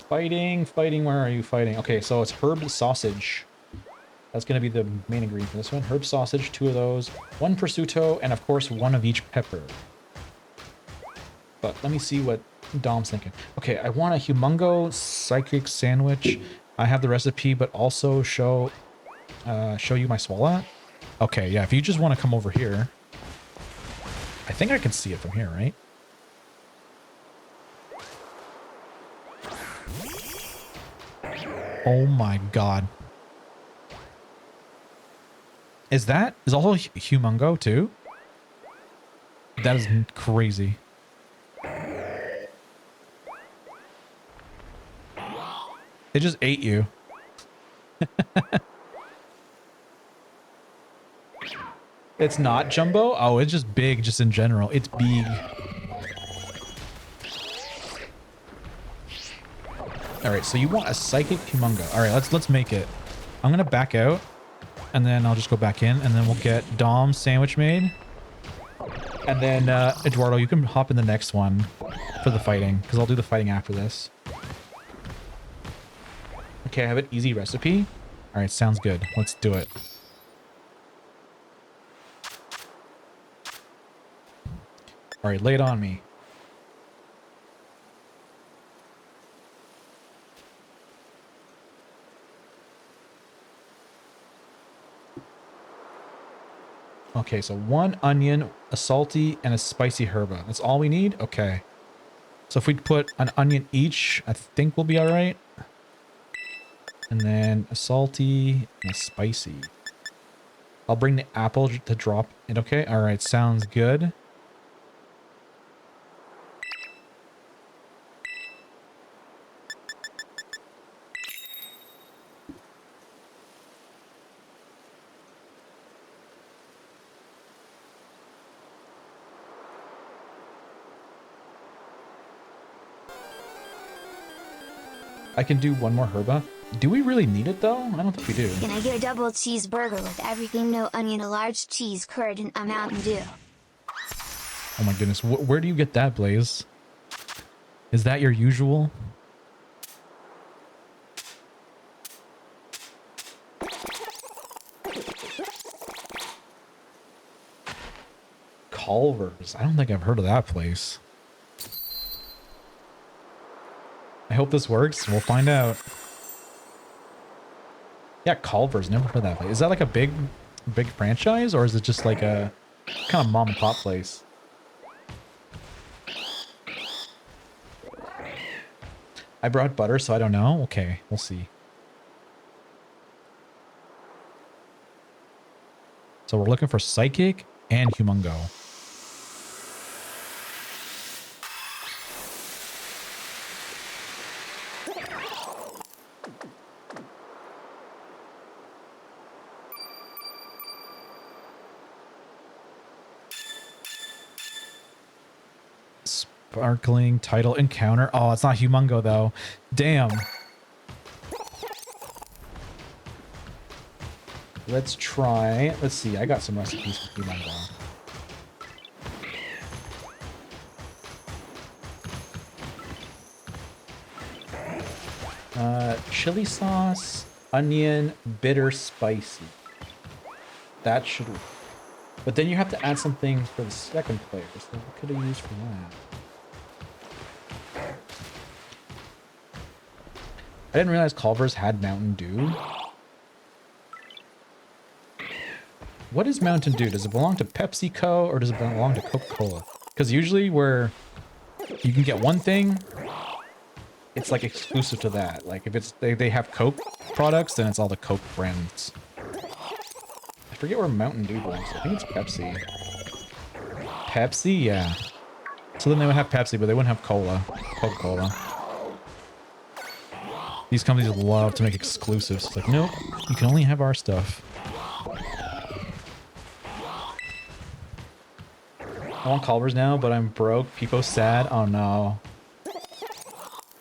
Fighting, where are you fighting? Okay, so it's herb sausage. That's going to be the main ingredient for this one. Herb sausage, 2 of those, 1 prosciutto, and of course 1 of each pepper. But let me see what Dom's thinking. Okay, I want a humongo psychic sandwich. I have the recipe, but also show you my Swalot. Okay, yeah, if you just want to come over here. I think I can see it from here, right? Oh my god. Is also humongo too? That is crazy. It just ate you. It's not jumbo? Oh, it's just big just in general. It's big. All right, so you want a psychic humongo. All right, let's make it. I'm gonna back out, and then I'll just go back in, and then we'll get Dom's sandwich made. And then, Eduardo, you can hop in the next one for the fighting, because I'll do the fighting after this. Okay, I have an easy recipe. All right, sounds good. Let's do it. All right, lay it on me. Okay, so 1 onion, a salty, and a spicy herba. That's all we need? Okay. So if we put an onion each, I think we'll be all right. And then a salty and a spicy. I'll bring the apple to drop it. Okay, all right, sounds good. I can do 1 more herba. Do we really need it though? I don't think we do. Can I get a double cheeseburger with everything, no onion, a large cheese curd, and a Mountain Dew? Oh my goodness, where do you get that, Blaze? Is that your usual? Culver's. I don't think I've heard of that place. I hope this works. We'll find out. Yeah, Culver's. Never heard of that place. Is that like a big franchise, or is it just like a kind of mom and pop place? I brought butter, so I don't know. Okay, we'll see. So we're looking for Psychic and Humongo. Sparkling title encounter. Oh, it's not Humongo though. Damn. Let's try. Let's see. I got some recipes for Humongo. Chili sauce, onion, bitter, spicy. That should work. But then you have to add something for the second player. So what could I use for that? I didn't realize Culver's had Mountain Dew. What is Mountain Dew? Does it belong to PepsiCo or does it belong to Coca-Cola? Because usually where you can get one thing, it's like exclusive to that. Like if it's they have Coke products, then it's all the Coke brands. I forget where Mountain Dew belongs. I think it's Pepsi. Pepsi? Yeah. So then they would have Pepsi, but they wouldn't have Coca-Cola. These companies love to make exclusives. It's like, nope, you can only have our stuff. I want Culver's now, but I'm broke. People sad. Oh no.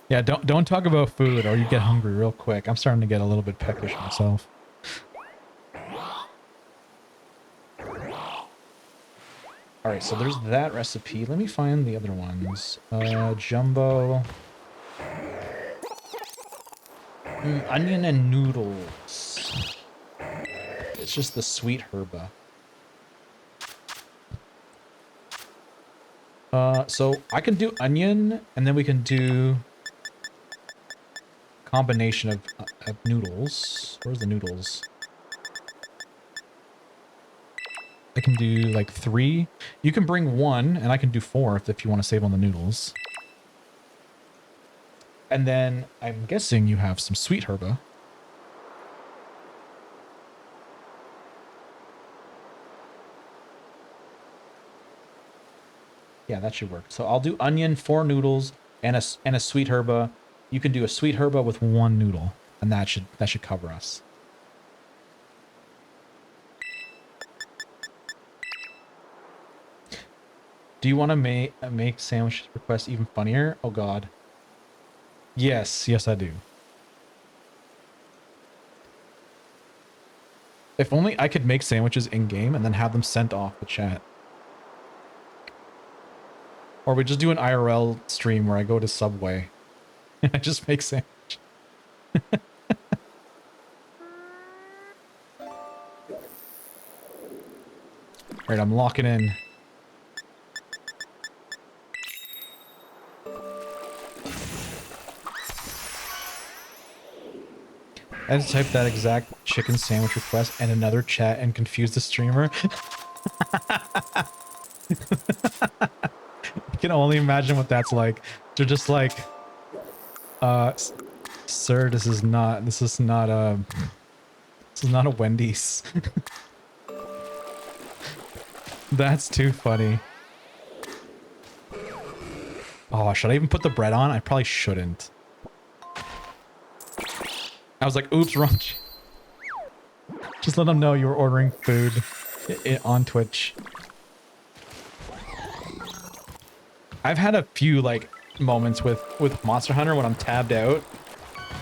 Yeah, don't talk about food or you get hungry real quick. I'm starting to get a little bit peckish myself. Alright, so there's that recipe. Let me find the other ones. Jumbo. Onion and noodles. It's just the sweet herba. So I can do onion, and then we can do combination of noodles. Where's the noodles? I can do like 3. You can bring 1, and I can do 4 if you want to save on the noodles. And then I'm guessing you have some sweet herba. Yeah, that should work. So I'll do onion, 4 noodles, and a sweet herba. You can do a sweet herba with 1 noodle, and that should cover us. Do you want to make sandwich requests even funnier? Oh God. Yes, I do. If only I could make sandwiches in-game and then have them sent off the chat. Or we just do an IRL stream where I go to Subway and I just make sandwich. Alright, I'm locking in. I had to type that exact chicken sandwich request and another chat and confuse the streamer. I can only imagine what that's like. They're just like, sir, this is not a Wendy's. That's too funny. Oh, should I even put the bread on? I probably shouldn't. I was like, oops, wrong. Just let them know you were ordering food on Twitch. I've had a few like moments with Monster Hunter when I'm tabbed out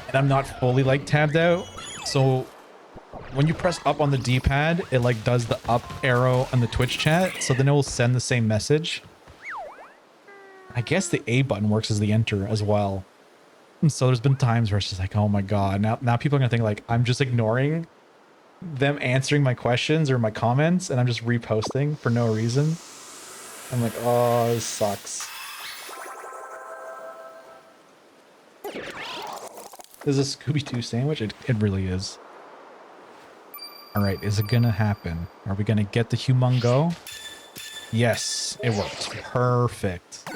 and I'm not fully like tabbed out. So when you press up on the D-pad, it like does the up arrow on the Twitch chat. So then it will send the same message. I guess the A button works as the enter as well. And so there's been times where it's just like, oh my God, now people are gonna think like I'm just ignoring them answering my questions or my comments and I'm just reposting for no reason. I'm like, oh, this sucks. This is a Scooby-Doo sandwich? It really is. Alright, is it gonna happen? Are we gonna get the humongo? Yes, it worked. Perfect.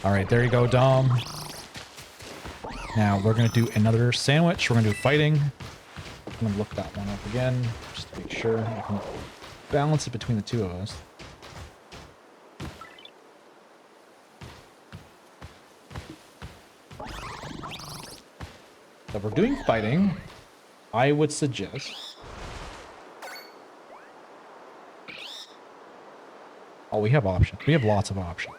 Alright, there you go, Dom. Now we're gonna do another sandwich. We're gonna do fighting. I'm gonna look that one up again, just to make sure I can balance it between the two of us. So if we're doing fighting, I would suggest... Oh, we have options. We have lots of options.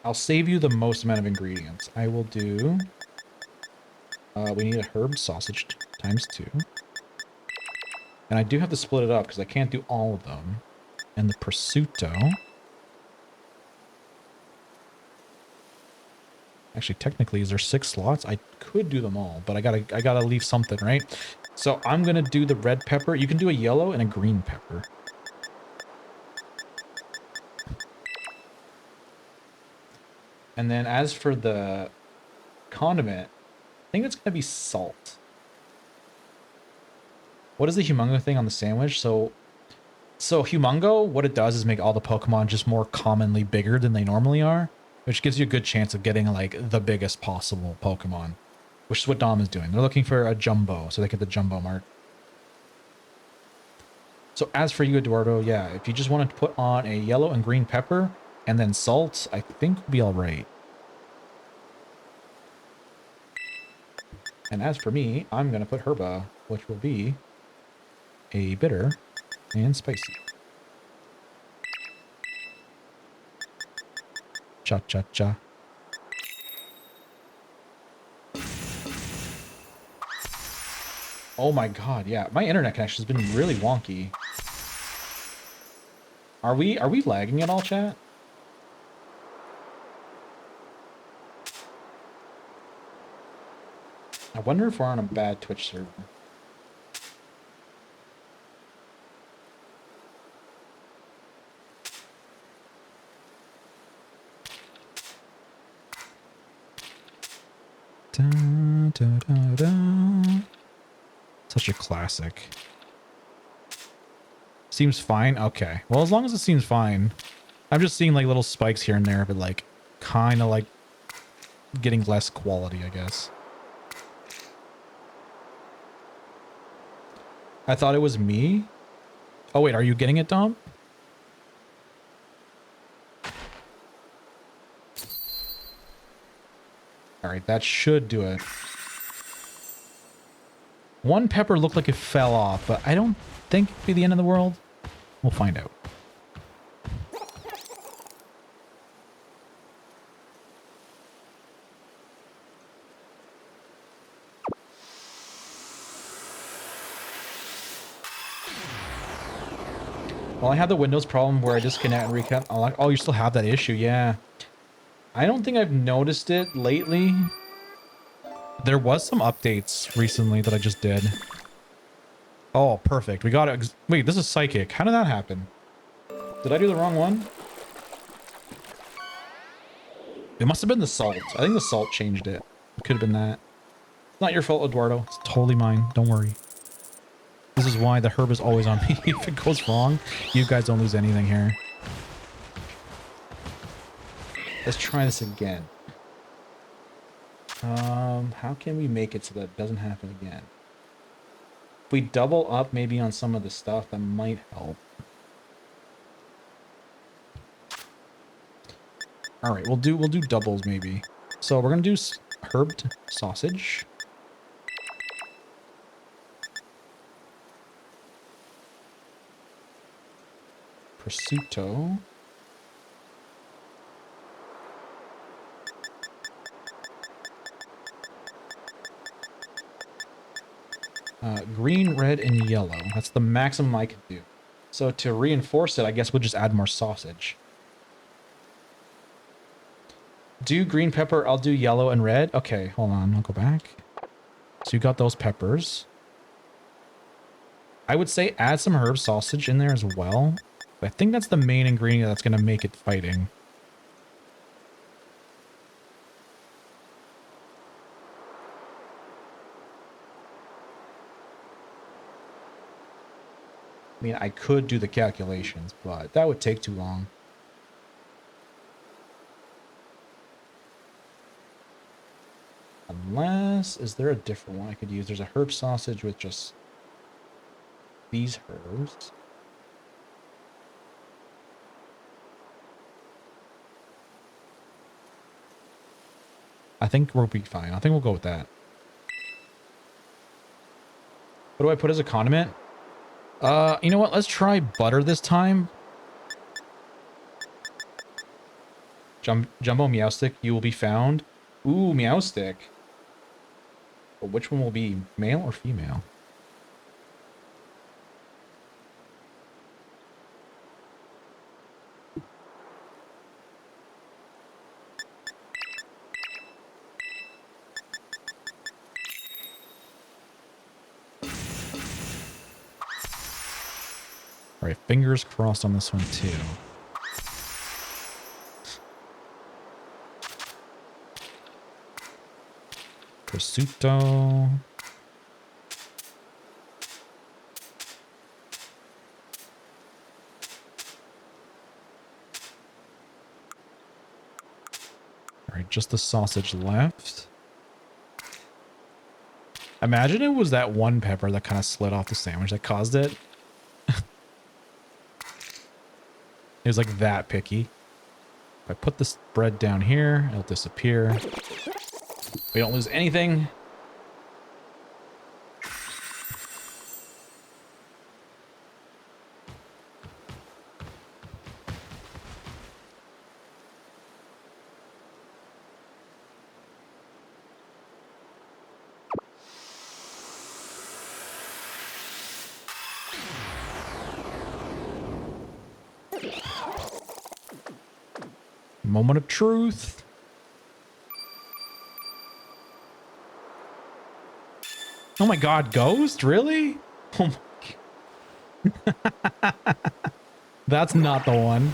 I'll save you the most amount of ingredients. I will do... we need a herb sausage ×2. And I do have to split it up because I can't do all of them. And the prosciutto... Actually, technically, is there 6 slots? I could do them all, but I gotta leave something, right? So I'm gonna do the red pepper. You can do a yellow and a green pepper. And then as for the condiment, I think it's gonna be salt. What is the humongo thing on the sandwich? So humongo, what it does is make all the Pokemon just more commonly bigger than they normally are, which gives you a good chance of getting like the biggest possible Pokemon, which is what Dom is doing. They're looking for a jumbo, so they get the jumbo mark. So as for you, Eduardo, yeah, if you just wanted to put on a yellow and green pepper and then salt, I think we'll be all right. And as for me, I'm going to put herba, which will be a bitter and spicy. Cha-cha-cha. Oh my God, yeah. My internet connection has been really wonky. Are we lagging at all, chat? I wonder if we're on a bad Twitch server. Da, da, da, da. Such a classic. Seems fine? Okay. Well, as long as it seems fine. I'm just seeing like little spikes here and there, but like kind of like getting less quality, I guess. I thought it was me. Oh, wait, are you getting it, Dom? All right, that should do it. One pepper looked like it fell off, but I don't think it'd be the end of the world. We'll find out. I have the Windows problem where I disconnect and reconnect. I'm like, oh, you still have that issue. Yeah. I don't think I've noticed it lately. There was some updates recently that I just did. Oh, perfect. We got it. Wait, this is psychic. How did that happen? Did I do the wrong one? It must have been the salt. I think the salt changed it. Could have been that. It's not your fault, Eduardo. It's totally mine. Don't worry. This is why the herb is always on me. If it goes wrong, you guys don't lose anything here. Let's try this again. How can we make it so that it doesn't happen again? If we double up maybe on some of the stuff, that might help. All right, we'll do doubles maybe. So we're gonna do herbed sausage. Prosciutto. Green, red, and yellow. That's the maximum I could do. So to reinforce it, I guess we'll just add more sausage. Do green pepper, I'll do yellow and red. Okay, hold on, I'll go back. So you got those peppers. I would say add some herb sausage in there as well. But I think that's the main ingredient that's going to make it fighting. I mean, I could do the calculations, but that would take too long. Unless, is there a different one I could use? There's a herb sausage with just these herbs. I think we'll be fine. I think we'll go with that. What do I put as a condiment? You know what? Let's try butter this time. Jumbo meow stick, you will be found. Ooh, meow stick. But which one will be male or female? All right, fingers crossed on this one too. Prosciutto. All right, just the sausage left. Imagine it was that one pepper that kind of slid off the sandwich that caused it. It was like that picky. If I put this bread down here, it'll disappear. We don't lose anything. Moment of truth. Oh my god, Ghost? Really? Oh my That's not the one.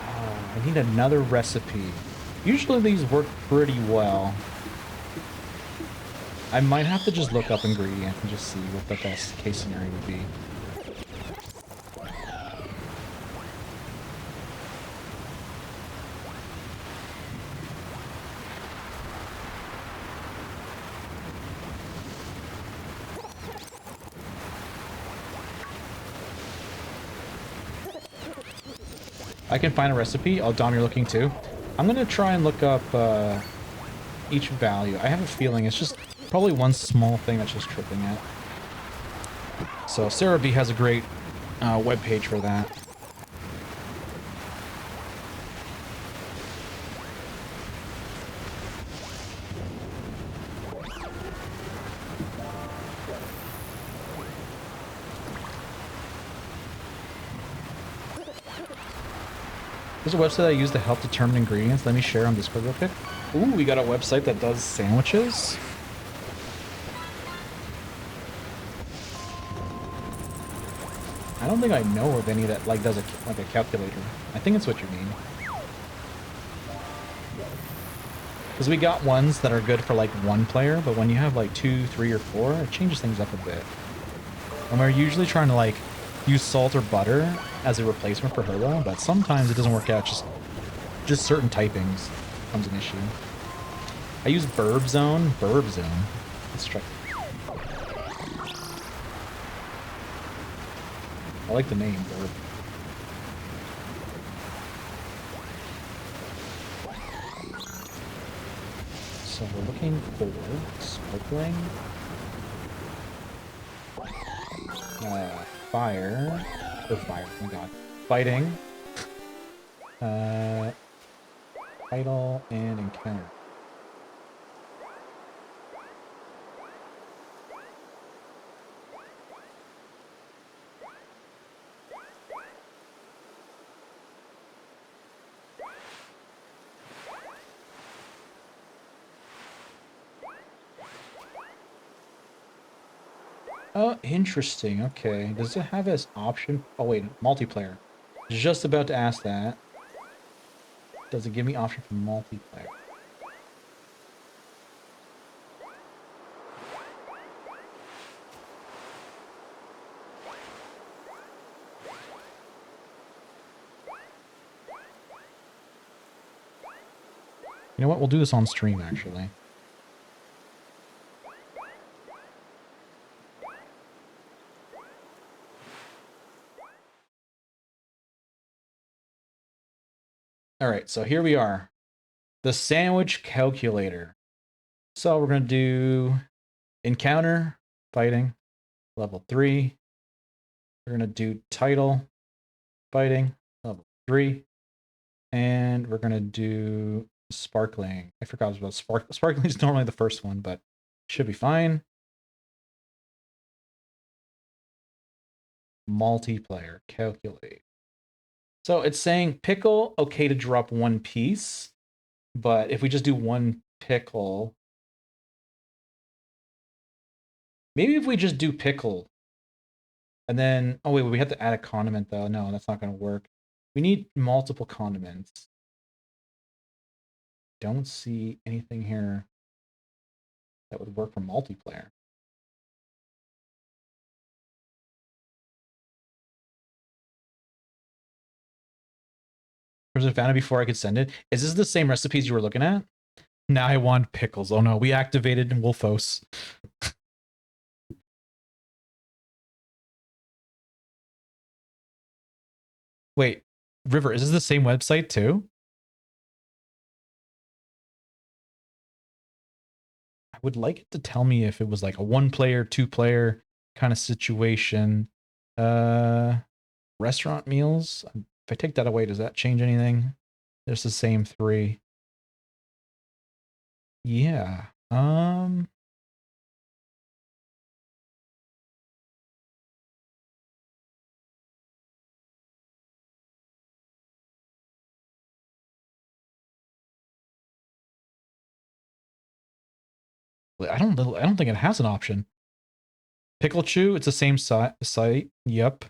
Oh, I need another recipe. Usually these work pretty well. I might have to just look up ingredients and just see what the best case scenario would be. I can find a recipe. Oh, Dom, you're looking too. I'm going to try and look up each value. I have a feeling it's just probably one small thing that's just tripping it. So Sarah B has a great web page for that. There's a website I use to help determine ingredients. Let me share on Discord real quick. Ooh, we got a website that does sandwiches. I don't think I know of any that like does a like a calculator. I think it's what you mean. Because we got ones that are good for like one player, but when you have like 2, 3, or 4, it changes things up a bit. And we're usually trying to like use salt or butter as a replacement for Herba, but sometimes it doesn't work out. Just certain typings becomes an issue. I use Burb Zone. Burb Zone. Let's try. I like the name, Burb. So we're looking for sparkling, fire, oh fire, oh my god, fighting, title, and encounter. Oh, interesting. Okay. Does it have as option? Oh, wait. Multiplayer. Just about to ask that. Does it give me option for multiplayer? You know what? We'll do this on stream, actually. All right, so here we are. The sandwich calculator. So we're going to do encounter, fighting, level 3. We're going to do title, fighting, level 3. And we're going to do sparkling. I forgot about sparkling is normally the first one, but should be fine. Multiplayer, calculate. So it's saying pickle, okay to drop 1 piece. But if we just do 1 pickle, maybe if we just do pickle, and then, oh wait, we have to add a condiment though. No, that's not going to work. We need multiple condiments. Don't see anything here that would work for multiplayer. Was it found it before I could send it? Is this the same recipes you were looking at? Now I want pickles. Oh no, we activated Wolfos. Wait, River, is this the same website too? I would like it to tell me if it was like a 1-player, 2-player kind of situation. Restaurant meals. If I take that away, does that change anything? There's the same 3. Yeah. I don't think it has an option. Pickle Chew, it's the same site. Yep.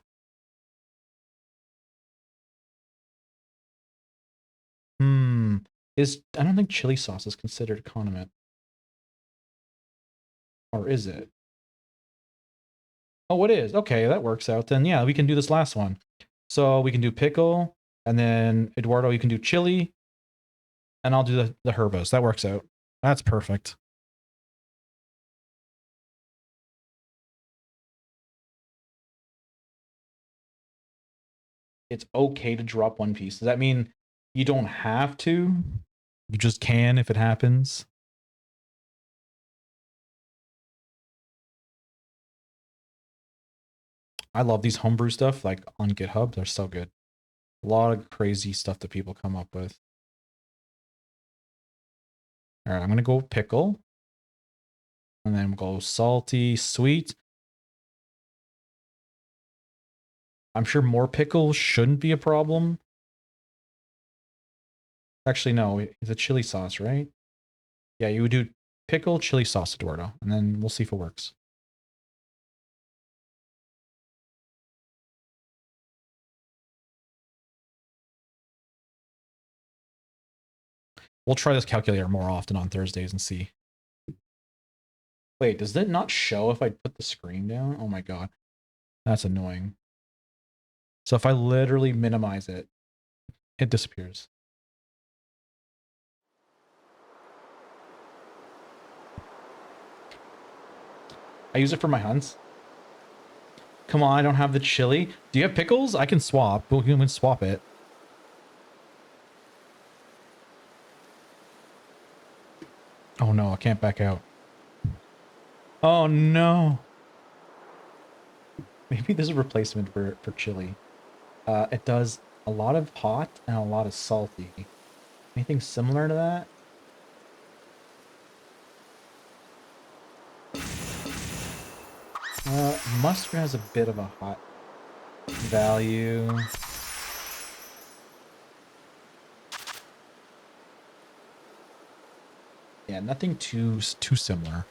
I don't think chili sauce is considered a condiment. Or is it? Oh, it is. Okay, that works out. Then yeah, we can do this last one. So we can do pickle, and then Eduardo, you can do chili, and I'll do the herbos. That works out. That's perfect. It's okay to drop 1 piece. Does that mean you don't have to? You just can if it happens? I love these homebrew stuff, like on GitHub. They're so good. A lot of crazy stuff that people come up with. All right, I'm going to go pickle. And then we'll go salty, sweet. I'm sure more pickles shouldn't be a problem. Actually, no, it's a chili sauce, right? Yeah, you would do pickle chili sauce, Eduardo, and then we'll see if it works. We'll try this calculator more often on Thursdays and see. Wait, does it not show if I put the screen down? Oh my god. That's annoying. So if I literally minimize it, it disappears. I use it for my hunts. Come on, I don't have the chili. Do you have pickles? I can swap. We can swap it. Oh no, I can't back out. Oh no. Maybe there's a replacement for chili. It does a lot of hot and a lot of salty. Anything similar to that? Mustard has a bit of a hot value. Yeah, nothing too similar.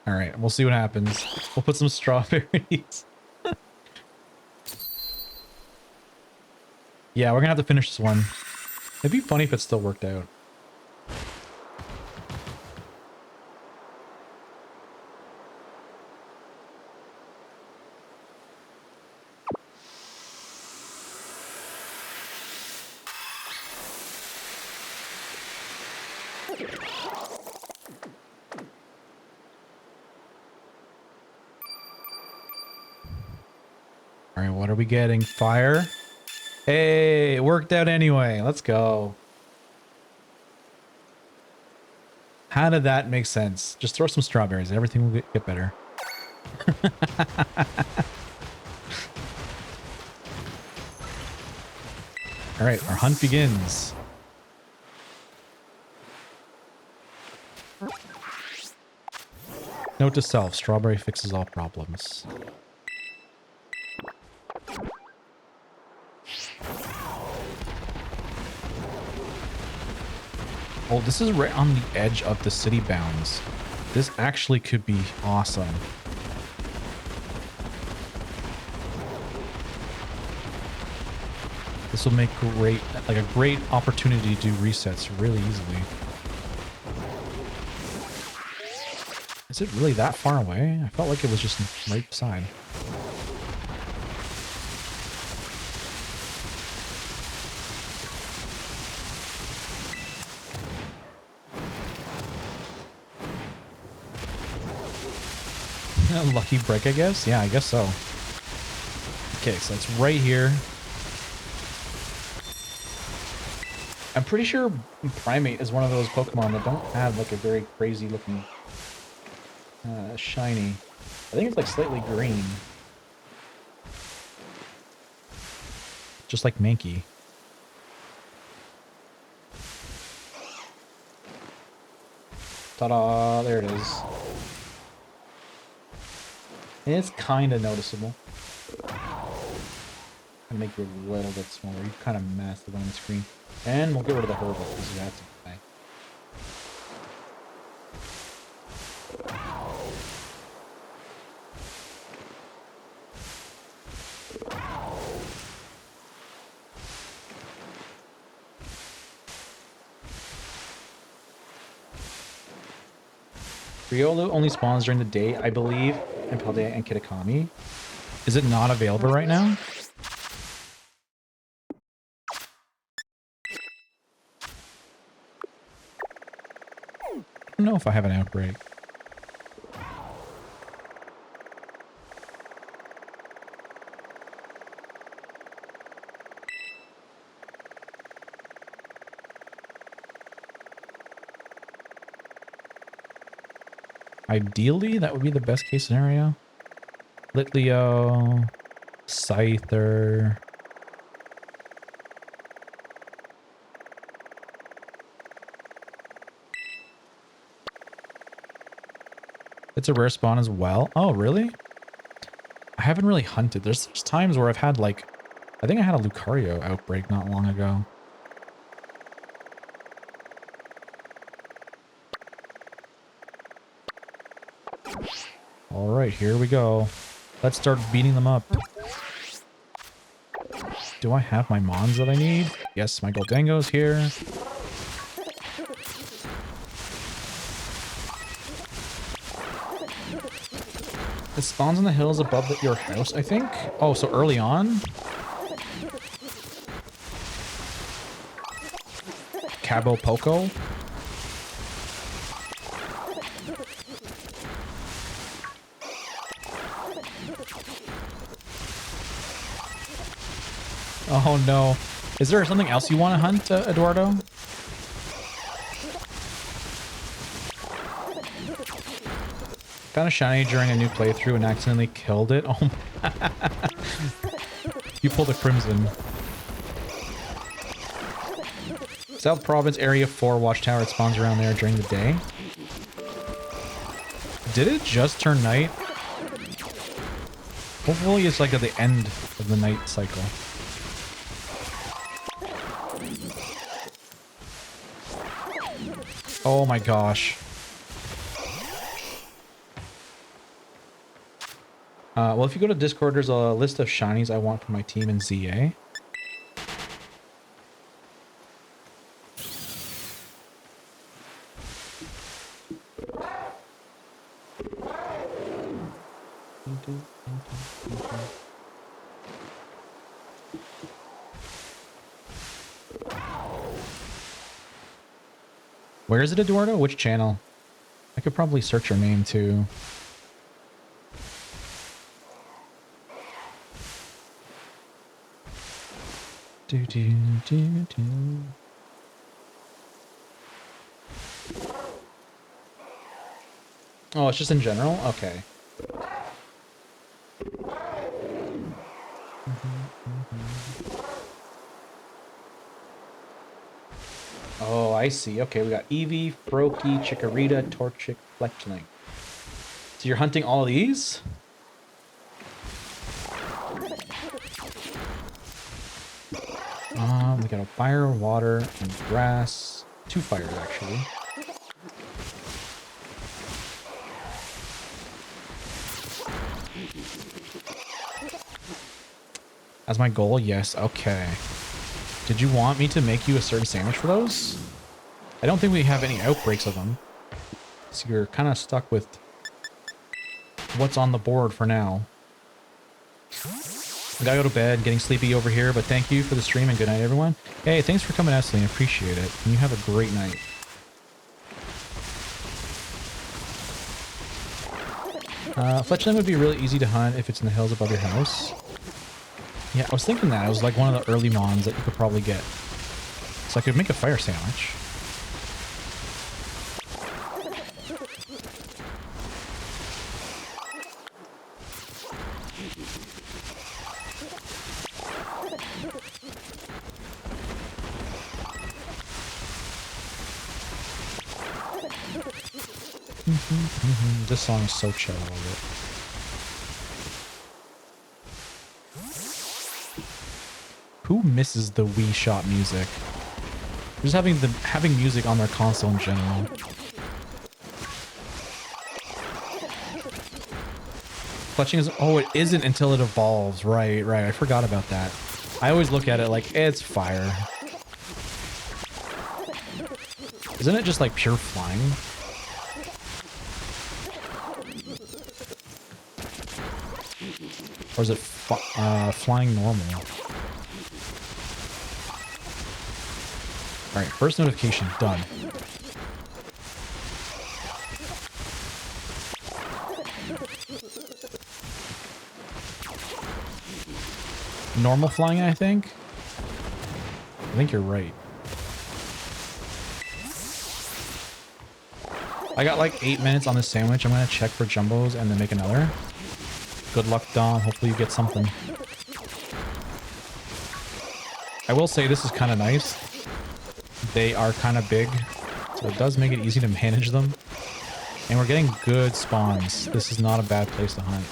All right, we'll see what happens. We'll put some strawberries. Yeah, we're gonna have to finish this one. It'd be funny if it still worked out. All right, what are we getting? Fire? Hey, it worked out anyway. Let's go. How did that make sense? Just throw some strawberries. Everything will get better. All right, our hunt begins. Note to self, strawberry fixes all problems. Oh, this is right on the edge of the city bounds. This actually could be awesome. This will make a great opportunity to do resets really easily. Is it really that far away? I felt like it was just right beside. Lucky break, I guess? Yeah, I guess so. Okay, so it's right here. I'm pretty sure Primate is one of those Pokemon that don't have like a very crazy looking shiny. I think it's like slightly green. Just like Mankey. Ta-da! There it is. And it's kind of noticeable. I'll make you a little bit smaller. You're kind of massive on the screen. And we'll get rid of the Herba because that's a guy. Riolu only spawns during the day, I believe, in Paldea and Kitakami. Is it not available right now? I don't know if I have an outbreak. Ideally, that would be the best case scenario. Litleo, Scyther. It's a rare spawn as well. Oh, really? I haven't really hunted. There's times where I've had like, I think I had a Lucario outbreak not long ago. All right, here we go. Let's start beating them up. Do I have my Mons that I need? Yes, my Goldango's here. It spawns in the hills above your house, I think. Oh, so early on? Cabo Poco? Oh no. Is there something else you want to hunt, Eduardo? Found a shiny during a new playthrough and accidentally killed it. Oh my. You pulled a Crimson. South Province Area 4 Watchtower. It spawns around there during the day. Did it just turn night? Hopefully it's like at the end of the night cycle. Oh my gosh. Well, if you go to Discord, there's a list of shinies I want for my team in ZA. Where is it, Eduardo? Which channel? I could probably search your name too. Do, do, do, do. Oh, it's just in general? Okay. Oh, I see. Okay, we got Eevee, Froakie, Chikorita, Torchic, Fletchling. So you're hunting all of these? We got a fire, water, and grass. 2 fires, actually. As my goal? Yes. Okay. Did you want me to make you a certain sandwich for those? I don't think we have any outbreaks of them. So you're kind of stuck with what's on the board for now. I gotta go to bed, getting sleepy over here, but thank you for the stream and good night, everyone. Hey, thanks for coming out, Celine. Appreciate it. And you have a great night. Fletchling would be really easy to hunt if it's in the hills above your house. Yeah, I was thinking that. It was like one of the early mons that you could probably get. So I could make a fire sandwich. This song is so chill. I love it. Who misses the Wii Shop music? Just having music on their console in general. Clutching is... Oh, it isn't until it evolves. Right. I forgot about that. I always look at it like, it's fire. Isn't it just like pure flying? Or is it flying normal? Alright, first notification, done. Normal flying, I think? I think you're right. I got like 8 minutes on this sandwich. I'm gonna check for jumbos and then make another. Good luck, Dom. Hopefully you get something. I will say this is kind of nice. They are kind of big, so it does make it easy to manage them. And we're getting good spawns. This is not a bad place to hunt.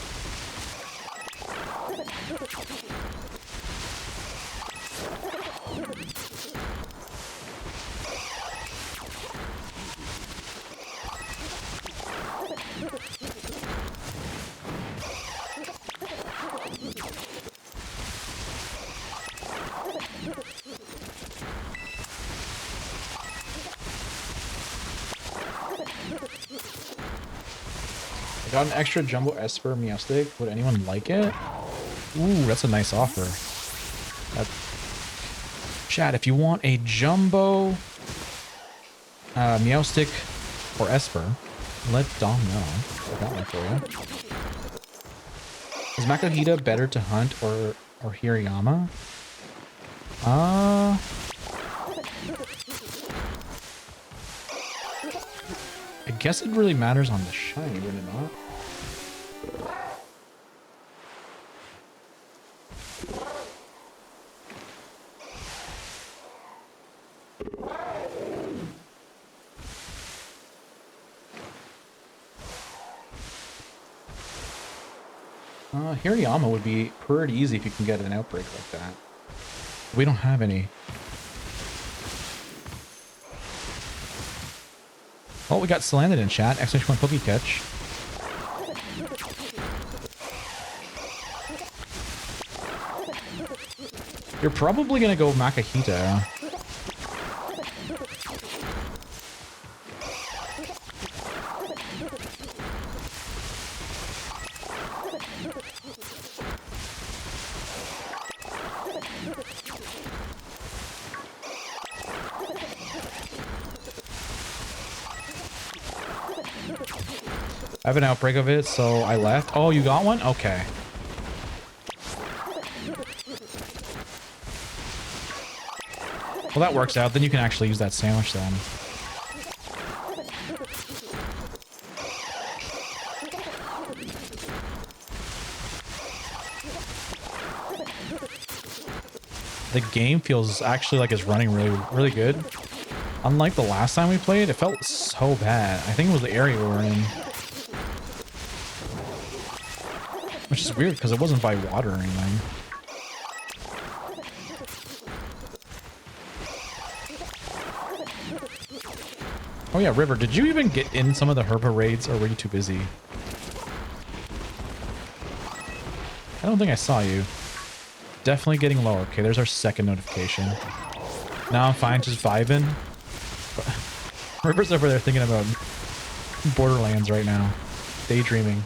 I got an extra jumbo Esper Meowstic. Would anyone like it? Ooh, that's a nice offer. Chat, if you want a jumbo Meowstic or Esper, let Dom know. I got one for you. Is Makuhita better to hunt or Hirayama? I guess it really matters on the shiny, would it not? Hirayama would be pretty easy if you can get an outbreak like that. We don't have any. Oh, we got Salandit in chat. Exclamation point Poke Catch. You're probably gonna go Makuhita. I have an outbreak of it, so I left. Oh, you got one? Okay. Well, that works out. Then you can actually use that sandwich then. The game feels actually like it's running really good. Unlike the last time we played, it felt so bad. I think it was the area we were in. Which is weird because it wasn't by water or anything. Oh yeah, River, did you even get in some of the Herba Raids or were you too busy? I don't think I saw you. Definitely getting lower. Okay, there's our second notification. Now I'm fine, just vibing. River's over there thinking about Borderlands right now. Daydreaming.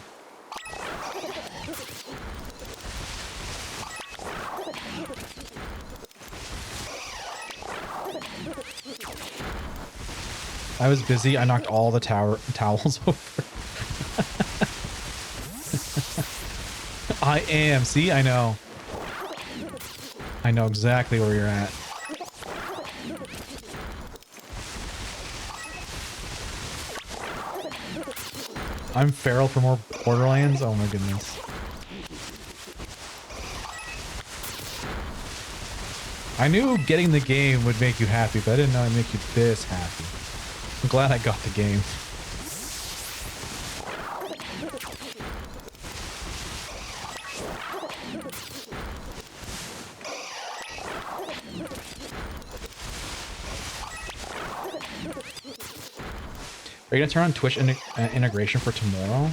I was busy. I knocked all the towels over. I am. See, I know. I know exactly where you're at. I'm feral for more Borderlands. Oh my goodness. I knew getting the game would make you happy, but I didn't know it'd make you this happy. I'm glad I got the game. Are you gonna turn on Twitch integration for tomorrow?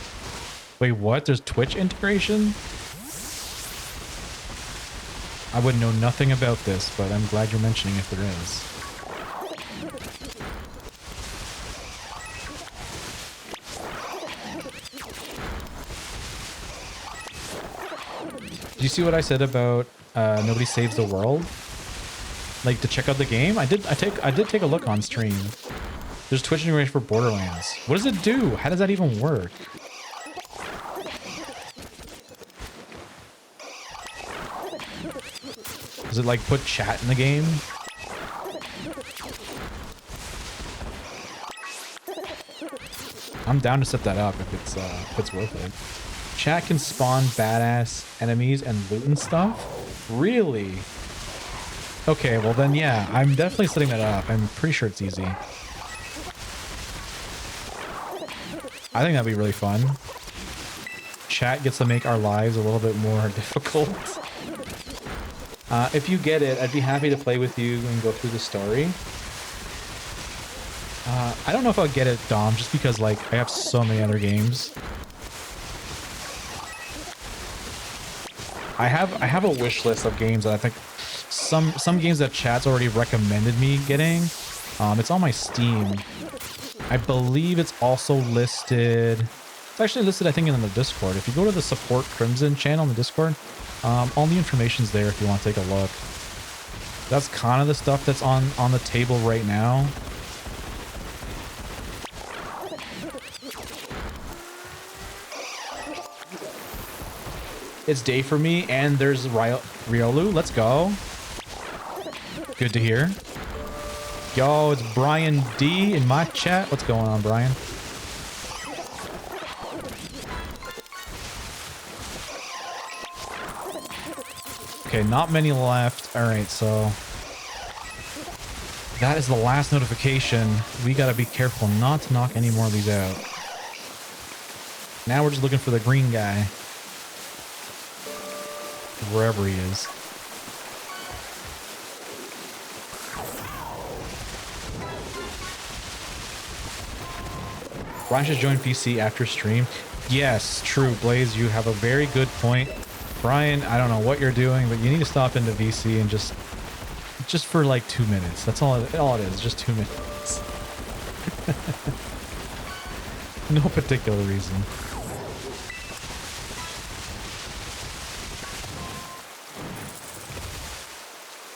Wait, what? There's Twitch integration? I would know nothing about this, but I'm glad you're mentioning if there is. Did you see what I said about Nobody Saves the World? Like to check out the game? I did take a look on stream. There's Twitch integration for Borderlands. What does it do? How does that even work? Does it like put chat in the game? I'm down to set that up if it's worth it. Chat can spawn badass enemies and loot and stuff? Really? Okay, well then yeah, I'm definitely setting that up. I'm pretty sure it's easy. I think that'd be really fun. Chat gets to make our lives a little bit more difficult. If you get it, I'd be happy to play with you and go through the story. I don't know if I'll get it, Dom, just because like I have so many other games. I have a wish list of games that I think some games that chat's already recommended me getting. It's on my Steam. I believe it's also listed. It's actually listed, I think, in the Discord. If you go to the Support Crimson channel in the Discord, all the information's there if you want to take a look. That's kind of the stuff that's on the table right now. It's day for me, and there's Riolu. Let's go. Good to hear. Yo, it's Brian D in my chat. What's going on, Brian? Okay, not many left. All right, so that is the last notification. We gotta be careful not to knock any more of these out. Now we're just looking for the green guy. Wherever he is. Brian should join PC after stream. Yes, true, Blaze. You have a very good point. Brian, I don't know what you're doing, but you need to stop into VC and just for like 2 minutes. That's all it is, just 2 minutes. No particular reason.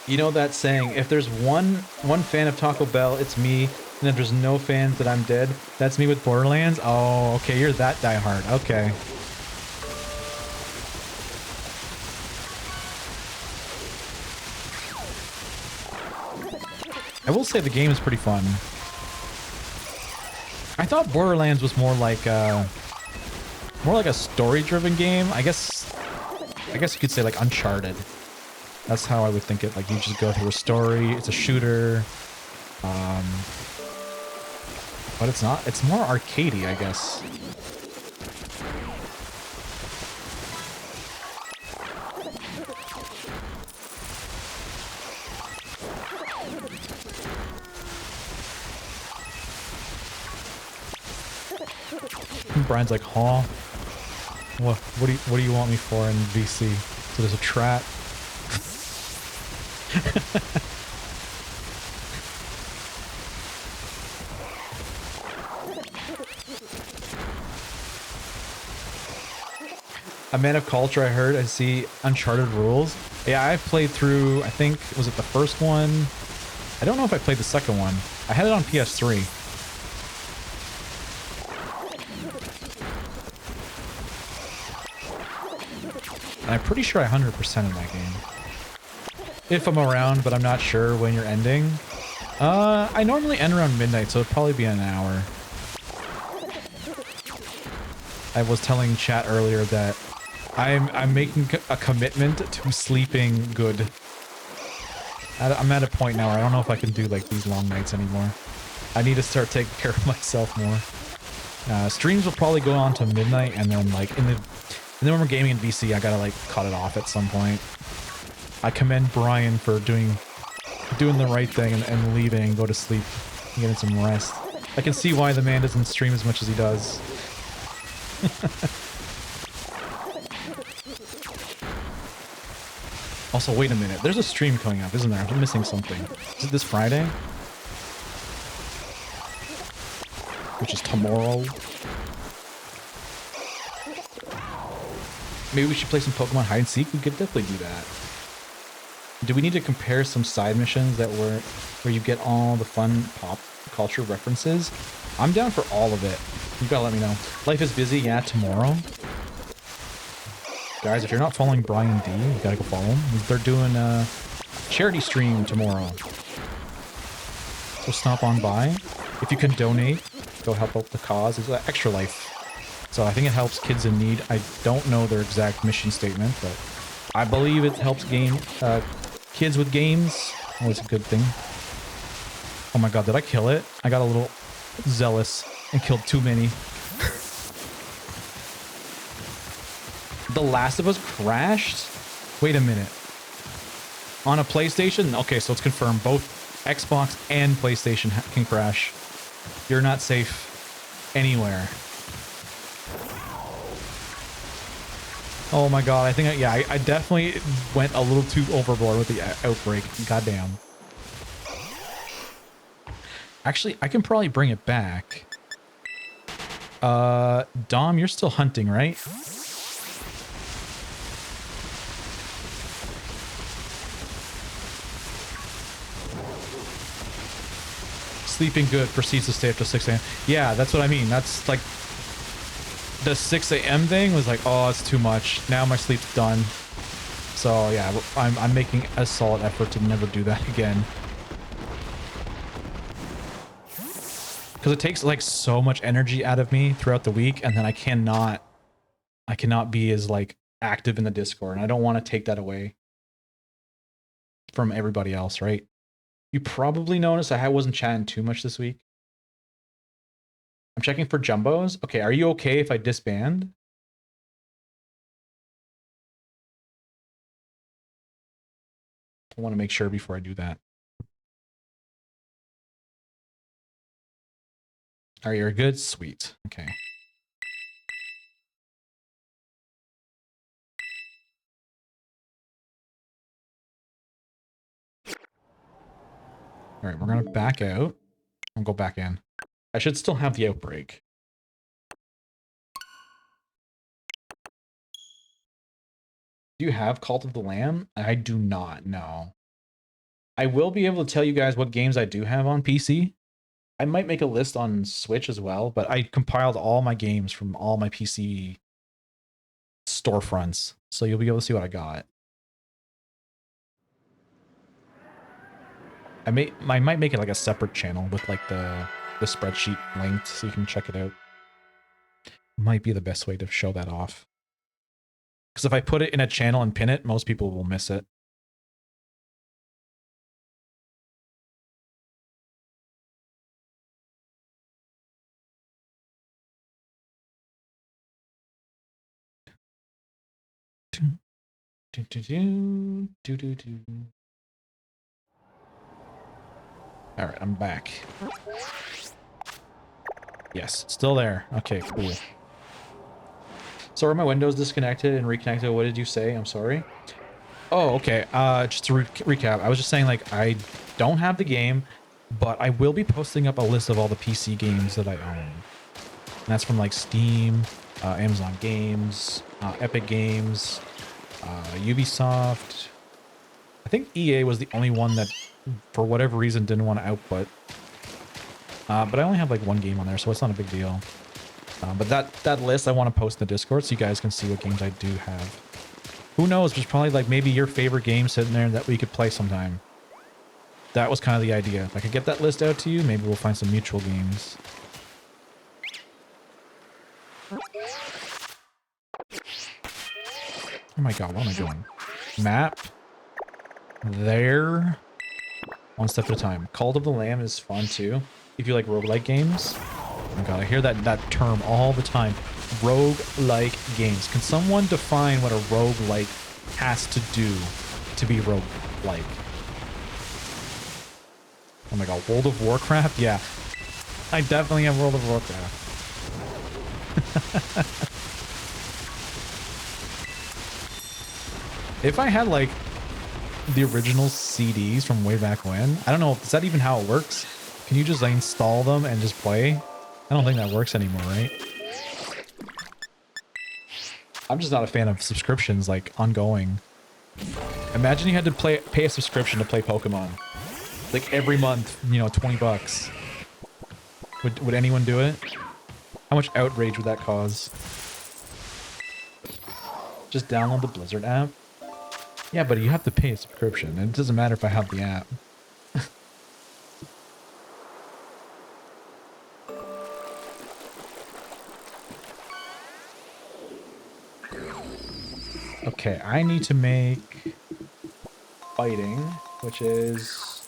You know that saying, if there's one fan of Taco Bell, it's me, and if there's no fans, that I'm dead. That's me with Borderlands. Oh, okay, you're that diehard. Okay. I will say the game is pretty fun. I thought Borderlands was more like a story-driven game. I guess you could say like Uncharted. That's how I would think it. Like you just go through a story. It's a shooter, but it's not. It's more arcadey, I guess. Brian's like, huh? What do you want me for in VC? So there's a trap. A man of culture, I heard. I see Uncharted rules. Yeah, I've played through, I think, was it the first one? I don't know if I played the second one. I had it on PS3. And I'm pretty sure I 100% in that game. If I'm around, but I'm not sure when you're ending. I normally end around midnight, so it'd probably be an hour. I was telling chat earlier that I'm making a commitment to sleeping good. I'm at a point now where I don't know if I can do like these long nights anymore. I need to start taking care of myself more. Streams will probably go on to midnight, and then like and then when we're gaming in VC, I gotta like cut it off at some point. I commend Brian for doing the right thing and leaving, go to sleep, and getting some rest. I can see why the man doesn't stream as much as he does. Also, wait a minute. There's a stream coming up, isn't there? I'm missing something. Is it this Friday? Which is tomorrow. Maybe we should play some Pokemon hide and seek. We could definitely do that. Do we need to compare some side missions that where you get all the fun pop culture references? I'm down for all of it. You gotta let me know. Life is busy. Yeah, tomorrow. Guys, if you're not following Brian D, you gotta go follow him. They're doing a charity stream tomorrow. So stop on by. If you can donate, go help out the cause. It's Extra Life. So I think it helps kids in need. I don't know their exact mission statement, but I believe it helps kids with games. Always a good thing. Oh my god, did I kill it? I got a little zealous and killed too many. The Last of Us crashed? Wait a minute. On a PlayStation? Okay, so it's confirmed. Both Xbox and PlayStation can crash. You're not safe anywhere. Oh my god, I think, I definitely went a little too overboard with the outbreak. Goddamn. Actually, I can probably bring it back. Dom, you're still hunting, right? Sleeping good proceeds to stay up to 6 a.m. Yeah, that's what I mean. That's like the 6 a.m. thing was like, oh, it's too much. Now my sleep's done. So yeah, I'm making a solid effort to never do that again. Because it takes like so much energy out of me throughout the week, and then I cannot be as like active in the Discord, and I don't want to take that away from everybody else, right? You probably noticed I wasn't chatting too much this week. I'm checking for jumbos. Okay, are you okay if I disband? I want to make sure before I do that. All right, you're good? Sweet. Okay. All right, we're going to back out and go back in. I should still have the outbreak. Do you have Cult of the Lamb? I do not, no. I will be able to tell you guys what games I do have on PC. I might make a list on Switch as well, but I compiled all my games from all my PC storefronts, so you'll be able to see what I got. I might make it like a separate channel with like the spreadsheet linked so you can check it out. Might be the best way to show that off. Because if I put it in a channel and pin it, most people will miss it. All right, I'm back. Yes, still there. Okay, cool. So are my windows disconnected and reconnected? What did you say? I'm sorry. Oh, okay. Just to recap, I was just saying like I don't have the game, but I will be posting up a list of all the PC games that I own. And that's from like Steam, Amazon Games, Epic Games, Ubisoft. I think EA was the only one that, for whatever reason, didn't want to output. But I only have like one game on there, so it's not a big deal. But that list I want to post in the Discord so you guys can see what games I do have. Who knows? There's probably like maybe your favorite game sitting there that we could play sometime. That was kind of the idea. If I could get that list out to you, maybe we'll find some mutual games. Oh my god, what am I doing? Map. There. One step at a time. Cult of the Lamb is fun too. If you like roguelike games. Oh my god, I hear that term all the time. Roguelike games. Can someone define what a roguelike has to do to be roguelike? Oh my god, World of Warcraft? Yeah. I definitely have World of Warcraft. If I had like the original CDs from way back when, I don't know, is that even how it works? Can you just like install them and just play? I don't think that works anymore, right? I'm just not a fan of subscriptions, like ongoing. Imagine you had to pay a subscription to play Pokemon. Like every month, you know, 20 bucks. Would anyone do it? How much outrage would that cause? Just download the Blizzard app. Yeah, but you have to pay a subscription, and it doesn't matter if I have the app. Okay, I need to make fighting, which is...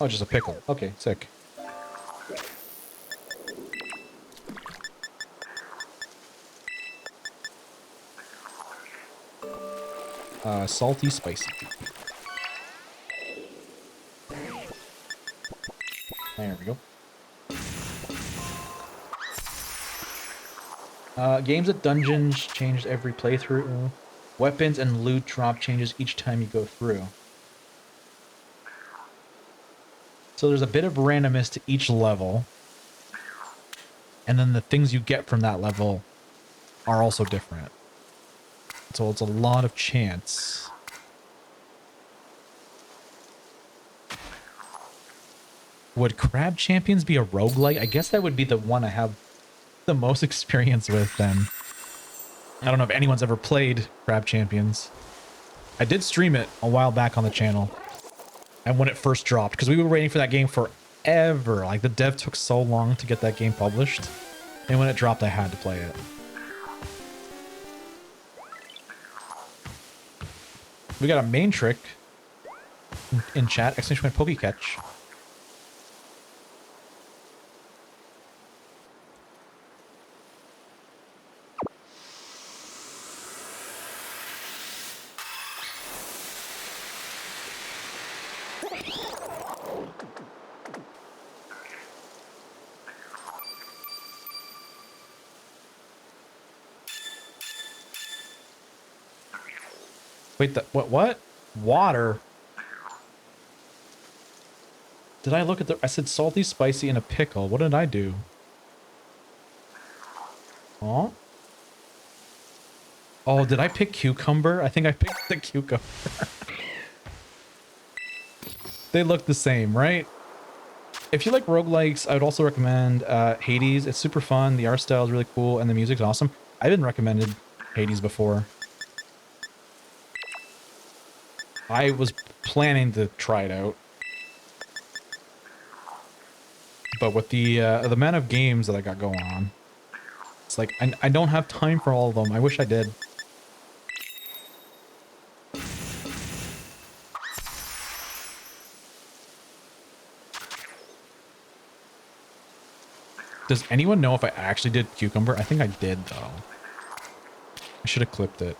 Oh, just a pickle. Okay, sick. Salty, spicy. There we go. Games at dungeons changed every playthrough. Weapons and loot drop changes each time you go through. So there's a bit of randomness to each level. And then the things you get from that level are also different. So it's a lot of chance. Would Crab Champions be a roguelike? I guess that would be the one I have the most experience with then. I don't know if anyone's ever played Crab Champions. I did stream it a while back on the channel. And when it first dropped, because we were waiting for that game forever. Like, the dev took so long to get that game published. And when it dropped, I had to play it. We got a main trick in chat. Exclamation point Poke Catch. Wait, what? Water? Did I look at I said salty, spicy, and a pickle. What did I do? Oh? Oh, did I pick cucumber? I think I picked the cucumber. They look the same, right? If you like roguelikes, I would also recommend Hades. It's super fun. The art style is really cool, and the music's awesome. I've been recommended Hades before. I was planning to try it out, but with the amount of games that I got going on, it's like I don't have time for all of them. I wish I did. Does anyone know if I actually did cucumber? I think I did, though. I should have clipped it.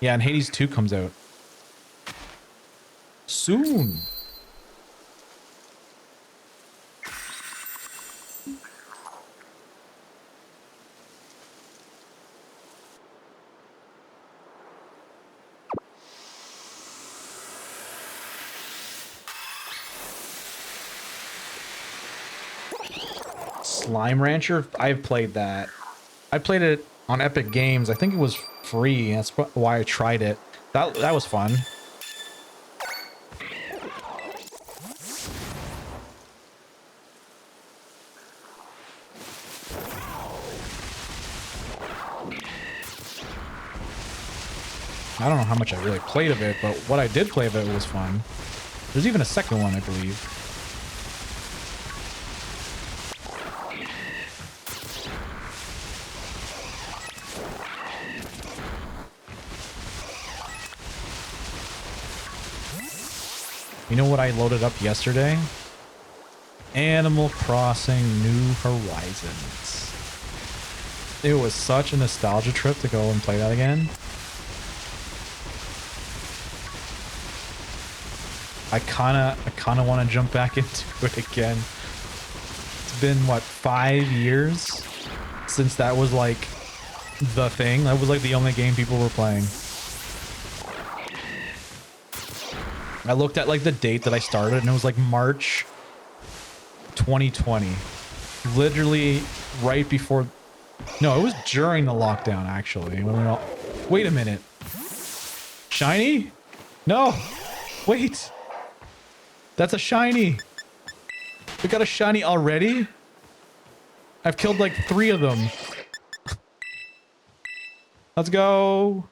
Yeah, and Hades 2 comes out soon. Slime Rancher? I've played that. I played it on Epic Games. I think it was free. That's why I tried it. That was fun. I don't know how much I really played of it, but what I did play of it was fun. There's even a second one, I believe. You know what I loaded up yesterday? Animal Crossing New Horizons. It was such a nostalgia trip to go and play that again. I kinda want to jump back into it again. It's been, what, 5 years since that was like the thing. That was like the only game people were playing. I looked at like the date that I started and it was like March 2020. Literally right before... No, it was during the lockdown, actually. When we all... Wait a minute. Shiny? No! Wait! That's a shiny! We got a shiny already? I've killed like 3 of them. Let's go!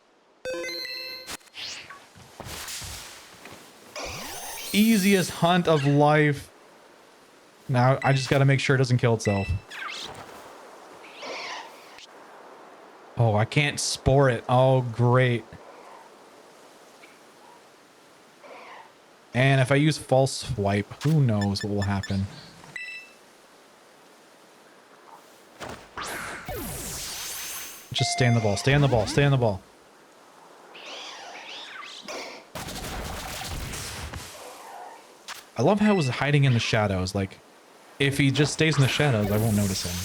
Easiest hunt of life. Now I just gotta make sure it doesn't kill itself. Oh, I can't spore it. Oh, great. And if I use false swipe, who knows what will happen. Just stay in the ball, stay on the ball, stay on the ball. I love how it was hiding in the shadows. Like, if he just stays in the shadows, I won't notice him.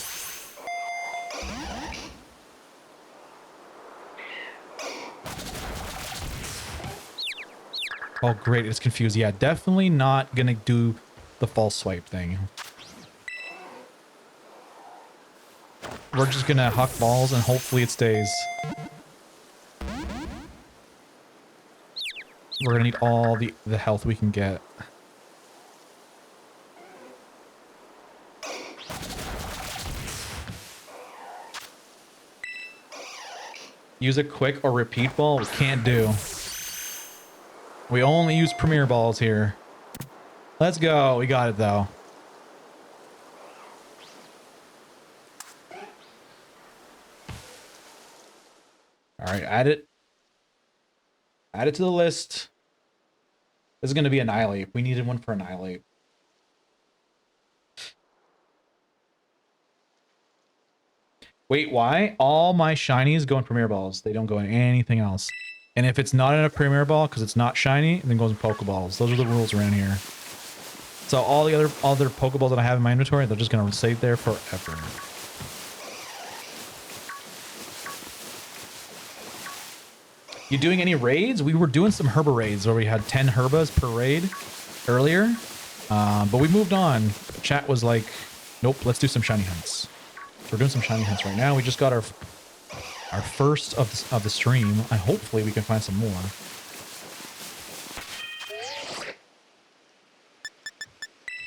Oh, great. It's confused. Yeah, definitely not gonna do the false swipe thing. we're just gonna huck balls and hopefully it stays. We're gonna need all the health we can get. Use a quick or repeat ball? We can't do. We only use premier balls here. Let's go. We got it though. Alright, add it. Add it to the list. This is going to be Annihilate. We needed one for Annihilate. Wait, why? All my shinies go in Premier Balls. They don't go in anything else. And if it's not in a Premier Ball, because it's not shiny, then it goes in Pokeballs. Those are the rules around here. So all the other Pokeballs that I have in my inventory, they're just going to stay there forever. You doing any raids? We were doing some Herba Raids where we had 10 Herbas per raid earlier. But we moved on. Chat was like, nope, let's do some shiny hunts. So we're doing some shiny hunts right now. We just got our first of the stream. And hopefully we can find some more.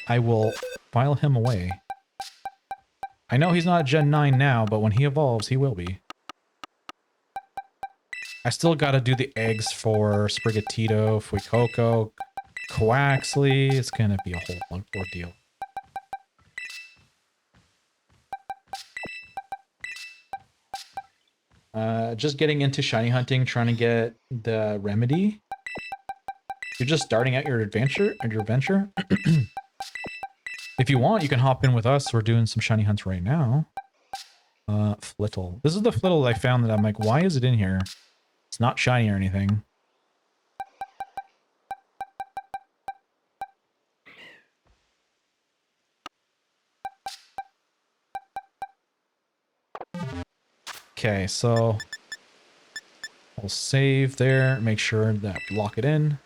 I will file him away. I know he's not Gen 9 now, but when he evolves, he will be. I still gotta do the eggs for Sprigatito, Fuecoco, Quaxley. It's gonna be a whole ordeal. Just getting into shiny hunting, trying to get the remedy. You're just starting out your adventure. If you want, you can hop in with us. We're doing some shiny hunts right now. Flittle. This is the Flittle I found that I'm like, why is it in here? It's not shiny or anything. Okay, so we'll save there, make sure that lock it in.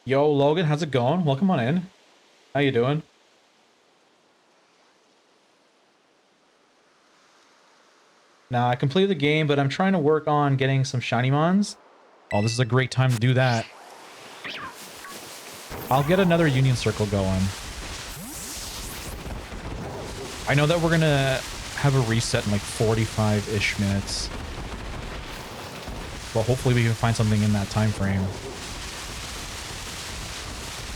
Yo, Logan, how's it going? Welcome on in. How you doing? Now, I completed the game, but I'm trying to work on getting some shiny mons. Oh, this is a great time to do that. I'll get another Union Circle going. I know that we're gonna have a reset in like 45-ish minutes. But hopefully we can find something in that time frame.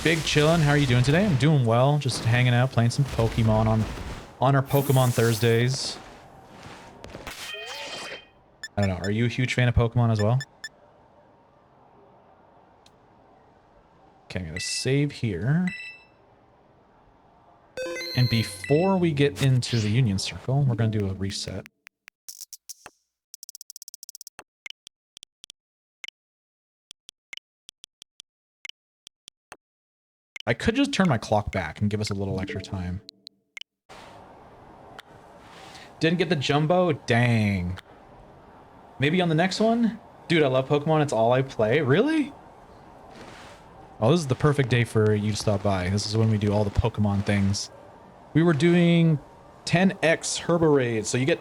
Big chillin', how are you doing today? I'm doing well, just hanging out, playing some Pokemon on our Pokemon Thursdays. I don't know, are you a huge fan of Pokemon as well? Okay, I'm gonna save here. And before we get into the Union Circle, we're gonna do a reset. I could just turn my clock back and give us a little extra time. Didn't get the Jumbo? Dang. Maybe on the next one? Dude, I love Pokemon. It's all I play. Really? Oh, this is the perfect day for you to stop by. This is when we do all the Pokemon things. We were doing 10x Herba Raids, so you get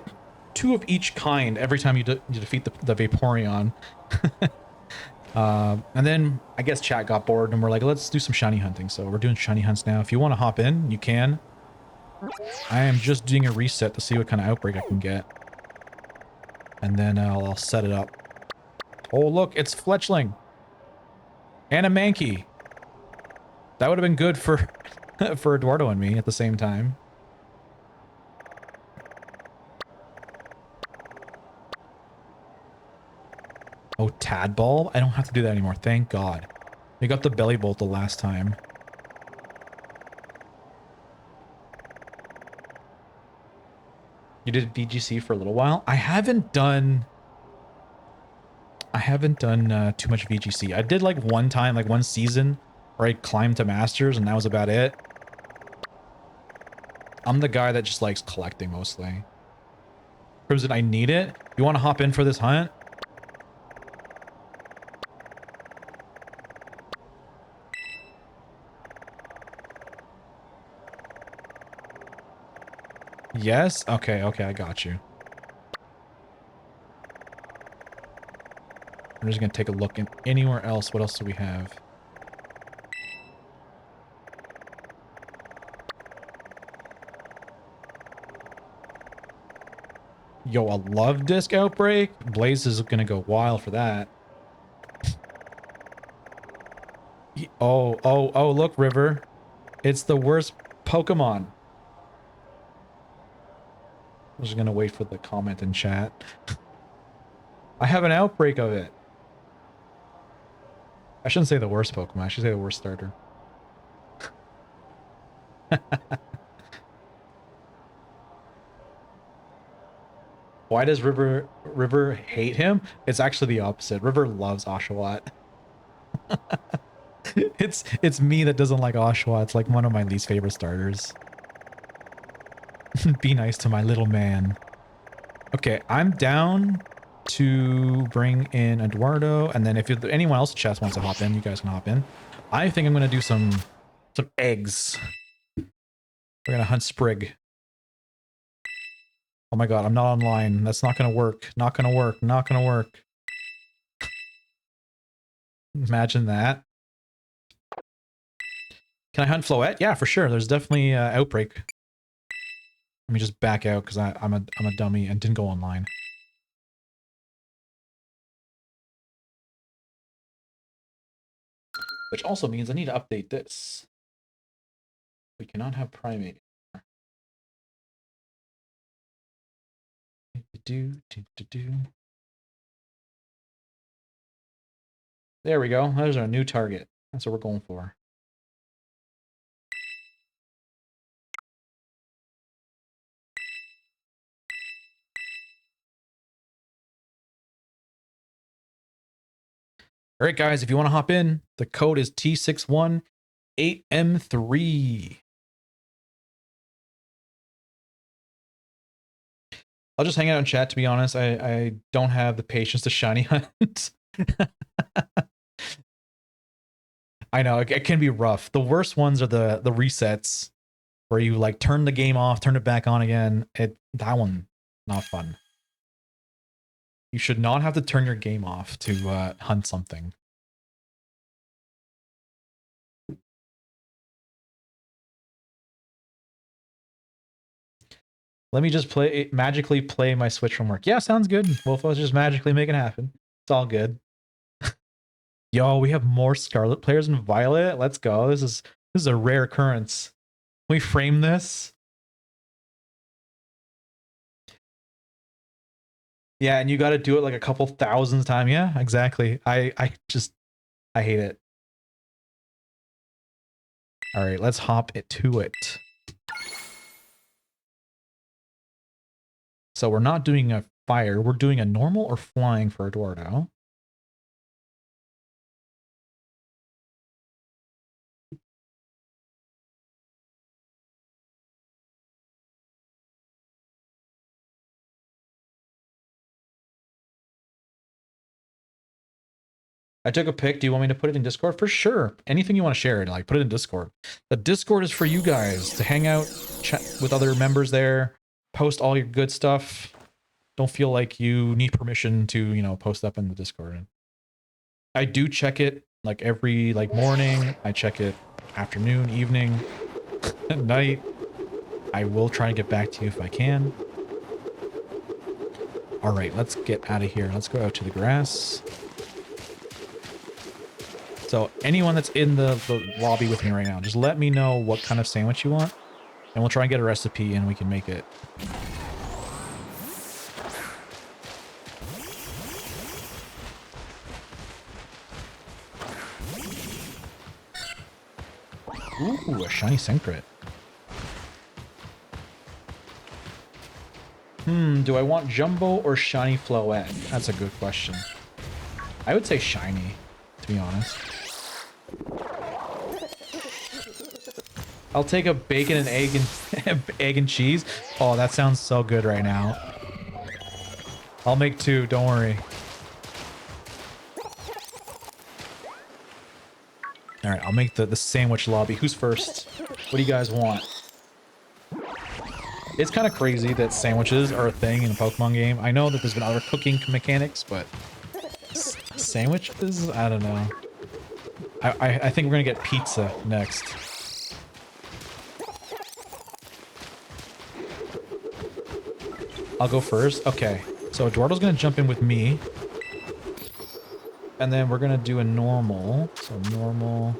2 of each kind every time you defeat the Vaporeon. And then I guess chat got bored and we're like, let's do some shiny hunting. So we're doing shiny hunts now. If you want to hop in, you can. I am just doing a reset to see what kind of outbreak I can get. And then I'll set it up. Oh, look, it's Fletchling. And a Mankey. That would have been good for, for Eduardo and me at the same time. Oh, Tadball? I don't have to do that anymore. Thank God. We got the Belly Bolt the last time. You did VGC for a little while? I haven't done too much VGC. I did like one time, like one season where I climbed to Masters and that was about it. I'm the guy that just likes collecting mostly. Crimson, I need it. You want to hop in for this hunt? Yes? Okay, okay, I got you. I'm just gonna take a look in anywhere else. What else do we have? Yo, a love disc outbreak? Blaze is gonna go wild for that. Oh, look, River. It's the worst Pokemon. I'm just gonna wait for the comment in chat. I have an outbreak of it. I shouldn't say the worst Pokemon. I should say the worst starter. Why does River hate him? It's actually the opposite. River loves Oshawott. It's me that doesn't like Oshawott. It's like one of my least favorite starters. Be nice to my little man. Okay, I'm down to bring in Eduardo, and then if anyone else in chat wants to hop in, you guys can hop in. I think I'm gonna do some eggs. We're gonna hunt Sprig. Oh my god, I'm not online. That's not gonna work. Not gonna work. Not gonna work. Imagine that. Can I hunt Floette? Yeah, for sure. There's definitely outbreak. Let me just back out because I'm a dummy and didn't go online. Which also means I need to update this. We cannot have primate. There we go. There's our new target. That's what we're going for. All right, guys, if you want to hop in, the code is T618M3. I'll just hang out in chat, to be honest. I don't have the patience to shiny hunt. I know, it can be rough. The worst ones are the resets, where you like turn the game off, turn it back on again. That one, not fun. You should not have to turn your game off to hunt something. Let me just magically play my Switch from work. Yeah, sounds good. Both of us just magically make it happen. It's all good. Yo, we have more Scarlet players than Violet. Let's go. This is a rare occurrence. Can we frame this? Yeah, and you got to do it like a couple thousand times. Yeah, exactly. I hate it. All right, let's hop to it. So we're not doing a fire. We're doing a normal or flying for Eduardo. I took a pic. Do you want me to put it in Discord? For sure. Anything you want to share, like put it in Discord. The Discord is for you guys to hang out, chat with other members there, post all your good stuff. Don't feel like you need permission to, you know, post up in the Discord. I do check it like every morning. I check it afternoon, evening, at night. I will try and get back to you if I can. All right, let's get out of here. Let's go out to the grass. So anyone that's in the lobby with me right now, just let me know what kind of sandwich you want, and we'll try and get a recipe and we can make it. Ooh, a shiny Syncret. Do I want Jumbo or shiny Floette? That's a good question. I would say shiny, to be honest. I'll take a bacon and egg and cheese. Oh, that sounds so good right now. I'll make two, don't worry. All right, I'll make the sandwich lobby. Who's first? What do you guys want? It's kind of crazy that sandwiches are a thing in a Pokemon game. I know that there's been other cooking mechanics, but sandwiches? I don't know. I think we're gonna get pizza next. I'll go first. Okay, so Eduardo's gonna jump in with me. And then we're gonna do a normal. So normal.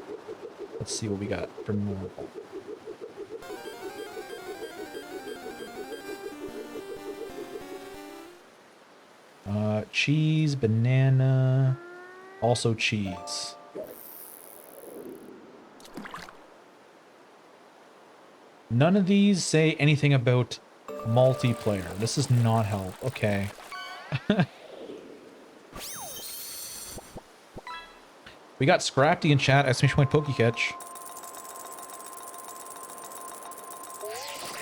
Let's see what we got for normal. Cheese, banana, also cheese. None of these say anything about multiplayer. This does not help. Okay. We got Scrafty in chat, exclamation point Pokecatch.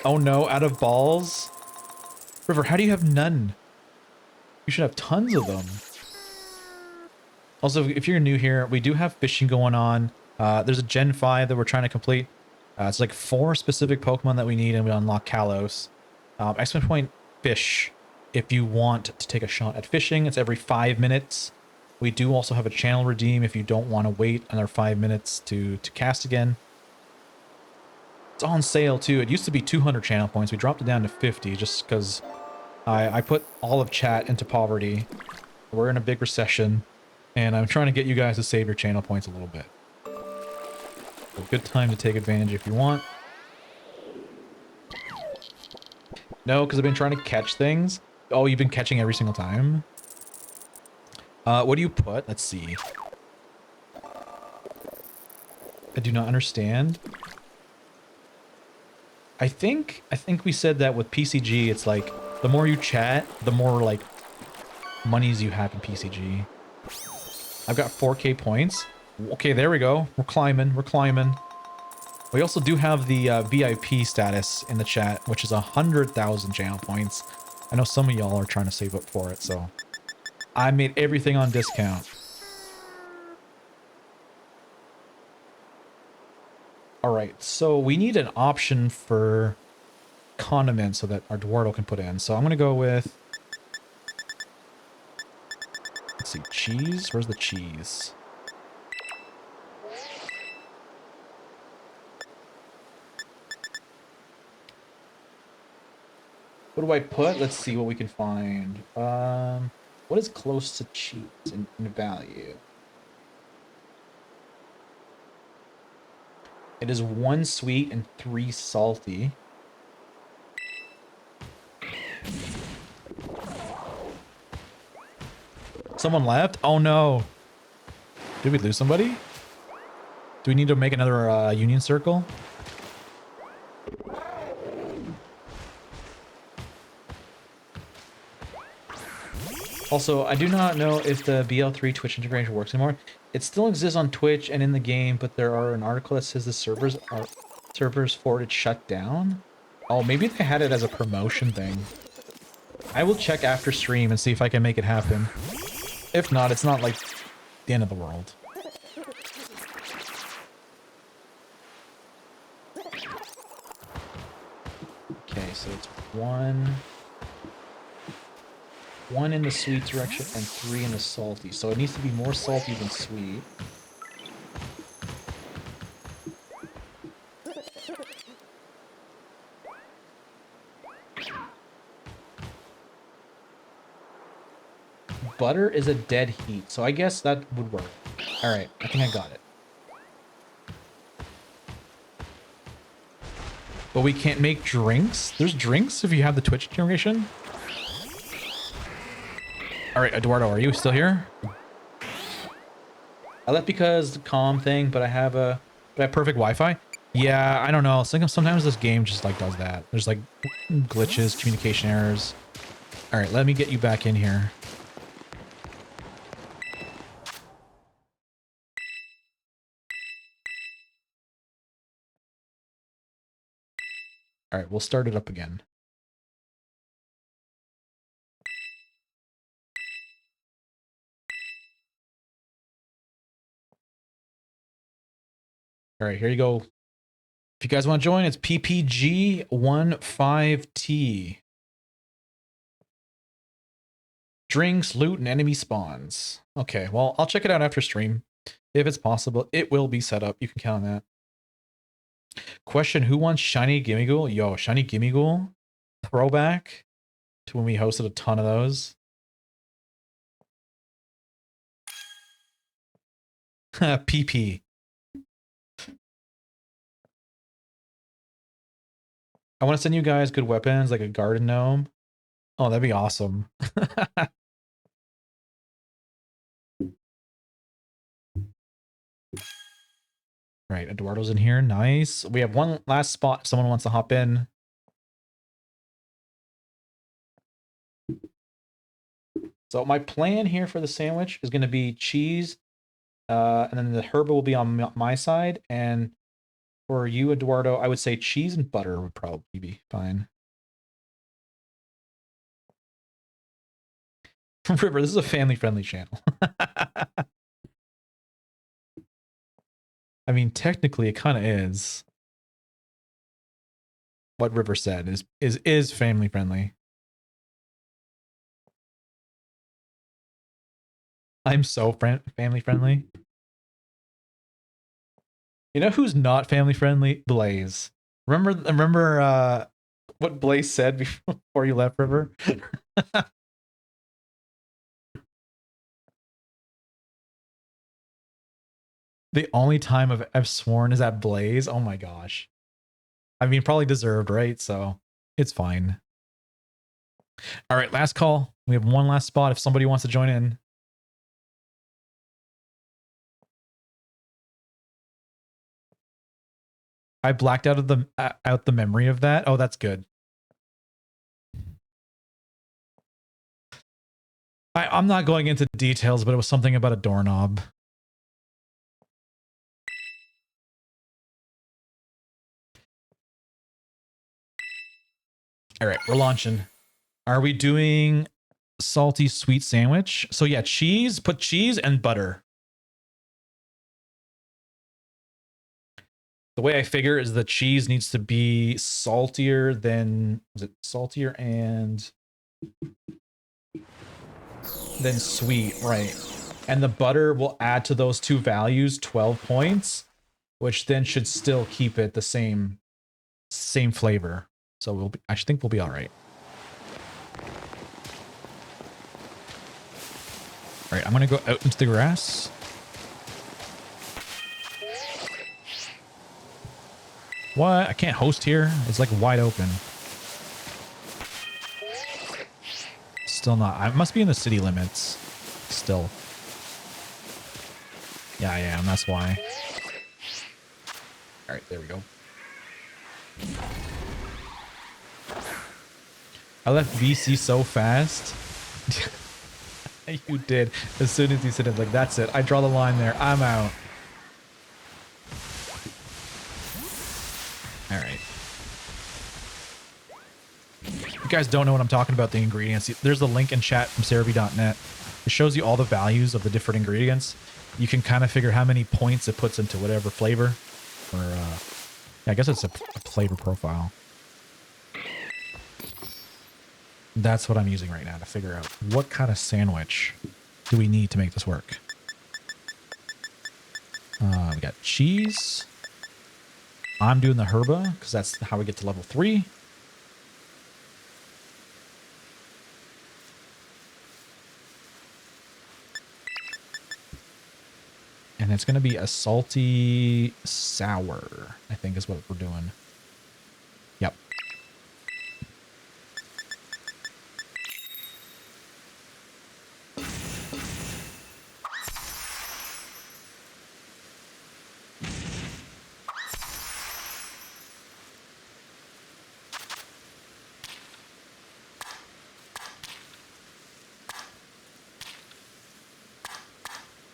Oh no, out of balls? River, how do you have none? You should have tons of them. Also, if you're new here, we do have fishing going on. There's a Gen 5 that we're trying to complete. It's like 4 specific Pokemon that we need, and we unlock Kalos. Exclamation point fish. If you want to take a shot at fishing, it's every 5 minutes. We do also have a channel redeem if you don't want to wait another 5 minutes to cast again. It's on sale too. It used to be 200 channel points. We dropped it down to 50 just because I put all of chat into poverty. We're in a big recession, and I'm trying to get you guys to save your channel points a little bit. A good time to take advantage if you want. No, because I've been trying to catch things. Oh, you've been catching every single time? What do you put? Let's see. I do not understand. I think we said that with PCG, it's like, the more you chat, the more, like, monies you have in PCG. I've got 4K points. Okay, there we go. We're climbing. We're climbing. We also do have the VIP status in the chat, which is 100,000 channel points. I know some of y'all are trying to save up for it, so I made everything on discount. All right, so we need an option for condiments so that our Eduardo can put in. So I'm gonna go with, let's see, cheese. Where's the cheese? What do I put? Let's see what we can find. What is close to cheese in value? It is 1 sweet and 3 salty. Someone left? Oh no. Did we lose somebody? Do we need to make another union circle? Also, I do not know if the BL3 Twitch integration works anymore. It still exists on Twitch and in the game, but there are an article that says the servers for it shut down. Oh, maybe they had it as a promotion thing. I will check after stream and see if I can make it happen. If not, it's not like the end of the world. Okay, so it's 1 in the sweet direction and 3 in the salty. So it needs to be more salty than sweet. Butter is a dead heat, so I guess that would work. Alright, I think I got it. But we can't make drinks? There's drinks if you have the Twitch integration? Alright, Eduardo, are you still here? I left because the calm thing, but I have perfect Wi-Fi. Yeah, I don't know. Sometimes this game just like does that. There's like glitches, communication errors. Alright, let me get you back in here. Alright, we'll start it up again. Alright, here you go. If you guys want to join, it's PPG15T. Drinks, loot, and enemy spawns. Okay, well, I'll check it out after stream. If it's possible, it will be set up. You can count on that. Question, who wants Shiny Gimmighoul? Yo, Shiny Gimmighoul? Throwback to when we hosted a ton of those. PP. I want to send you guys good weapons, like a garden gnome. Oh, that'd be awesome. Right, Eduardo's in here. Nice. We have one last spot if someone wants to hop in. So my plan here for the sandwich is going to be cheese, and then the herba will be on my side. And for you, Eduardo, I would say cheese and butter would probably be fine. River, this is a family-friendly channel. I mean, technically, it kind of is. What River said is family-friendly. I'm so family-friendly. You know who's not family-friendly? Blaze. Remember what Blaze said before you left, River? The only time I've sworn is at Blaze. Oh my gosh. I mean, probably deserved, right? So it's fine. All right, last call. We have one last spot if somebody wants to join in. I blacked out of the memory of that. Oh, that's good. I'm not going into details, but it was something about a doorknob. All right, we're launching. Are we doing salty sweet sandwich? So yeah, cheese, put cheese and butter. The way I figure is the cheese needs to be saltier than, was it saltier and then sweet, right? And the butter will add to those two values 12 points, which then should still keep it the same flavor. So I think we'll be all right. All right, I'm gonna go out into the grass. What? I can't host here. It's like wide open. Still not. I must be in the city limits. Still. Yeah, I am. That's why. All right, there we go. I left VC so fast. You did. As soon as you said it, like, that's it. I draw the line there. I'm out. All right. If you guys don't know what I'm talking about, the ingredients, there's a link in chat from Cerebi.net. It shows you all the values of the different ingredients. You can kind of figure how many points it puts into whatever flavor. Or, yeah, I guess it's a flavor profile. That's what I'm using right now to figure out what kind of sandwich do we need to make this work. We got cheese. I'm doing the herba because that's how we get to level 3. And it's going to be a salty sour, I think is what we're doing. Yep.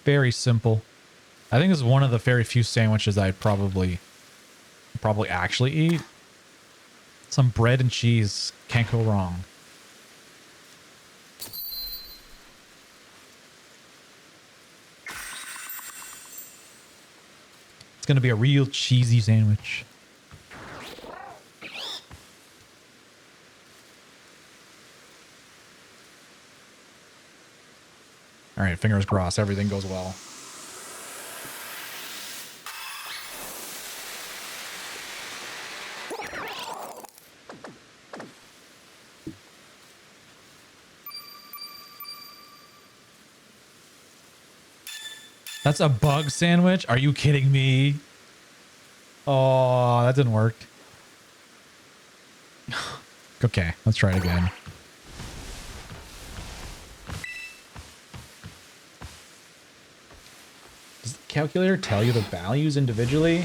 Very simple. I think this is one of the very few sandwiches I'd probably actually eat. Some bread and cheese can't go wrong. It's gonna be a real cheesy sandwich. All right, fingers crossed, everything goes well. That's a bug sandwich? Are you kidding me? Oh, that didn't work. Okay, let's try it again. Does the calculator tell you the values individually?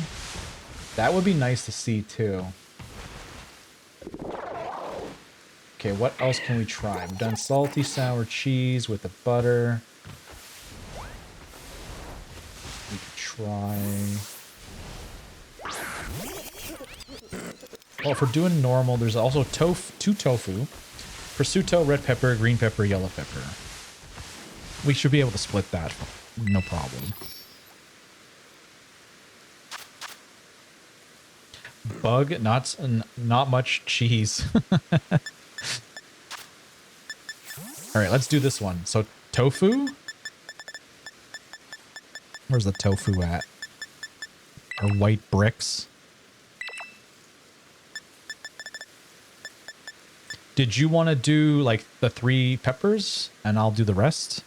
That would be nice to see too. Okay, what else can we try? We've done salty sour cheese with the butter. We could try... Well, if we're doing normal, there's also two tofu. Prosciutto, red pepper, green pepper, yellow pepper. We should be able to split that. No problem. Bug, not much cheese. All right, let's do this one. So tofu. Where's the tofu at? Or white bricks. Did you want to do like the 3 peppers and I'll do the rest?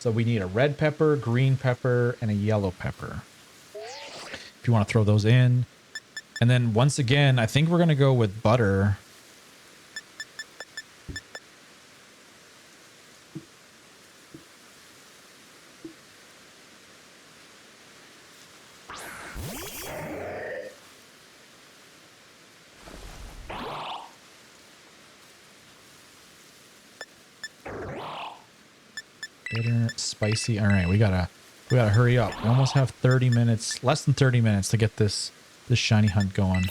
So we need a red pepper, green pepper, and a yellow pepper. If you want to throw those in. And then once again, I think we're going to go with butter. Bitter, spicy. All right, we gotta hurry up. We almost have 30 minutes, less than 30 minutes to get this shiny hunt going.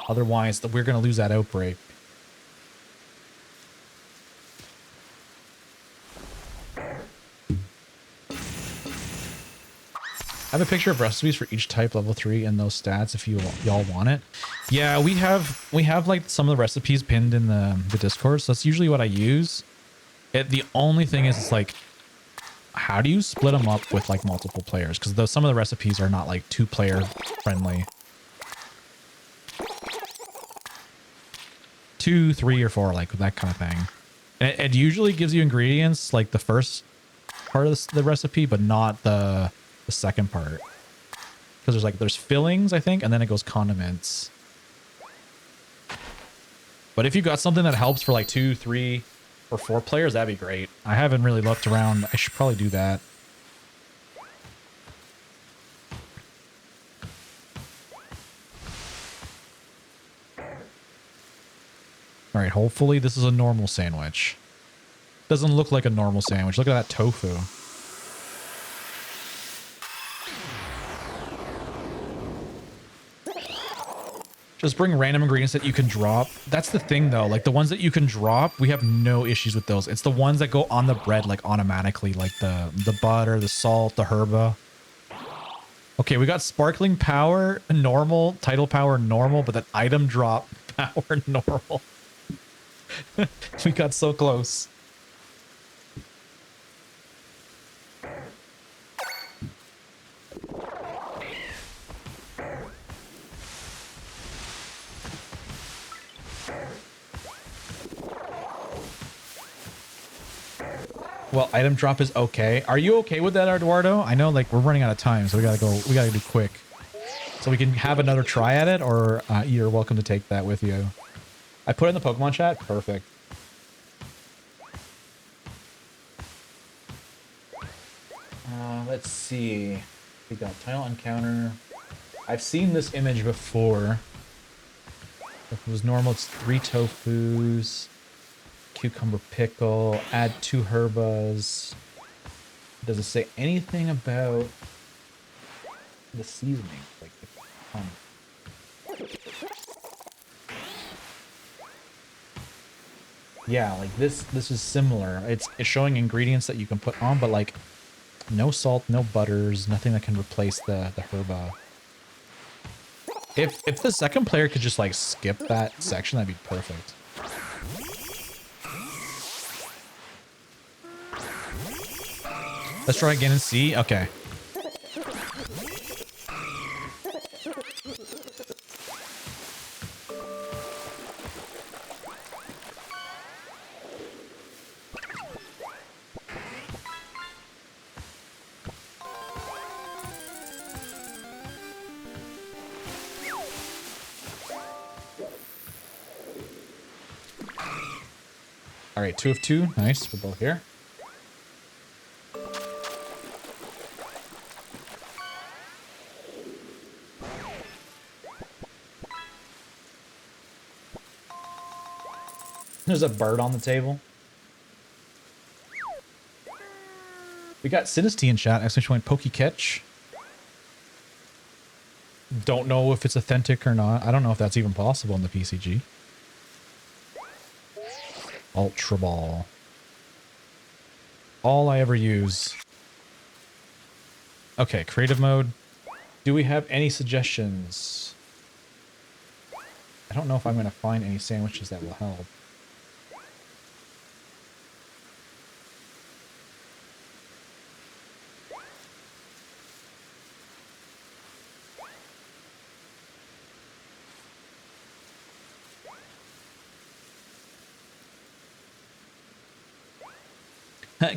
Otherwise, we're gonna lose that outbreak. I have a picture of recipes for each type, level 3, and those stats if y'all want it. Yeah, we have like some of the recipes pinned in the Discord, so that's usually what I use. The only thing is, it's like, how do you split them up with like multiple players? Because some of the recipes are not like 2-player friendly. 2, 3, or 4, like that kind of thing. And it usually gives you ingredients like the first part of the recipe, but not the second part. Because there's fillings, I think, and then it goes condiments. But if you got something that helps for like 2, 3, or 4 players, that'd be great. I haven't really looked around. I should probably do that. All right, hopefully this is a normal sandwich. Doesn't look like a normal sandwich. Look at that tofu. Just bring random ingredients that you can drop. That's the thing though, like the ones that you can drop, we have no issues with those. It's the ones that go on the bread like automatically, like the butter, the salt, the herba. Okay, we got sparkling power, normal, tidal power, normal, but that item drop power, normal. We got so close. Well, item drop is okay. Are you okay with that, Eduardo? I know, like, we're running out of time, so we gotta go. We gotta do quick, so we can have another try at it, or you're welcome to take that with you. I put it in the Pokemon chat. Perfect. Let's see. We got title encounter. I've seen this image before. If it was normal, it's 3 tofus. Cucumber pickle, add 2 herbas. Does it say anything about the seasoning? Like yeah, like this is similar. It's showing ingredients that you can put on, but like no salt, no butters, nothing that can replace the herba. If the second player could just like skip that section, that'd be perfect. Let's try again and see. Okay. All right, 2 of 2. Nice. We're both here. There's a bird on the table. We got Sinisty in chat. Exclamation point Pokey Catch. Don't know if it's authentic or not. I don't know if that's even possible in the PCG. Ultra Ball. All I ever use. Okay, creative mode. Do we have any suggestions? I don't know if I'm going to find any sandwiches that will help.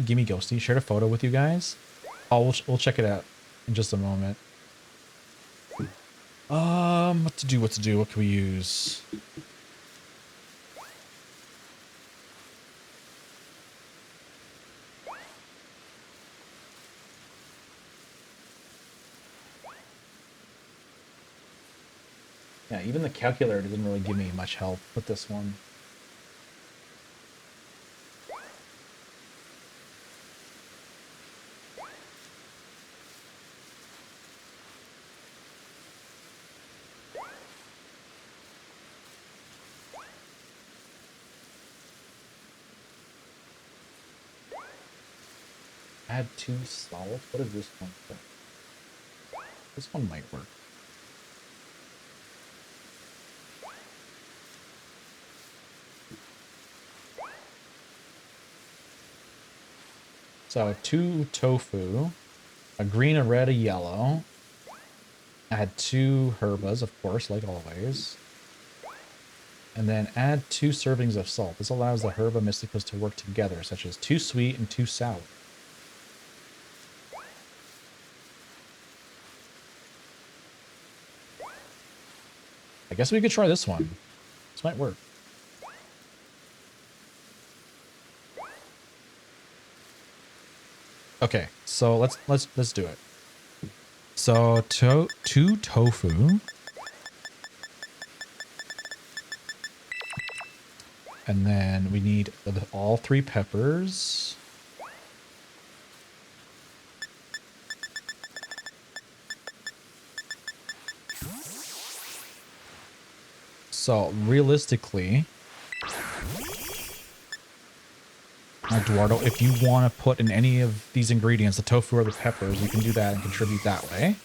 Gimme Ghosty shared a photo with you guys. Oh, we'll check it out in just a moment. What to do? What can we use? Yeah, even the calculator didn't really give me much help with this one. Add 2 solids? What is this one for? This one might work. So 2 tofu, a green, a red, a yellow. Add 2 herbas, of course, like always. And then add 2 servings of salt. This allows the herba mysticas to work together, such as 2 sweet and 2 sour. I guess we could try this one. This might work. Okay, so let's do it. So 2 tofu. And then we need all 3 peppers. So realistically, Eduardo, if you want to put in any of these ingredients, the tofu or the peppers, you can do that and contribute that way.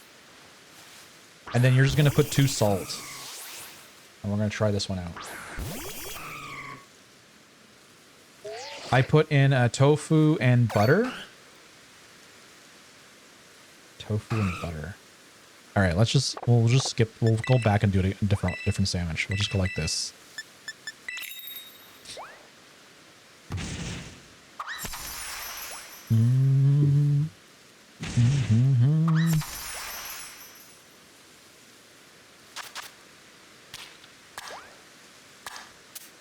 And then you're just going to put 2 salt. And we're going to try this one out. I put in tofu and butter. Tofu and butter. All right, we'll just skip. We'll go back and do a different sandwich. We'll just go like this.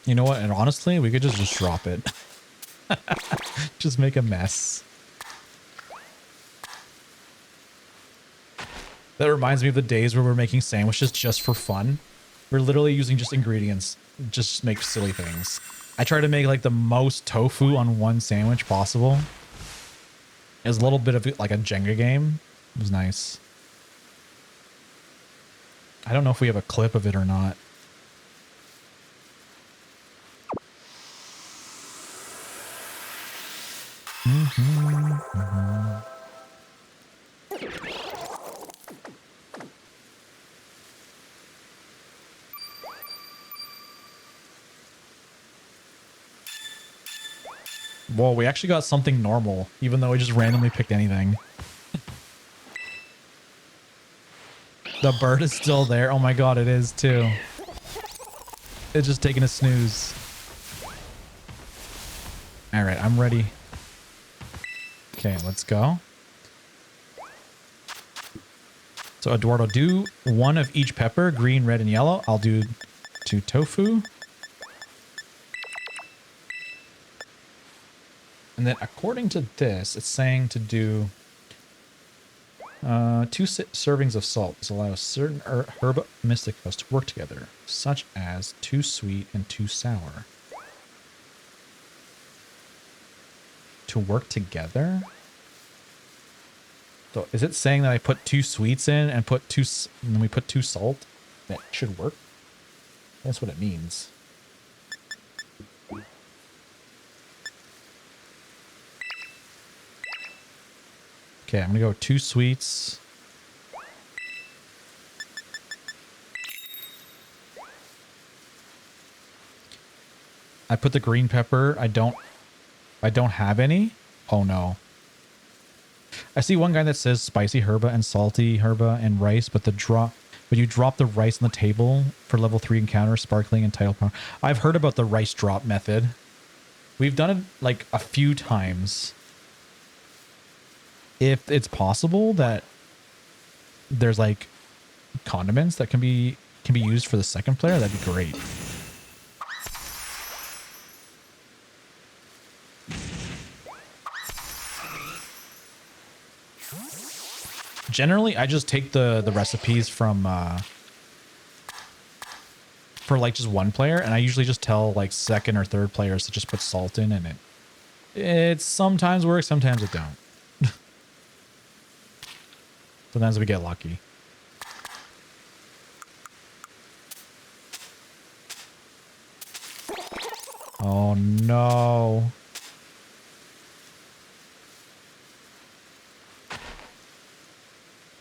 You know what? And honestly, we could just drop it. Just make a mess. That reminds me of the days where we're making sandwiches just for fun. We're literally using just ingredients, just make silly things. I try to make like the most tofu on one sandwich possible. It was a little bit of like a Jenga game. It was nice. I don't know if we have a clip of it or not. Whoa, we actually got something normal, even though we just randomly picked anything. The bird is still there. Oh my god, it is too. It's just taking a snooze. All right, I'm ready. Okay, let's go. So Eduardo, do one of each pepper, green, red, and yellow. I'll do 2 tofu. And then according to this, it's saying to do 2 servings of salt. This allows certain herba mysticos to work together, such as 2 sweet and 2 sour. To work together? So is it saying that I put 2 sweets in and put 2, and then we put 2 salt? That should work. That's what it means. Okay, I'm gonna go 2 sweets. I put the green pepper. I don't have any. Oh no. I see one guy that says spicy herba and salty herba and rice, but you drop the rice on the table for level 3 encounter, sparkling and title power. I've heard about the rice drop method. We've done it like a few times. If it's possible that there's like condiments that can be used for the second player, that'd be great. Generally, I just take the recipes from for like just one player, and I usually just tell like second or third players to just put salt in, and it sometimes works, sometimes it don't. Sometimes we get lucky. Oh no.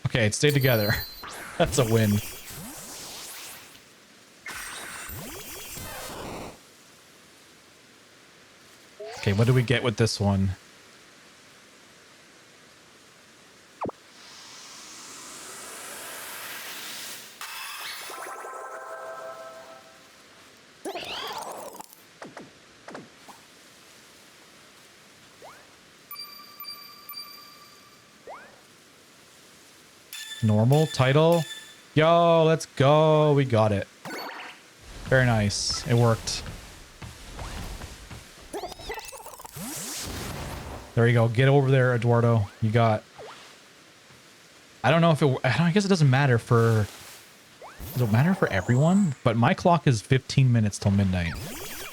Okay, it stayed together. That's a win. Okay, what do we get with this one? Normal title. Yo, let's go. We got it. Very nice. It worked. There you go. Get over there, Eduardo. You got... I don't know if it... I guess it doesn't matter for... Does it matter for everyone? But my clock is 15 minutes till midnight,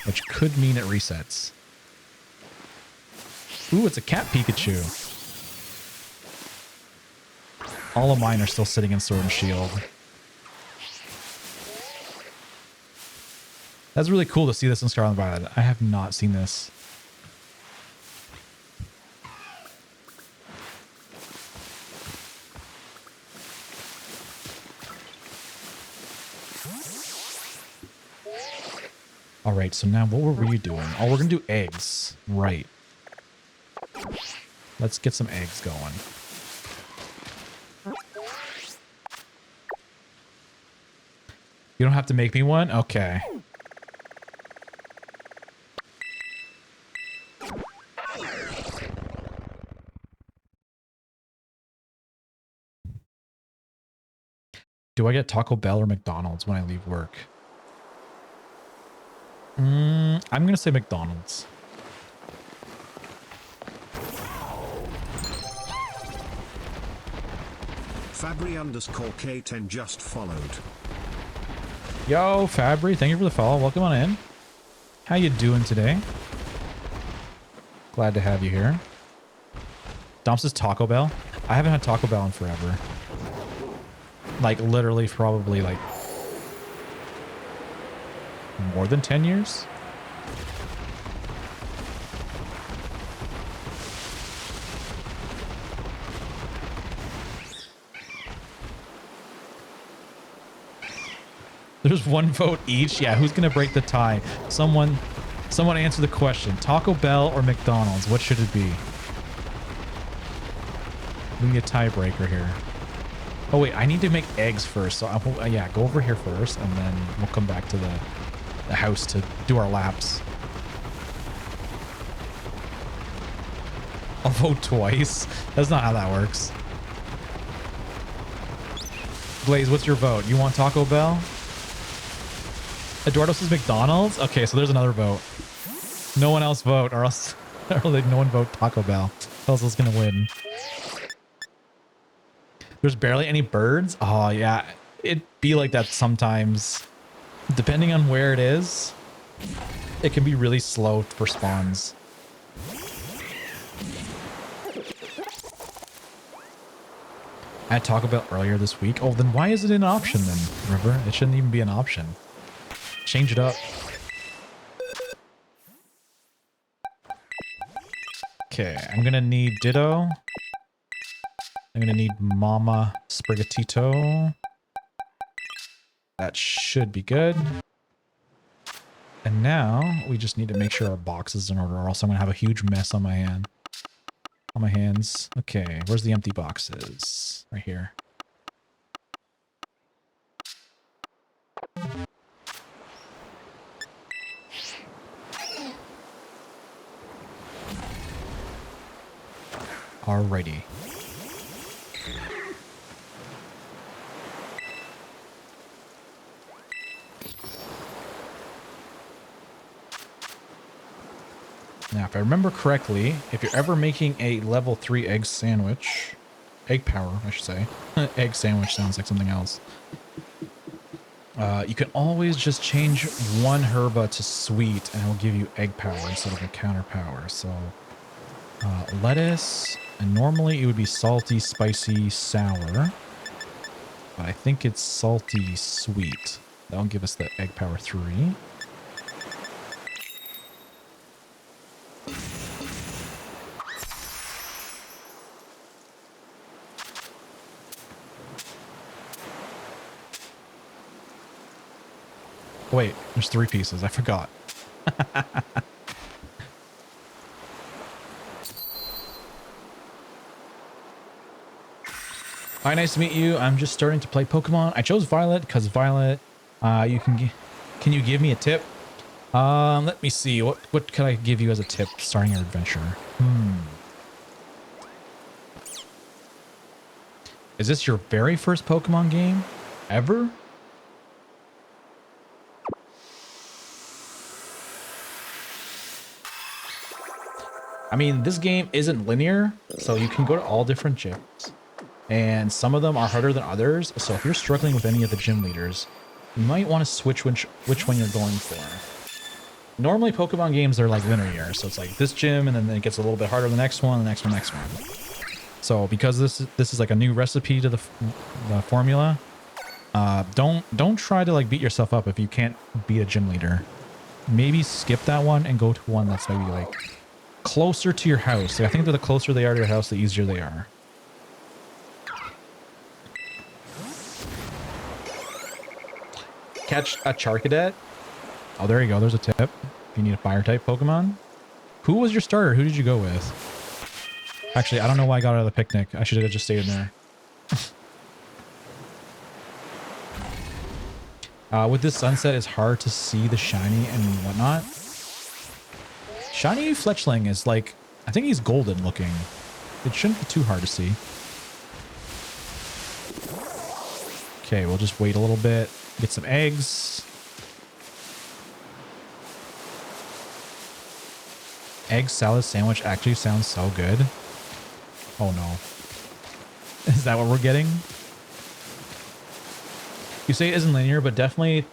which could mean it resets. Ooh, it's a cat Pikachu. All of mine are still sitting in Sword and Shield. That's really cool to see this in Scarlet Violet. I have not seen this. All right, so now what were you doing? Oh, we're gonna do eggs. Right. Let's get some eggs going. You don't have to make me one? Okay. Do I get Taco Bell or McDonald's when I leave work? I'm going to say McDonald's. Fabri_K10 just followed. Yo, Fabri, thank you for the follow. Welcome on in. How you doing today? Glad to have you here. Dom says Taco Bell. I haven't had Taco Bell in forever. Like, literally, probably, like, more than 10 years? There's one vote each. Yeah, who's going to break the tie? Someone Someone answer the question. Taco Bell or McDonald's? What should it be? We need a tiebreaker here. Oh wait, I need to make eggs first. So yeah, go over here first, and then we'll come back to the house to do our laps. I'll vote twice. That's not how that works. Blaze, what's your vote? You want Taco Bell? Eduardo says McDonald's? Okay, so there's another vote. No one else vote, or else no one vote Taco Bell. Or else it's gonna win. There's barely any birds? Oh yeah, it'd be like that sometimes. Depending on where it is, it can be really slow for spawns. I had Taco Bell earlier this week. Oh, then why is it an option then, River? It shouldn't even be an option. Change it up. Okay, I'm gonna need Ditto. I'm gonna need Mama Sprigatito. That should be good. And now we just need to make sure our box is in order, or else I'm gonna have a huge mess on my hands. Okay, where's the empty boxes? Right here. Alrighty. Now, if I remember correctly, if you're ever making a level 3 egg sandwich, egg power, I should say. Egg sandwich sounds like something else. You can always just change one herba to sweet and it will give you egg power instead of a counter power. So, lettuce, and normally it would be salty, spicy, sour. But I think it's salty, sweet. That'll give us the egg power 3. Wait, there's 3 pieces. I forgot. Hi, nice to meet you. I'm just starting to play Pokemon. I chose Violet because Violet, can you give me a tip? Let me see. What could I give you as a tip starting your adventure? Is this your very first Pokemon game ever? I mean, this game isn't linear, so you can go to all different gyms. And some of them are harder than others, so if you're struggling with any of the gym leaders, you might want to switch which one you're going for. Normally, Pokemon games are like linear, so it's like this gym, and then it gets a little bit harder the next one, the next one, next one. So because this is like a new recipe to the formula, don't try to like beat yourself up if you can't beat a gym leader. Maybe skip that one and go to one that's maybe like closer to your house. Like, I think that the closer they are to your house, the easier they are. Catch a Charcadet. Oh, there you go. There's a tip. If you need a fire type Pokemon. Who was your starter? Who did you go with? Actually, I don't know why I got out of the picnic. I should have just stayed in there. With this sunset, it's hard to see the shiny and whatnot. Shiny Fletchling is like, I think he's golden looking. It shouldn't be too hard to see. Okay, we'll just wait a little bit. Get some eggs. Egg salad sandwich actually sounds so good. Oh no. Is that what we're getting? You say it isn't linear, but definitely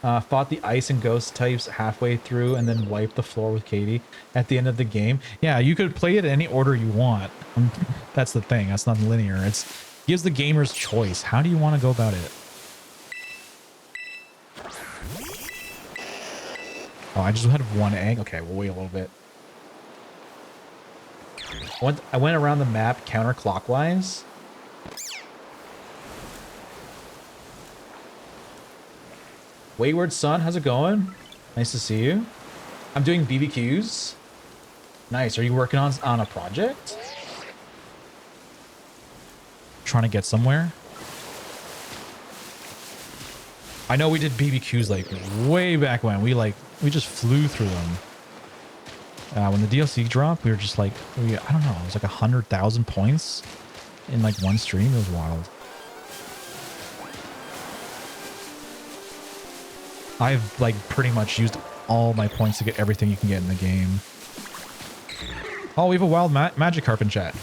fought the ice and ghost types halfway through and then wiped the floor with Katie at the end of the game. Yeah, you could play it in any order you want. That's the thing. That's not linear. It gives the gamers choice. How do you want to go about it? Oh, I just had one egg. Okay, we'll wait a little bit. I went around the map counterclockwise. Wayward Son, how's it going? Nice to see you. I'm doing BBQs. Nice. Are you working on a project? Trying to get somewhere? I know we did BBQs like way back when. We just flew through them. When the DLC dropped, we were just like, I don't know, it was like 100,000 points in like one stream. It was wild. I've like pretty much used all my points to get everything you can get in the game. Oh, we have a wild Magikarp in chat.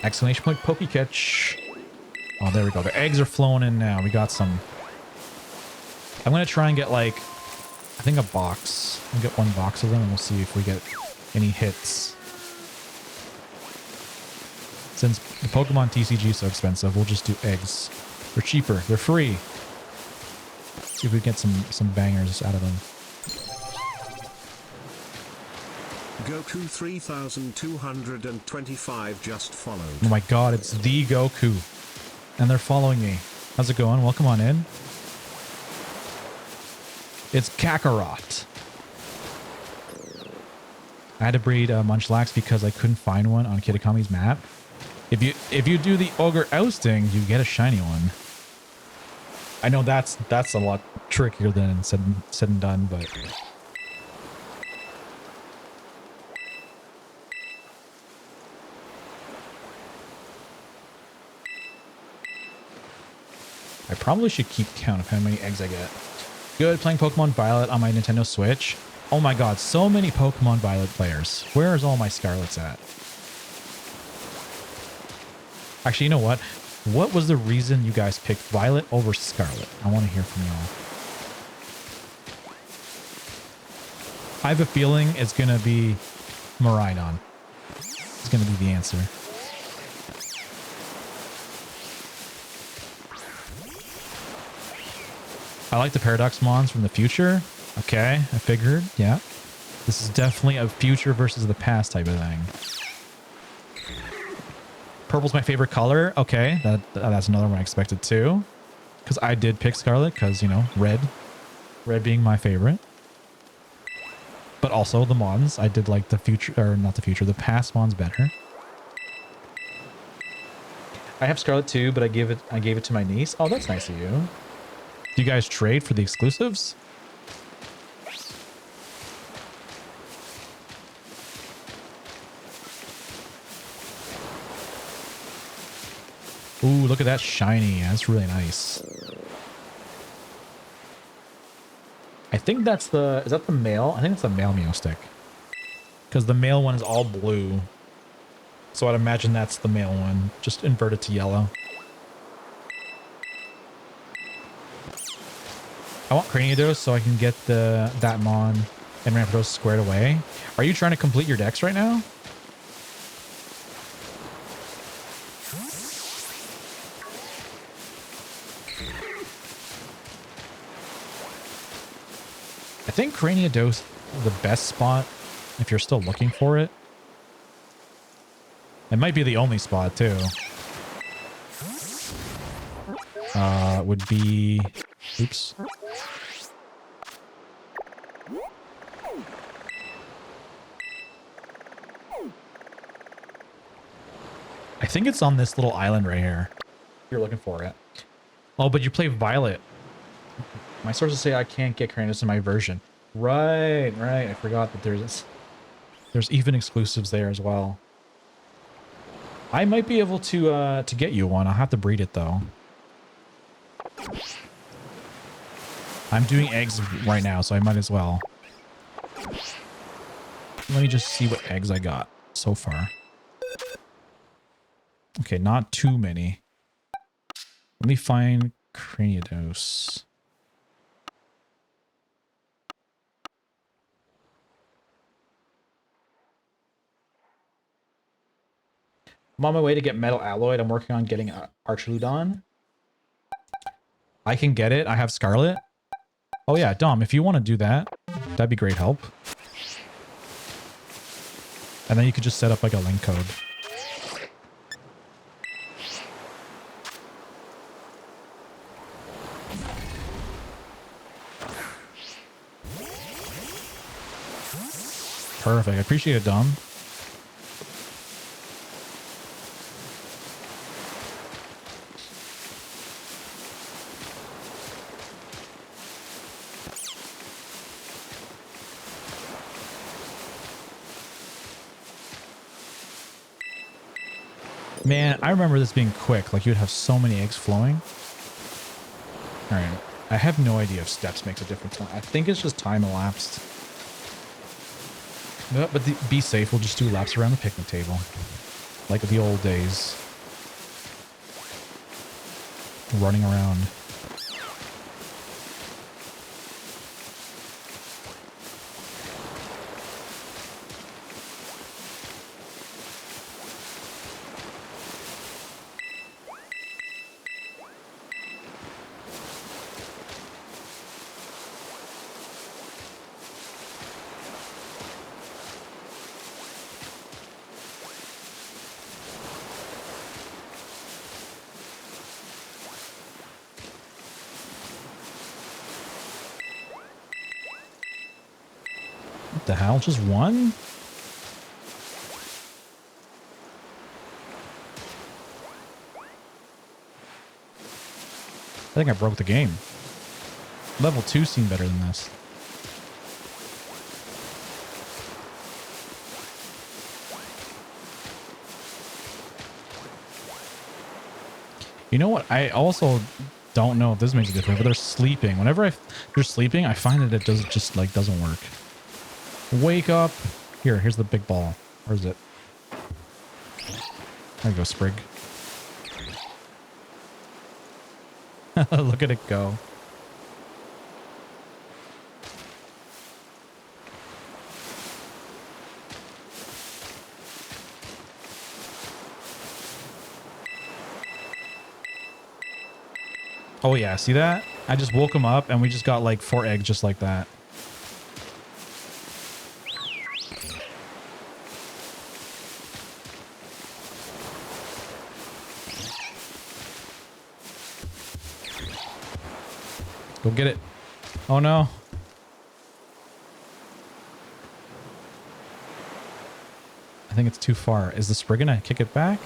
Exclamation point Pokecatch. Oh, there we go. The eggs are flowing in now. We got some. I'm going to try and get like, I think a box. We'll get one box of them and we'll see if we get any hits. Since the Pokemon TCG is so expensive, we'll just do eggs. They're cheaper. They're free. See if we get some bangers out of them. Goku 3225 just followed. Oh my god, it's the Goku. And they're following me. How's it going? Welcome on in. It's Kakarot. I had to breed Munchlax because I couldn't find one on Kitakami's map. If you do the Ogre Ousting, you get a shiny one. I know that's a lot trickier than said and done, but I probably should keep count of how many eggs I get. Good, playing Pokemon Violet on my Nintendo Switch. Oh my god, so many Pokemon Violet players. Where is all my Scarlets at? Actually, you know what? What was the reason you guys picked Violet over Scarlet? I want to hear from y'all. I have a feeling it's going to be Miraidon. It's going to be the answer. I like the Paradox Mons from the future. Okay, I figured. Yeah. This is definitely a future versus the past type of thing. Purple's my favorite color. Okay, that's another one I expected too. Because I did pick Scarlet because, you know, red. Red being my favorite. But also the Mons. I did like the future, or not the future, the past Mons better. I have Scarlet too, but I gave it to my niece. Oh, that's nice of you. Do you guys trade for the exclusives? Ooh, look at that shiny. That's really nice. I think that's the... Is that the male? I think it's the male Meowstick. Because the male one is all blue. So I'd imagine that's the male one. Just inverted to yellow. I want Cranidos so I can get that Mon and Rampardos squared away. Are you trying to complete your decks right now? I think Cranidos is the best spot if you're still looking for it. It might be the only spot too. Would be... Oops. I think it's on this little island right here. You're looking for it. Oh, but you play Violet. My sources say I can't get Cranidos in my version. Right. I forgot that there's even exclusives there as well. I might be able to get you one. I'll have to breed it though. I'm doing eggs right now, so I might as well. Let me just see what eggs I got so far. Okay, not too many. Let me find Cranidos. I'm on my way to get Metal Alloyed. I'm working on getting Archaludon. I can get it. I have Scarlet. Oh yeah, Dom, if you want to do that, that'd be great help. And then you could just set up like a link code. Perfect. I appreciate it, Dom. Man, I remember this being quick. Like, you'd have so many eggs flowing. All right. I have no idea if steps makes a difference. I think it's just time elapsed. But be safe. We'll just do laps around the picnic table. Like the old days. Running around. What the hell? Just one? I think I broke the game. Level 2 seemed better than this. You know what? I also don't know if this makes a difference, but they're sleeping. Whenever they're sleeping, I find that it doesn't work. Wake up. Here's the big ball. Where is it? There you go, Sprig. Look at it go. Oh yeah, see that? I just woke him up and we just got like 4 eggs just like that. Go get it. Oh no. I think it's too far. Is the Sprig gonna kick it back?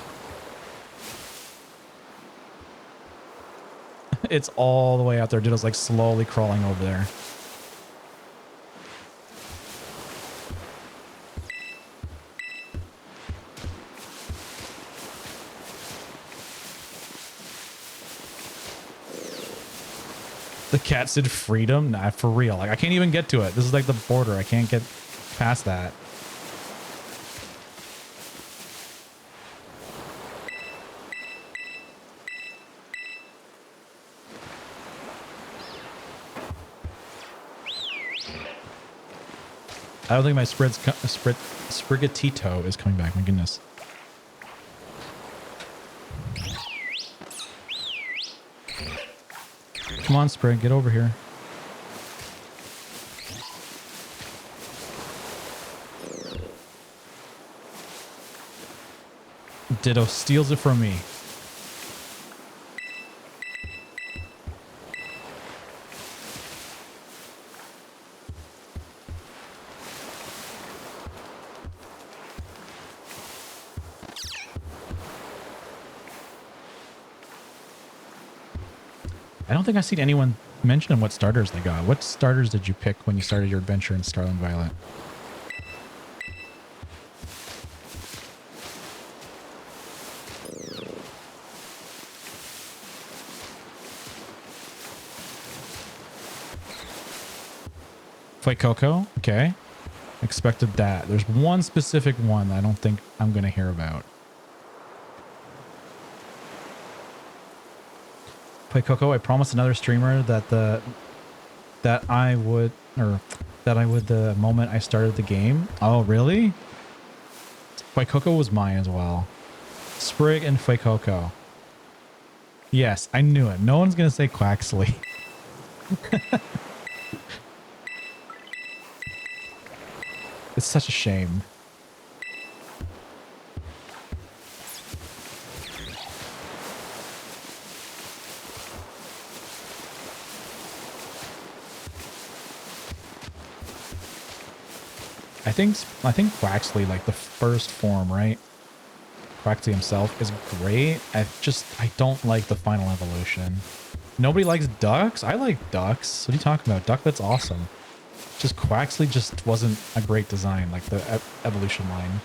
It's all the way out there. Ditto's like slowly crawling over there. The cat said freedom? Nah, for real. Like, I can't even get to it. This is like the border. I can't get past that. I don't think my Sprigatito is coming back. My goodness. Come on, Sprig, get over here. Ditto steals it from me. I don't think I've seen anyone mention what starters they got. What starters did you pick when you started your adventure in Starling Violet? Fight Coco? Okay. Expected that. There's one specific one that I don't think I'm going to hear about. Play Coco, I promised another streamer that I would the moment I started the game. Oh, really? Play Coco was mine as well. Sprig and Play Coco. Yes, I knew it. No one's gonna say Quaxley. It's such a shame. I think Quaxley, like the first form, right? Quaxley himself is great. I don't like the final evolution. Nobody likes ducks? I like ducks. What are you talking about? Ducklet's awesome. Just Quaxley just wasn't a great design, like the evolution line.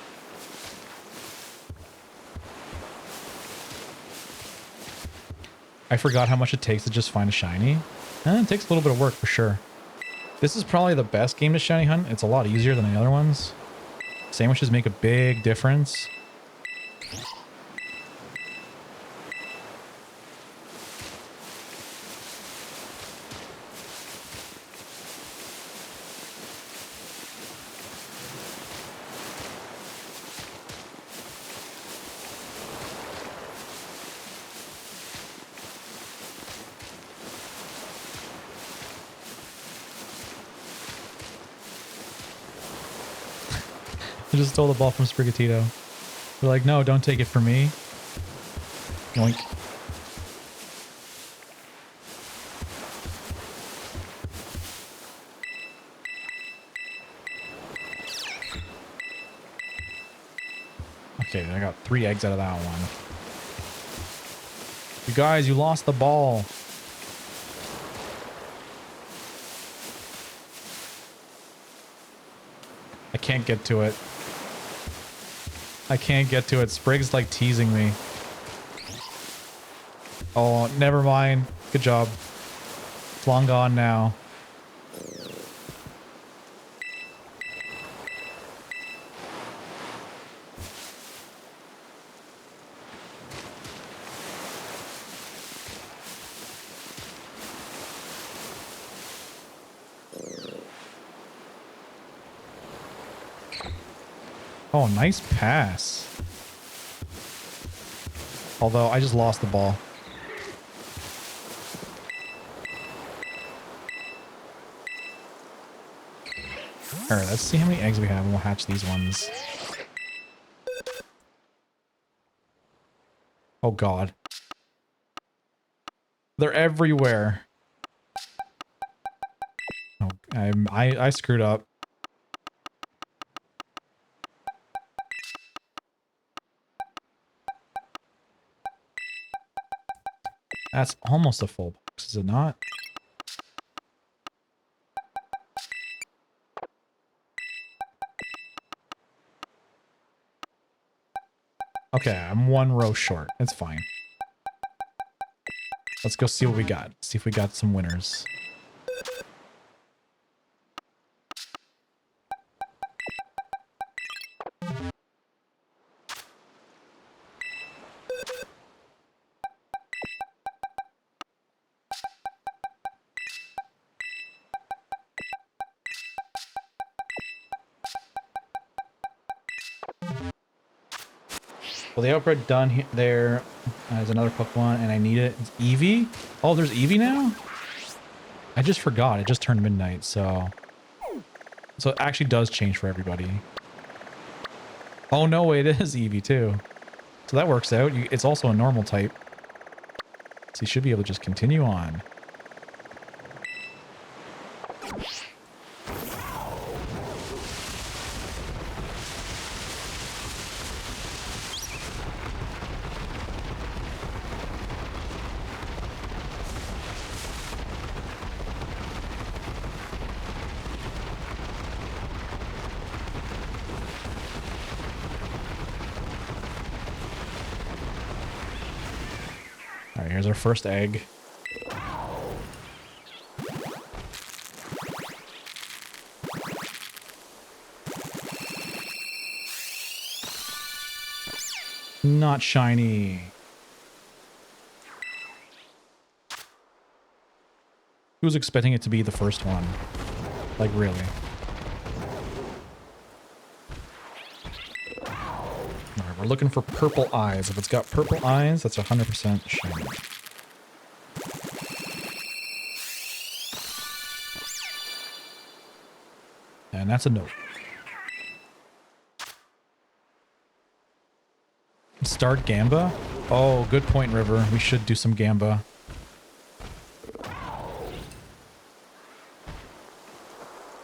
I forgot how much it takes to just find a shiny. It takes a little bit of work for sure. This is probably the best game to shiny hunt. It's a lot easier than the other ones. Sandwiches make a big difference. I just stole the ball from Sprigatito. They're like, no, don't take it from me. Yoink. Okay, I got 3 eggs out of that one. You guys, you lost the ball. I can't get to it. I can't get to it. Sprig's like teasing me. Oh, never mind. Good job. It's long gone now. Oh, nice pass. Although I just lost the ball. All right, let's see how many eggs we have and we'll hatch these ones. Oh God. They're everywhere. Oh, I screwed up. That's almost a full box, is it not? Okay, I'm 1 row short. It's fine. Let's go see what we got. See if we got some winners. Well, the outbreak done there. There's another Pokemon, and I need it. It's Eevee? Oh, there's Eevee now? I just forgot. It just turned midnight, so... So it actually does change for everybody. Oh, no, it is Eevee, too. So that works out. It's also a normal type. So you should be able to just continue on. Alright, here's our first egg. Not shiny. Who was expecting it to be the first one? Like, really? Alright, we're looking for purple eyes. If it's got purple eyes, that's 100% shiny. And that's a no. Start Gamba? Oh, good point, River. We should do some Gamba.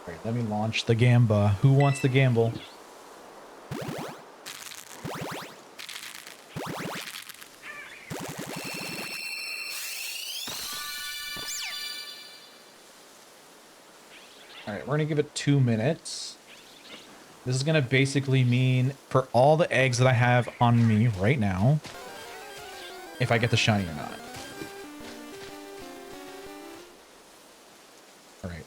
Alright, let me launch. Launch the Gamba. Who wants the gamble? All right, we're gonna give it 2 minutes. This is gonna basically mean for all the eggs that I have on me right now, if I get the shiny or not. All right.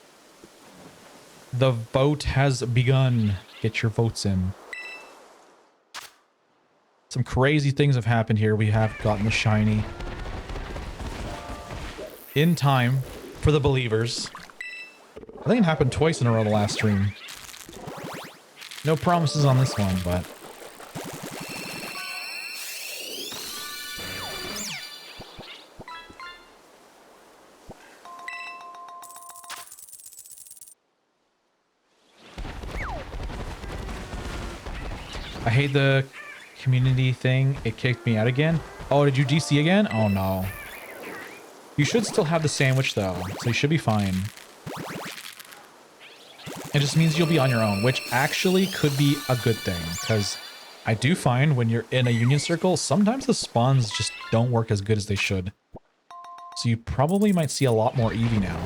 The vote has begun. Get your votes in. Some crazy things have happened here. We have gotten the shiny in time for the believers. I think it happened twice in a row the last stream. No promises on this one, but... I hate the community thing. It kicked me out again. Oh, did you DC again? Oh, no. You should still have the sandwich, though, so you should be fine. It just means you'll be on your own, which actually could be a good thing, because I do find when you're in a union circle, sometimes the spawns just don't work as good as they should. So you probably might see a lot more Eevee now.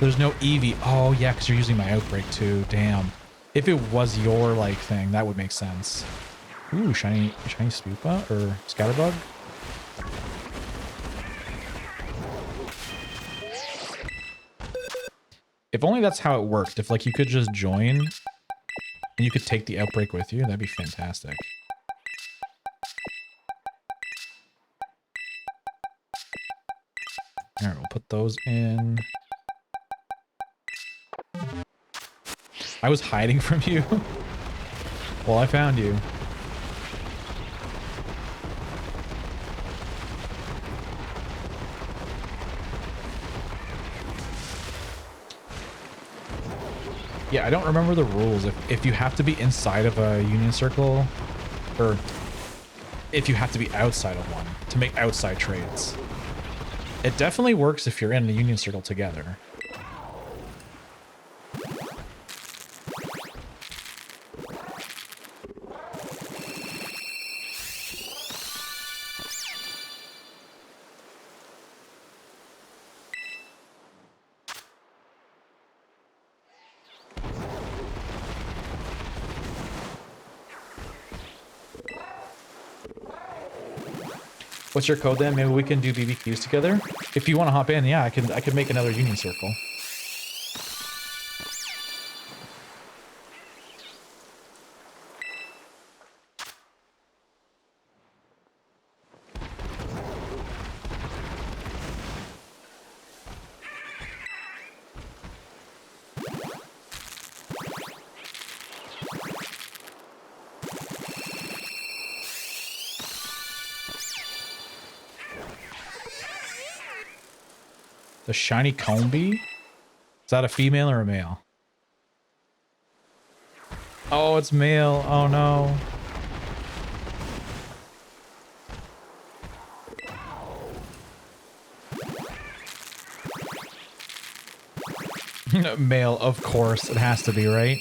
There's no Eevee. Oh, yeah, because you're using my outbreak, too. Damn. If it was your, like, thing, that would make sense. Ooh, shiny Spoopa or Scatterbug. If only that's how it worked. If, like, you could just join and you could take the outbreak with you, that'd be fantastic. All right, we'll put those in. I was hiding from you. Well, I found you. Yeah, I don't remember the rules. If you have to be inside of a union circle, or if you have to be outside of one to make outside trades. It definitely works if you're in a union circle together. What's your code then? Maybe we can do BBQs together. If you want to hop in, yeah, I could make another union circle. The shiny Combi? Is that a female or a male? Oh, it's male. Oh no. Male, of course. It has to be, right?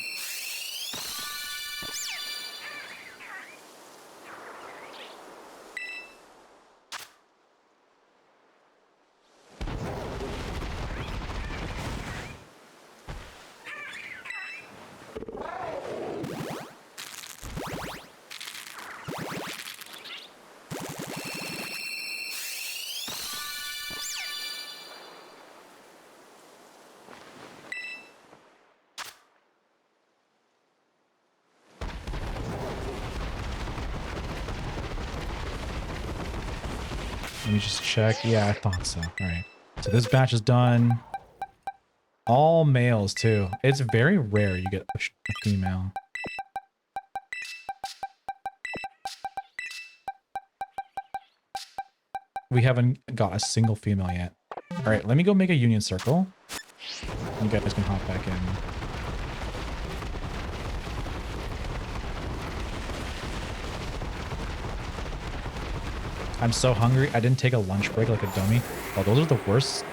Let me just check. Yeah, I thought so. All right. So this batch is done. All males, too. It's very rare you get a female. We haven't got a single female yet. All right, let me go make a union circle. You guys can hop back in. I'm so hungry. I didn't take a lunch break like a dummy. Oh, those are the worst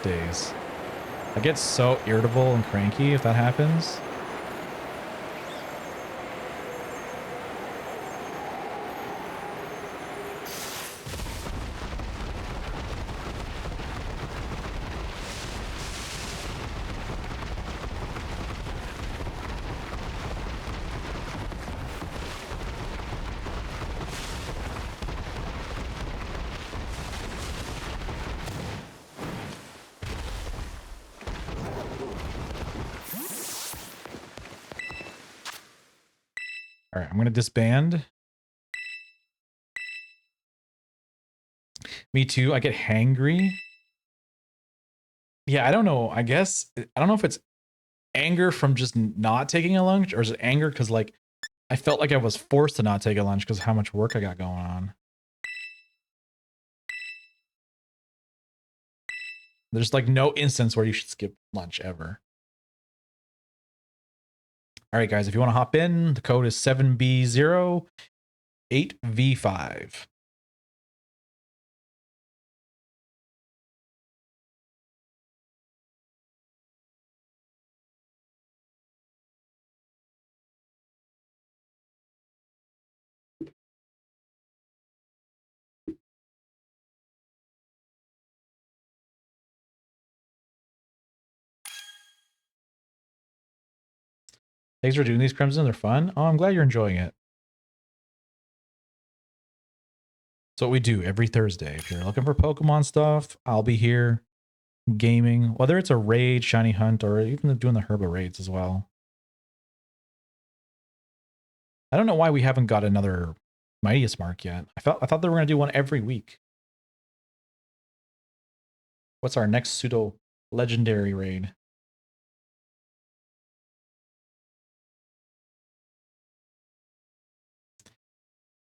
days. I get so irritable and cranky if that happens. All right, I'm going to disband. Me too. I get hangry. Yeah, I don't know. I guess, I don't know if it's anger from just not taking a lunch, or is it anger because like I felt like I was forced to not take a lunch because of how much work I got going on. There's like no instance where you should skip lunch ever. All right, guys, if you want to hop in, the code is 7B08V5. Thanks for doing these, Crimson. They're fun. Oh, I'm glad you're enjoying it. That's what we do every Thursday. If you're looking for Pokemon stuff, I'll be here gaming, whether it's a raid, shiny hunt, or even doing the Herba Raids as well. I don't know why we haven't got another Mightiest Mark yet. I thought they were going to do one every week. What's our next pseudo legendary raid?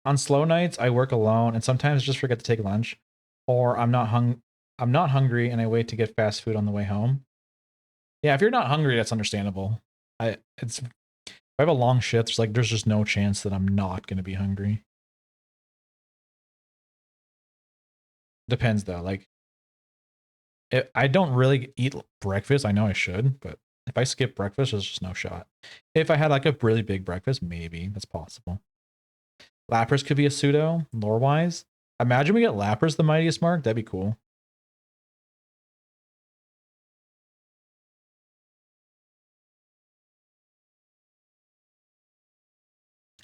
On slow nights, I work alone and sometimes just forget to take lunch, or I'm not hungry and I wait to get fast food on the way home. Yeah, if you're not hungry, that's understandable. If I have a long shift, there's just no chance that I'm not going to be hungry. Depends though. Like, I don't really eat breakfast. I know I should, but if I skip breakfast, there's just no shot. If I had like a really big breakfast, maybe that's possible. Lapras could be a pseudo, lore-wise. Imagine we get Lapras the Mightiest Mark. That'd be cool.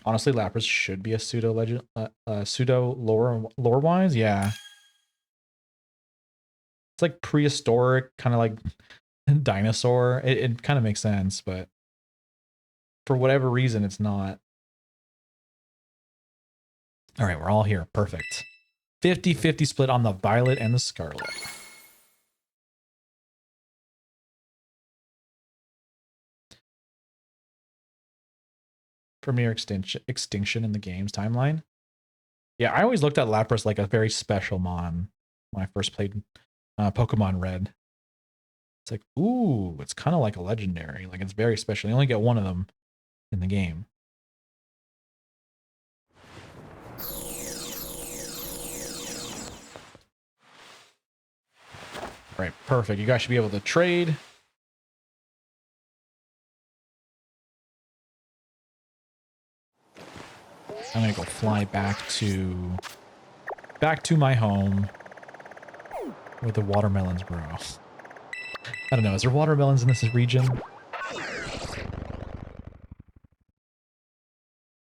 Honestly, Lapras should be a pseudo legend, pseudo lore-wise. Yeah, it's like prehistoric, kind of like dinosaur. It kind of makes sense, but for whatever reason, it's not. All right, we're all here. Perfect. 50-50 split on the Violet and the Scarlet. Premier extinction in the game's timeline. Yeah, I always looked at Lapras like a very special mon when I first played Pokemon Red. It's like, ooh, it's kind of like a legendary. Like, it's very special. You only get one of them in the game. All right, perfect. You guys should be able to trade. I'm gonna go fly back to my home where the watermelons grow. I don't know. Is there watermelons in this region?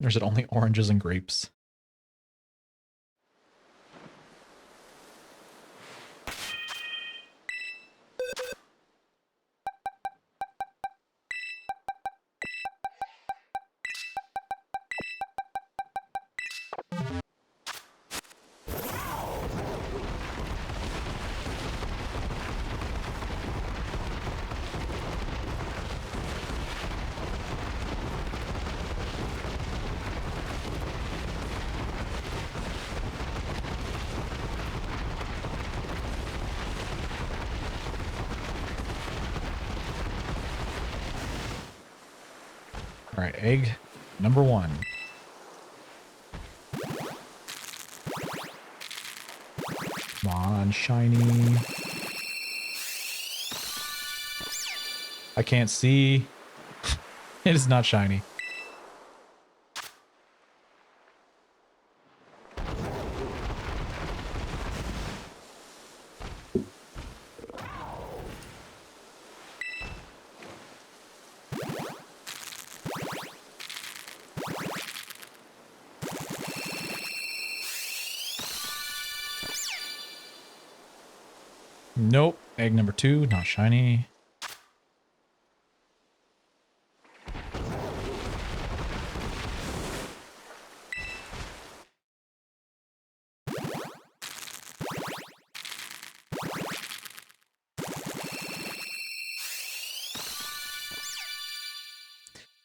Or is it only oranges and grapes? All right, egg number 1. Non-shiny. I can't see. It is not shiny. Nope. Egg number 2, not shiny.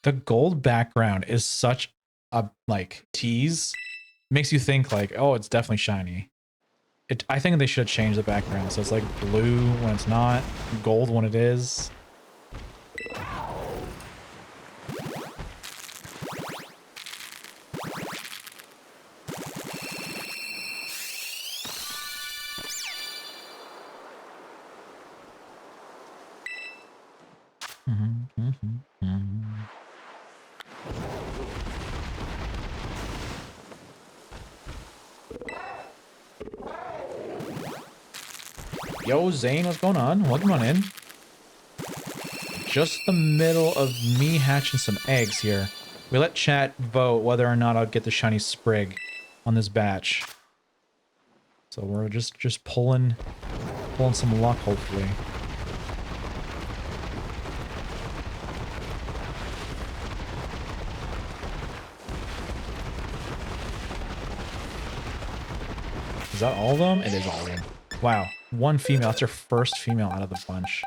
The gold background is such a like tease. Makes you think like, oh, it's definitely shiny. I think they should change the background so it's like blue when it's not, gold when it is. Yo, Zane, what's going on? Welcome on in. Just the middle of me hatching some eggs here. We let chat vote whether or not I'll get the shiny sprig on this batch. So we're just pulling some luck, hopefully. Is that all of them? It is all of them. Wow, one female. That's her first female out of the bunch.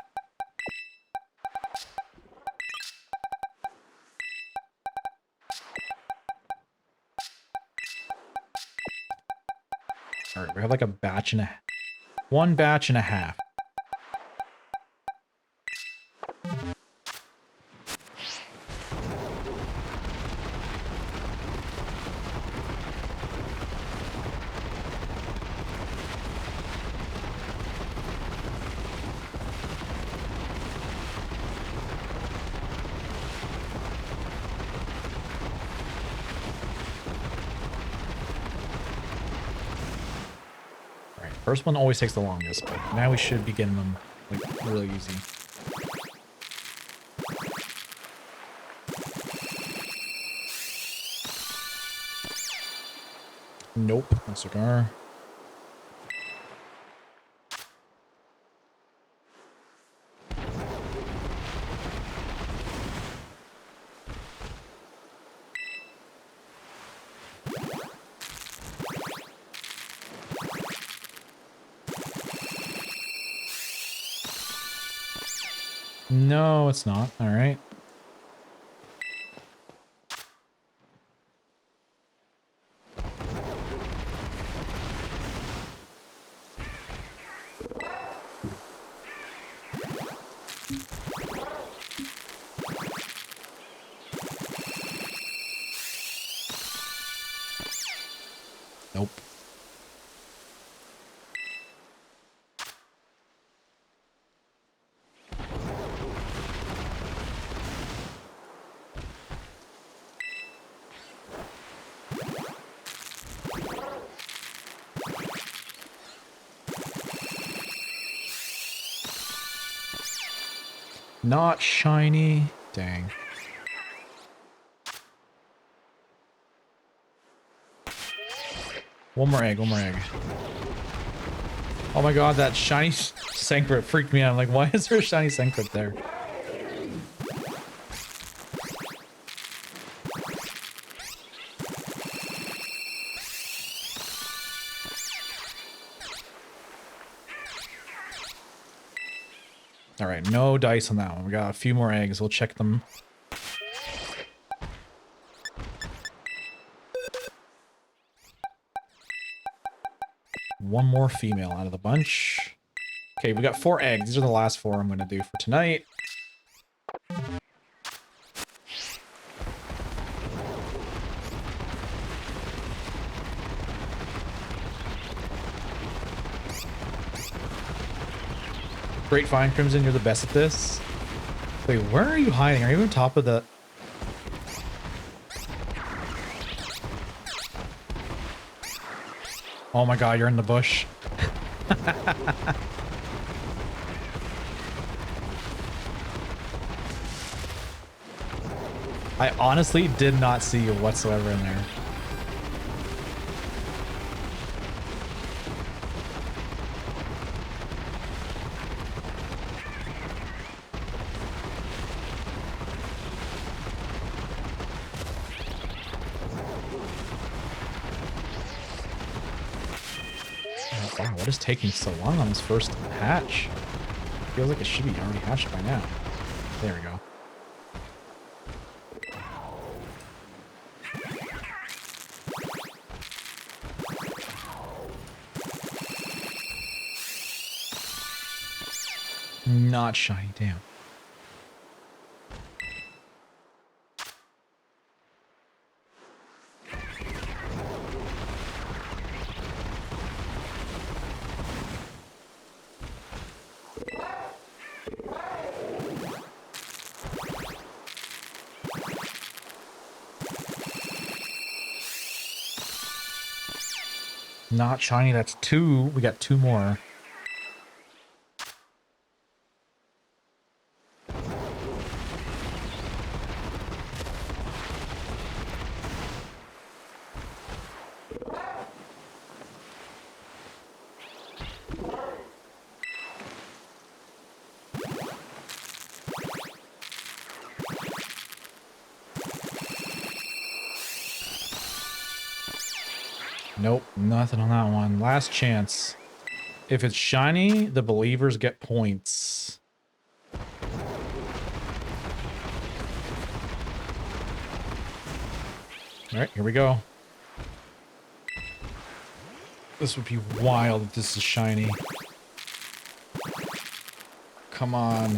All right, we have like a batch and one batch and a half. First one always takes the longest, but now we should be getting them like really easy. Nope, no cigar. No, it's not. All right. Nope. Not shiny. Dang. One more egg, one more egg. Oh my god, that shiny Sankrit freaked me out. I'm like, why is there a shiny Sankrit there? All right, no dice on that one. We got a few more eggs. We'll check them. One more female out of the bunch. Okay, we got 4 eggs. These are the last 4 I'm going to do for tonight. Great find, Crimson. You're the best at this. Wait, where are you hiding? Are you on top of the... Oh my god, you're in the bush. I honestly did not see you whatsoever in there. Wow, what is taking so long on this first hatch? Feels like it should be already hatched by now. There we go. Not shiny, damn. Not shiny, that's 2. We got 2 more. Nope, nothing on that one. Last chance. If it's shiny, the believers get points. Alright, here we go. This would be wild if this is shiny. Come on.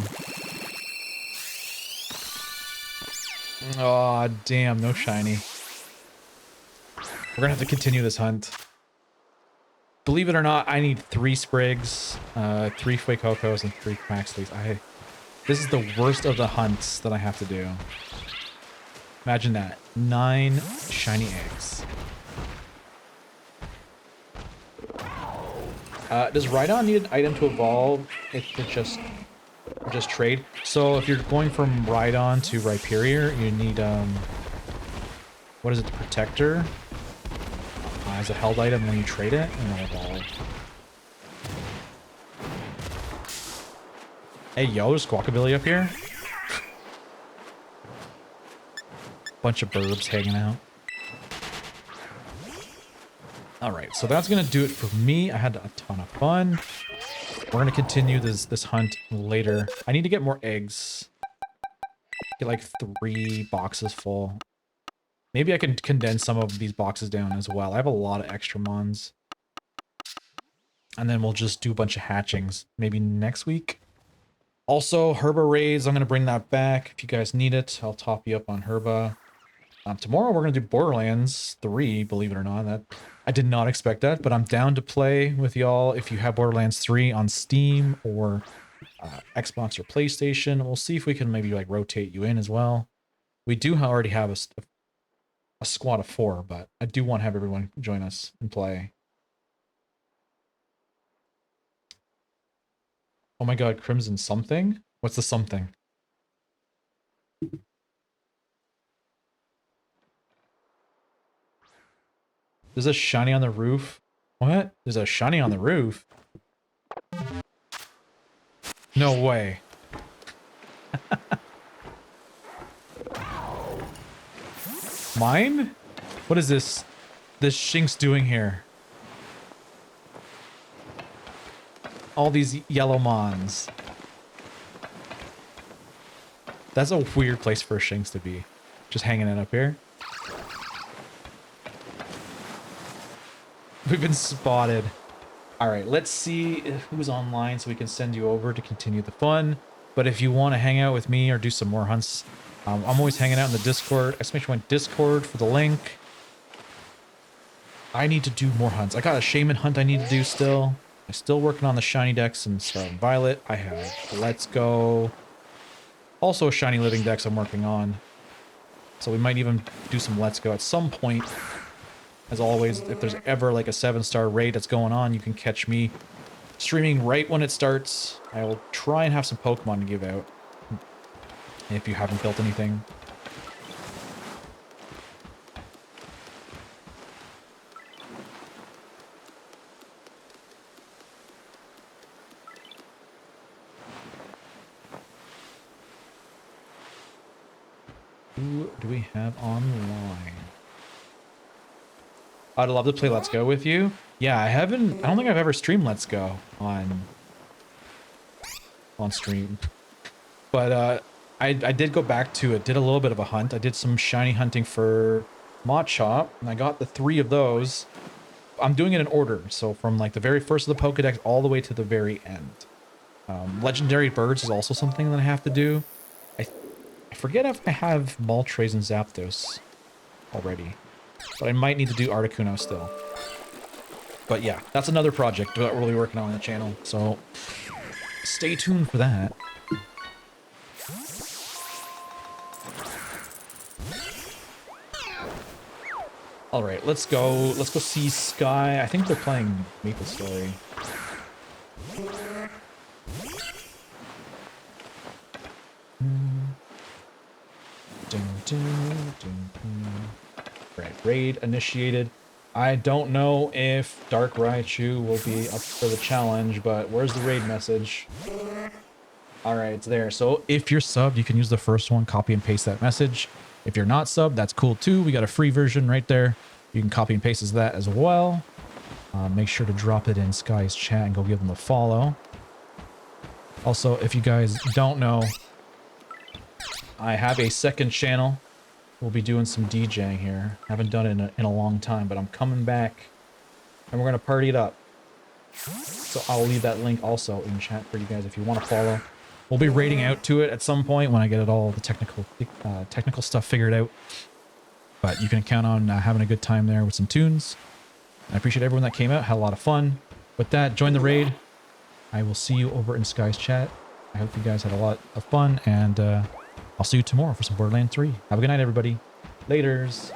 Aw, damn, no shiny. We're gonna have to continue this hunt. Believe it or not, I need 3 Sprigs, 3 Fuecocos, and 3 Quaxleys. This is the worst of the hunts that I have to do. Imagine that. 9 shiny eggs. Does Rhydon need an item to evolve? It just trade. So if you're going from Rhydon to Rhyperior, you need what is it, the Protector? As a held item when you trade it, and it'll evolve. Hey yo, there's Squawkabilly up here. Bunch of burbs hanging out. Alright, so that's gonna do it for me. I had a ton of fun. We're gonna continue this hunt later. I need to get more eggs. Get like 3 boxes full. Maybe I can condense some of these boxes down as well. I have a lot of extra mons. And then we'll just do a bunch of hatchings. Maybe next week. Also, Herba Raids, I'm going to bring that back. If you guys need it, I'll top you up on Herba. Tomorrow we're going to do Borderlands 3, believe it or not. I did not expect that, but I'm down to play with y'all if you have Borderlands 3 on Steam or Xbox or PlayStation. We'll see if we can maybe like rotate you in as well. We do already have a squad of 4, but I do want to have everyone join us and play. Oh my god, Crimson something? What's the something? There's a shiny on the roof. What? There's a shiny on the roof? No way. Mine? What is this? This Shink's doing here? All these yellow mons. That's a weird place for a Shinx to be. Just hanging it up here. We've been spotted. Alright, let's see who's online so we can send you over to continue the fun. But if you want to hang out with me or do some more hunts, I'm always hanging out in the Discord. !point Discord for the link. I need to do more hunts. I got a Shaman hunt I need to do still. I'm still working on the shiny decks and Scarlet and Violet. I have Let's Go. Also shiny living decks I'm working on. So we might even do some Let's Go at some point. As always, if there's ever like a 7-star raid that's going on, you can catch me streaming right when it starts. I will try and have some Pokemon to give out. If you haven't built anything. Who do we have online? I'd love to play Let's Go with you. Yeah, I don't think I've ever streamed Let's Go on stream. But I did go back to it, did a little bit of a hunt. I did some shiny hunting for Machop, and I got the 3 of those. I'm doing it in order, so from like the very first of the Pokedex all the way to the very end. Legendary birds is also something that I have to do. I forget if I have Moltres and Zapdos already, but I might need to do Articuno still. But yeah, that's another project that we're really working on the channel, so stay tuned for that. All right, let's go see Sky. I think they're playing Maple Story. Right, raid initiated. I don't know if Dark Raichu will be up for the challenge, but where's the raid message? All right, it's there. So if you're subbed, you can use the first one, copy and paste that message. If you're not subbed, that's cool too. We got a free version right there. You can copy and paste that as well. Make sure to drop it in Sky's chat and go give them a follow. Also, if you guys don't know, I have a second channel. We'll be doing some DJing here. Haven't done it in a long time, but I'm coming back and we're going to party it up. So I'll leave that link also in chat for you guys if you want to follow. We'll be raiding out to it at some point when I get it all the technical stuff figured out. But you can count on having a good time there with some tunes. I appreciate everyone that came out. Had a lot of fun. With that, join the raid. I will see you over in Sky's chat. I hope you guys had a lot of fun, and I'll see you tomorrow for some Borderlands 3. Have a good night, everybody. Laters.